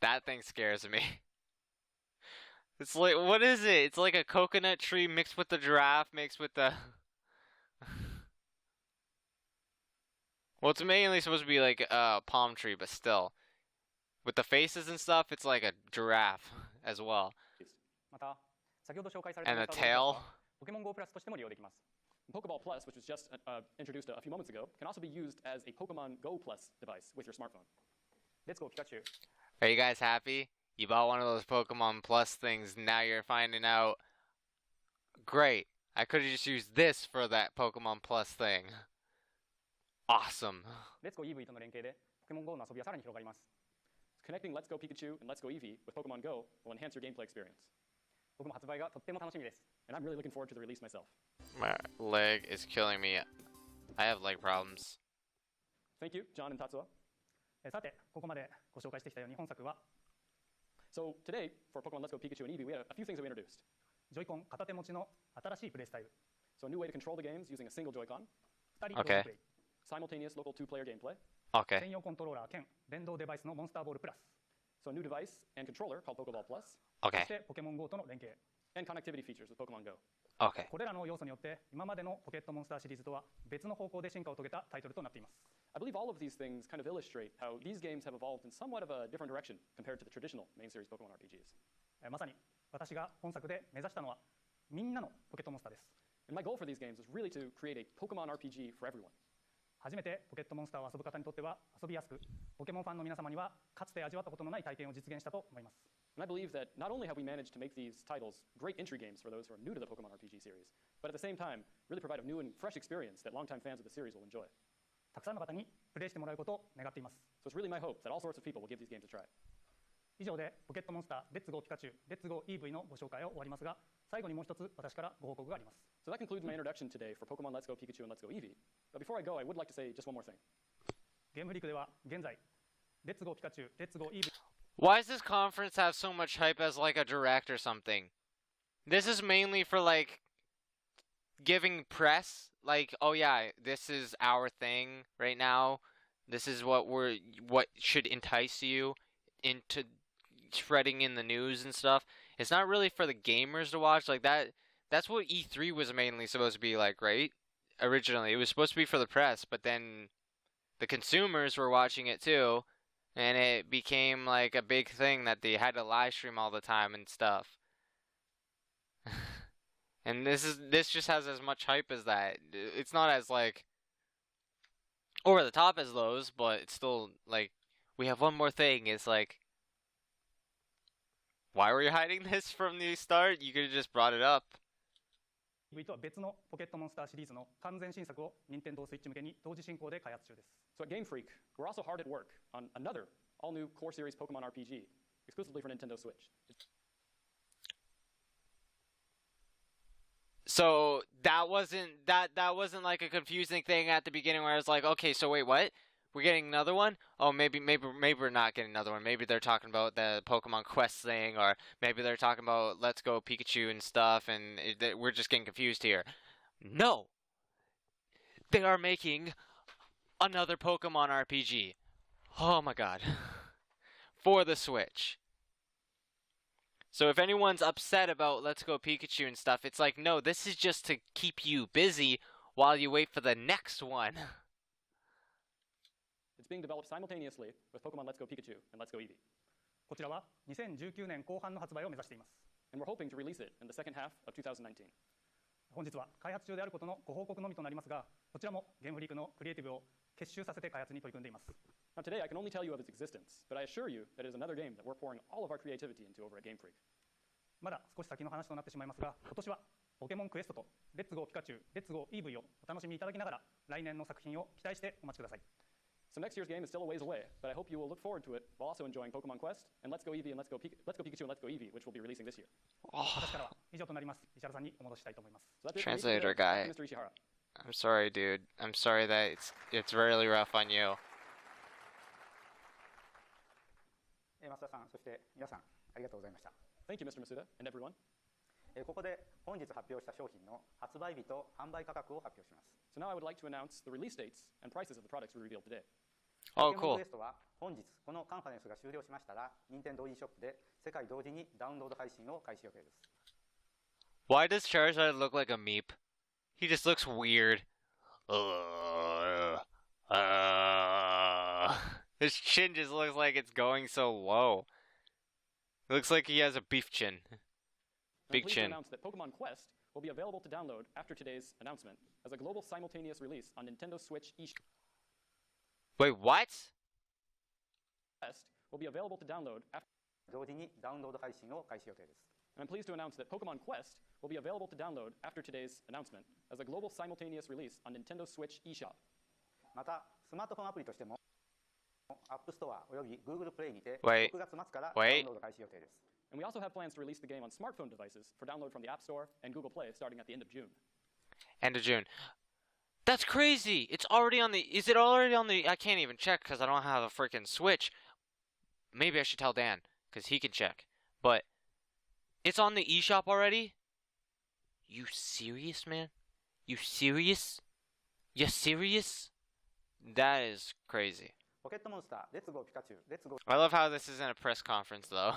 That thing scares me. It's like, what is it? It's like a coconut tree mixed with the giraffe, mixed with the... Well, it's mainly supposed to be like a palm tree, but still. With the faces and stuff, it's like a giraffe as well. また先ほど紹介された And モ a ンスターボールプラス tail. はポケモン GO プラスとしても利用できます。 Pokeball Plus, which was just introduced a few moments ago, can also be used as a Pokemon Go Plus device with your smartphone. レッツゴーピカチュウ、 Are you guys happy? You bought one of those Pokemon Plus things, now you're finding out... Great. I could have just used this for that Pokemon Plus thing. Awesome. レッツゴーイーブイとの連携でポケモン GO の遊びはさらに広がります。connecting Let's Go Pikachu and Let's Go Eevee with Pokemon Go will enhance your gameplay experience. 僕も発売がとっても楽しみです。 And I'm really looking forward to the release myself. My leg is killing me. I have leg problems. Thank you, John and Tatsuo. さて、ここまでご紹介してきたように本作は So today, for Pokemon Let's Go Pikachu and Eevee, we had a few things that we introduced. ジョイコン片手持ちの新しいプレイスタイル、 So a new way to control the games using a single Joy-Con, 2人同時 Okay. プレイ、 simultaneous local two-player gameplay, Okay. 専用コントローラー兼連動デバイスのモンスターボールプラス、 so a new device and controller called Pokeball Plus, そ Okay. してポケモン GO との連携。 and connectivity features with Pokemon Go. Okay. これらの要素によって今までのポケットモンスターシリーズとは別の方向で進化を遂げたタイトルとなっています。 I believe all of these things kind of illustrate how these games have evolved in somewhat of a different direction compared to the traditional main series Pokemon RPGs. まさに私が本作で目指したのはみんなのポケットモンスターです。 And my goal for these games was really to create a Pokemon RPG for everyone. 初めてポケットモンスターを遊ぶ方にとっては遊びやすく、ポケモンファンの皆様にはかつて味わったことのない体験を実現したと思います。 And I believe that not only have we managed to make these titles great entry games for those who are new to the Pokemon RPG series, but at the same time, really provide a new and fresh experience that longtime fans of the series will enjoy. たくさんの方にプレイしてもらうことを願っています。 So it's really my hope that all sorts of people will give these games a try. 以上でポケットモンスターレッツゴーピカチュウ、レッツゴー EV のご紹介を終わりますが、最後にもう一つ私からご報告があります。 So that concludes my introduction today for Pokemon Let's Go Pikachu and Let's Go Eevee. But before I go, I would like to say just one more thing. ゲームフリークでは現在、レッツゴーピカチュウ、レッツゴー EV Why does this conference have so much hype as like a direct or something? This is mainly for like giving press, like, oh yeah, this is our thing right now. This is what should entice you into spreading in the news and stuff. It's not really for the gamers to watch like that. That's what E3 was mainly supposed to be like, right? Originally, it was supposed to be for the press, but then the consumers were watching it too. And it became like a big thing that they had to live stream all the time and stuff. And this just has as much hype as that. It's not as like over the top as those, but it's still like we have one more thing. It's like, why were you hiding this from the start? You could have just brought it up. EV とは別のポケットモンスターシリーズの完全新作を任天堂スイッチ向けに同時進行で開発中です。 So at Game Freak, we're also hard at work on another all-new core series Pokemon RPG, exclusively for Nintendo Switch. So that wasn't like a confusing thing at the beginning where I was like, okay, so wait, what? We're getting another one? Oh, maybe we're not getting another one. Maybe they're talking about the Pokemon Quest thing, or maybe they're talking about Let's Go Pikachu and stuff, and we're just getting confused here. No! They are making another Pokemon RPG. Oh my god. For the Switch. So if anyone's upset about Let's Go Pikachu and stuff, it's like, no, this is just to keep you busy while you wait for the next one. It's being developed simultaneously with Pokemon Let's Go Pikachu and Let's Go Eevee. こちらは2019年後半の発売を目指しています。 And we're hoping to release it in the second half of 2019. 本日は開発中であることのご報告のみとなりますが、こちらもゲームフリークのクリエイティブを結集させて開発に取り組んでいます。 Now today I can only tell you of its existence, but I assure you that it is another game that we're pouring all of our creativity into over at Game Freak. まだ少し先の話となってしまいますが、今年はポケモンクエストとレッツゴーピカチュウ、レッツゴー EV をお楽しみいただきながら、来年の作品を期待してお待ちください。 So next year's game is still a ways away, but I hope you will look forward to it while also enjoying Pokemon Quest and Let's Go Eevee and Let's Go Pikachu and Let's Go Eevee, which will be releasing this year. 私からは以上となります。石原さんにお戻ししたいと思います。 So that's it for me Translator today. guy. Mr. Ishihara. I'm sorry, dude. I'm sorry that it's really rough on you. 増田さん、そして皆さん、ありがとうございました。 Thank you, Mr. Masuda, and everyone. ここで本日発表した商品の発売日と販売価格を発表します。 So now I would like to announce the release dates and prices of the products we revealed today. Oh, ポケモン cool. クエストは本日このカンファレンスが終了しましたら、任天堂 e ショップで世界同時にダウンロード配信を開始予定です。 Why does Charizard look like a meep? He just looks weird. His chin just looks like it's going so low. It looks like he has a beef chin. I'm Big pleased to chin. announce that Pokemon Quest will be available to download after today's announcement as a global simultaneous release on Nintendo Switch eShop. Wait, what? Quest will be available to download after. 同時にダウンロード配信を開始予定です。 And I'm pleased to announce that Pokemon Quest will be available to download after today's announcement as a global simultaneous release on Nintendo Switch eShop. また、スマートフォンアプリとしてもアップストアおよび Google プレイにて Wait. 6月末からダウ Wait. ンロード開始予定です。 And we also have plans to release the game on smartphone devices for download from the App Store and Google Play starting at the end of June. End of June. That's crazy. It's already on the. Is it already on the? I can't even check because I don't have a freaking Switch. Maybe I should tell Dan because he can check. But it's on the eShop already. You serious, man? You serious? You serious? That is crazy. ポケットモンスター、レッツゴーピカチュウ、レッツゴー I love how this isn't a press conference though.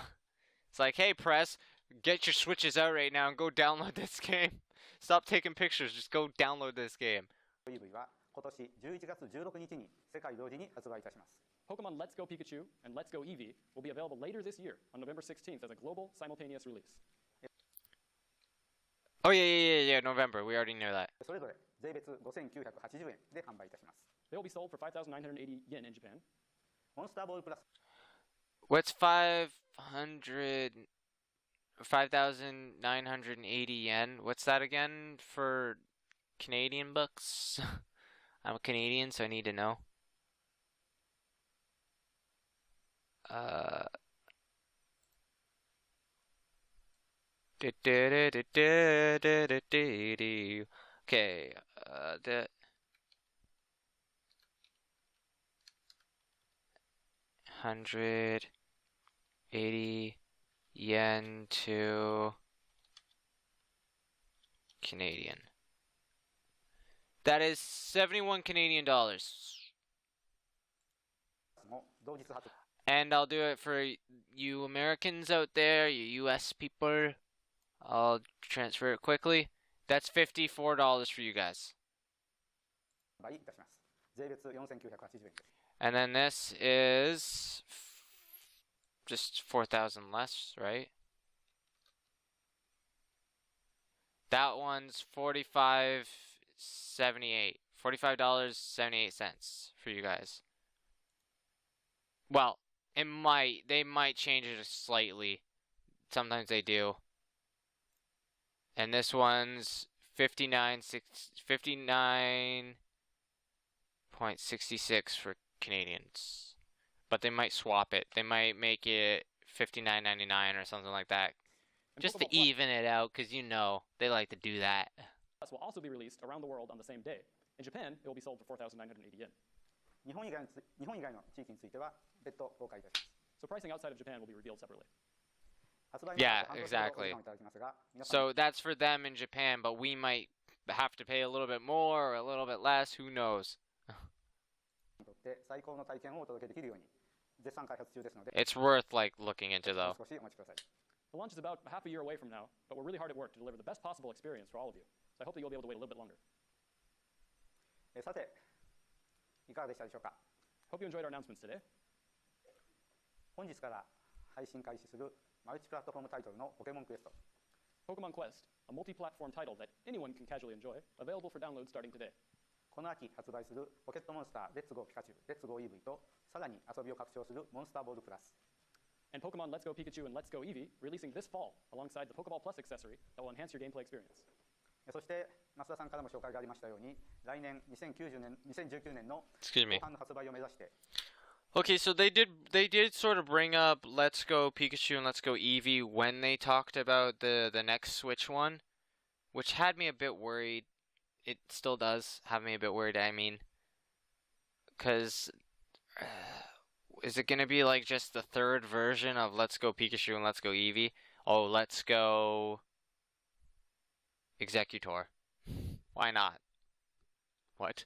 It's like, hey press, get your Switches out right now and go download this game. Stop taking pictures, just go download this game. Eevee は今年11月16日に世界同時に発売いたします。 Pokemon Let's Go Pikachu and Let's Go Eevee will be available later this year on November 16th as a global simultaneous release. Oh yeah, November. We already knew that. それぞれ税別5980円で販売いたします。 They will be sold for 5,980 yen in Japan. モンスターボールプラス What's 5,980 yen? What's that again for Canadian bucks? I'm a Canadian, so I need to know. Okay, the 180 yen to Canadian. That is 71 Canadian dollars. も同日発売 And I'll do it for you Americans out there, you US people. I'll transfer it quickly. That's $54 for you guys. いたします。税別4980円です。 And then this is just 4,000 less, right? That one's $45.78. $45.78 for you guys. Well, they might change it slightly. Sometimes they do. And this one's 59.66 for Canadians. But they might swap it. They might make it $59.99 or something like that. And Just to Pokeball Plus even it out, because you know, they like to do that. will also be released around the world on the same day. In Japan, it will be sold for 4,980 yen. 日本以外の地域については別途公開いたします。 So pricing outside of Japan will be revealed separately. 発売に Yeah, 半年ほどお時 exactly. 間をいただきますが、皆さん So that's for them in Japan, but we might have to pay a little bit more or a little bit less, who knows. にとって最高の体験をお届けできるように絶賛開発中ですので、 It's worth like looking into though. 少しお待ちください。 The launch is about half a year away from now, but we're really hard at work to deliver the best possible experience for all of you. So I hope that you'll be able to wait a little bit longer. さて、いかがでしたでしょうか。 Hope you enjoyed our announcements today. 本日から配信開始するマルチプラットフォームタイトルのポケモンクエスト。 Pokemon Quest, a multi-platform title that anyone can casually enjoy, available for download starting today. この秋発売するポケットモンスターレッツゴーピカチュウ、レッツゴーイーブイとさらに遊びを拡張するモンスターボールプラス。 And Pokemon Let's Go Pikachu and Let's Go Eevee, releasing this fall, alongside the Pokeball Plus accessory that will enhance your gameplay experience. そして増田さんからも紹介がありましたように、来年2019年の Excuse me. 後半の発売を目指して、 Okay, so they did sort of bring up Let's Go Pikachu and Let's Go Eevee when they talked about the next Switch one, which had me a bit worried. It still does have me a bit worried, I mean, because is it going to be like just the third version of Let's Go Pikachu and Let's Go Eevee? Oh, Let's Go Executor. Why not? What?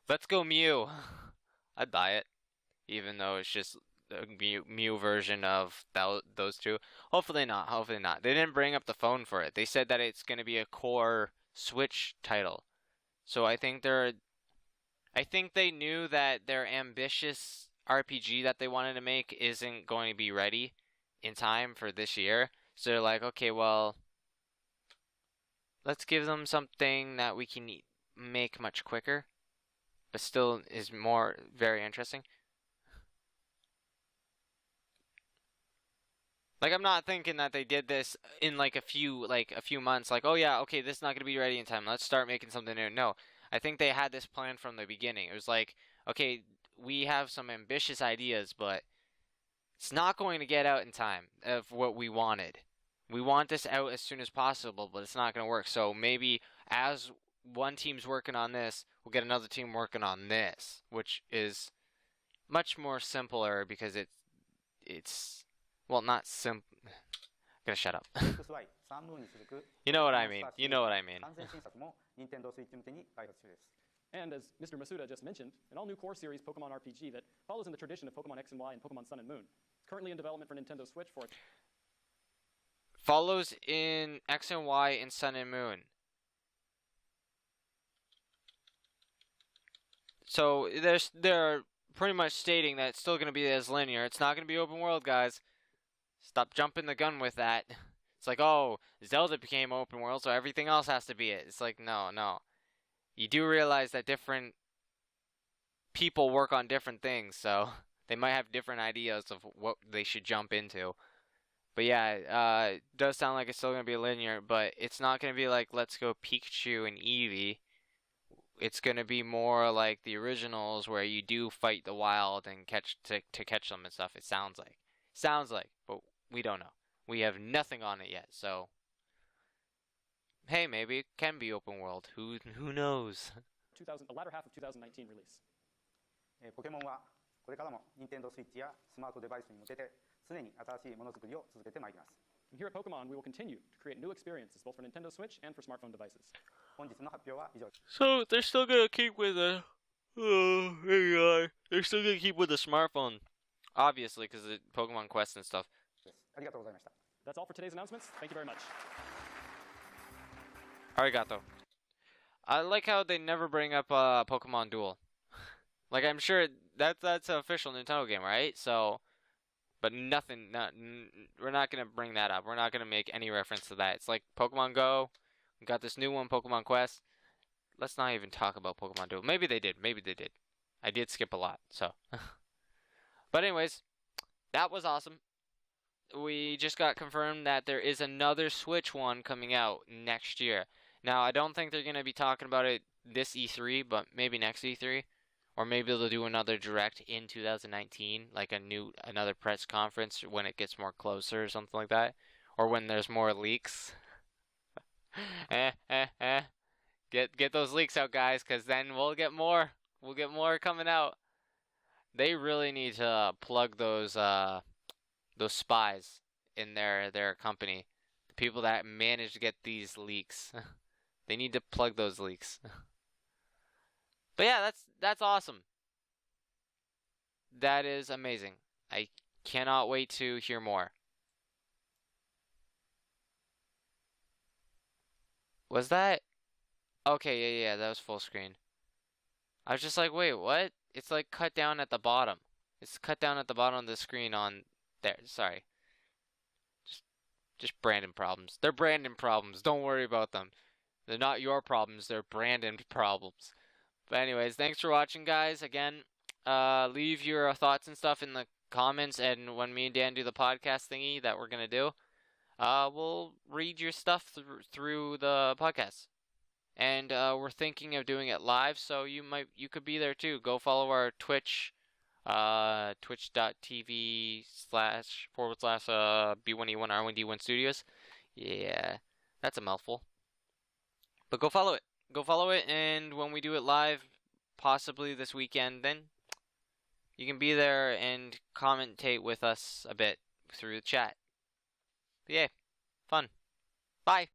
Let's Go Mew. I'd buy it. Even though it's just a Mew version of those two. Hopefully not. Hopefully not. They didn't bring up the phone for it. They said that it's going to be a core Switch title. So I think they knew that their ambitious RPG that they wanted to make isn't going to be ready in time for this year. So they're like, okay, well, let's give them something that we can make much quicker, but still is very interesting. Like, I'm not thinking that they did this in like a few months, like, oh yeah, okay, this is not going to be ready in time, let's start making something new. No, I think they had this plan from the beginning. It was like, okay, we have some ambitious ideas, but it's not going to get out in time of what we wanted. We want this out as soon as possible, but it's not going to work. So maybe as one team's working on this, we'll get another team working on this, which is much more simpler because it's well, not simple. Gonna shut up. XY 3ムーンに続く You know what I mean. You know what I mean. 完全新作も Nintendo Switch 向けに開発中です。 And as Mr. Masuda just mentioned, an all-new core series Pokemon RPG that follows in the tradition of Pokemon X and Y and Pokemon Sun and Moon. Currently in development for Nintendo Switch for Follows in X and Y and Sun and Moon. So they're pretty much stating that it's still going to be as linear. It's not going to be open world, guys. Stop jumping the gun with that. It's like, oh, Zelda became open world, so everything else has to be it. It's like, no. You do realize that different people work on different things, so they might have different ideas of what they should jump into. But yeah, it does sound like it's still going to be linear, but it's not going to be like Let's Go Pikachu and Eevee. It's going to be more like the originals where you do fight the wild and catch them and stuff. It sounds like, but we don't know. We have nothing on it yet, so hey, maybe it can be open world. Who knows? the latter half of 2019 release. ポケモンはこれからも Nintendo Switch やスマートデバイスに向けて常に新しいものづくりを続けてまいります。 And here at Pokemon, we will continue to create new experiences both for Nintendo Switch and for smartphone devices. 本日の発表は以上です。 So they're still gonna keep with the they're still gonna keep with the smartphone, obviously, because of Pokemon Quest and stuff. ありがとうございました。 That's all for today's announcements. Thank you very much. Arigato. I like how they never bring up Pokemon Duel. Like, I'm sure that's an official Nintendo game, right? So, but we're not gonna bring that up. We're not gonna make any reference to that. It's like Pokemon Go. We got this new one, Pokemon Quest. Let's not even talk about Pokemon Duel. Maybe they did. I did skip a lot, so. But anyways, that was awesome. We just got confirmed that there is another Switch one coming out next year. Now, I don't think they're going to be talking about it this E3, but maybe next E3. Or maybe they'll do another Direct in 2019, like another press conference when it gets more closer or something like that. Or when there's more leaks. Get those leaks out, guys, because then we'll get more. We'll get more coming out. They really need to plug those spies in their company. The people that manage to get these leaks. They need to plug those leaks. But yeah, that's awesome. That is amazing. I cannot wait to hear more. Was that? Okay, yeah, that was full screen. I was just like, wait, what? It's like cut down at the bottom. It's cut down at the bottom of the screen on there. Sorry. Just Brandon problems. They're Brandon problems. Don't worry about them. They're not your problems. They're Brandon problems. But anyways, thanks for watching, guys. Again, leave your thoughts and stuff in the comments, and when me and Dan do the podcast thingy that we're gonna do, we'll read your stuff through the podcast. And we're thinking of doing it live, so you could be there too. Go follow our Twitch, twitch.tv/B1E1R1D1 Studios. Yeah, that's a mouthful. But go follow it. Go follow it, and when we do it live, possibly this weekend, then you can be there and commentate with us a bit through the chat. But yeah, fun. Bye.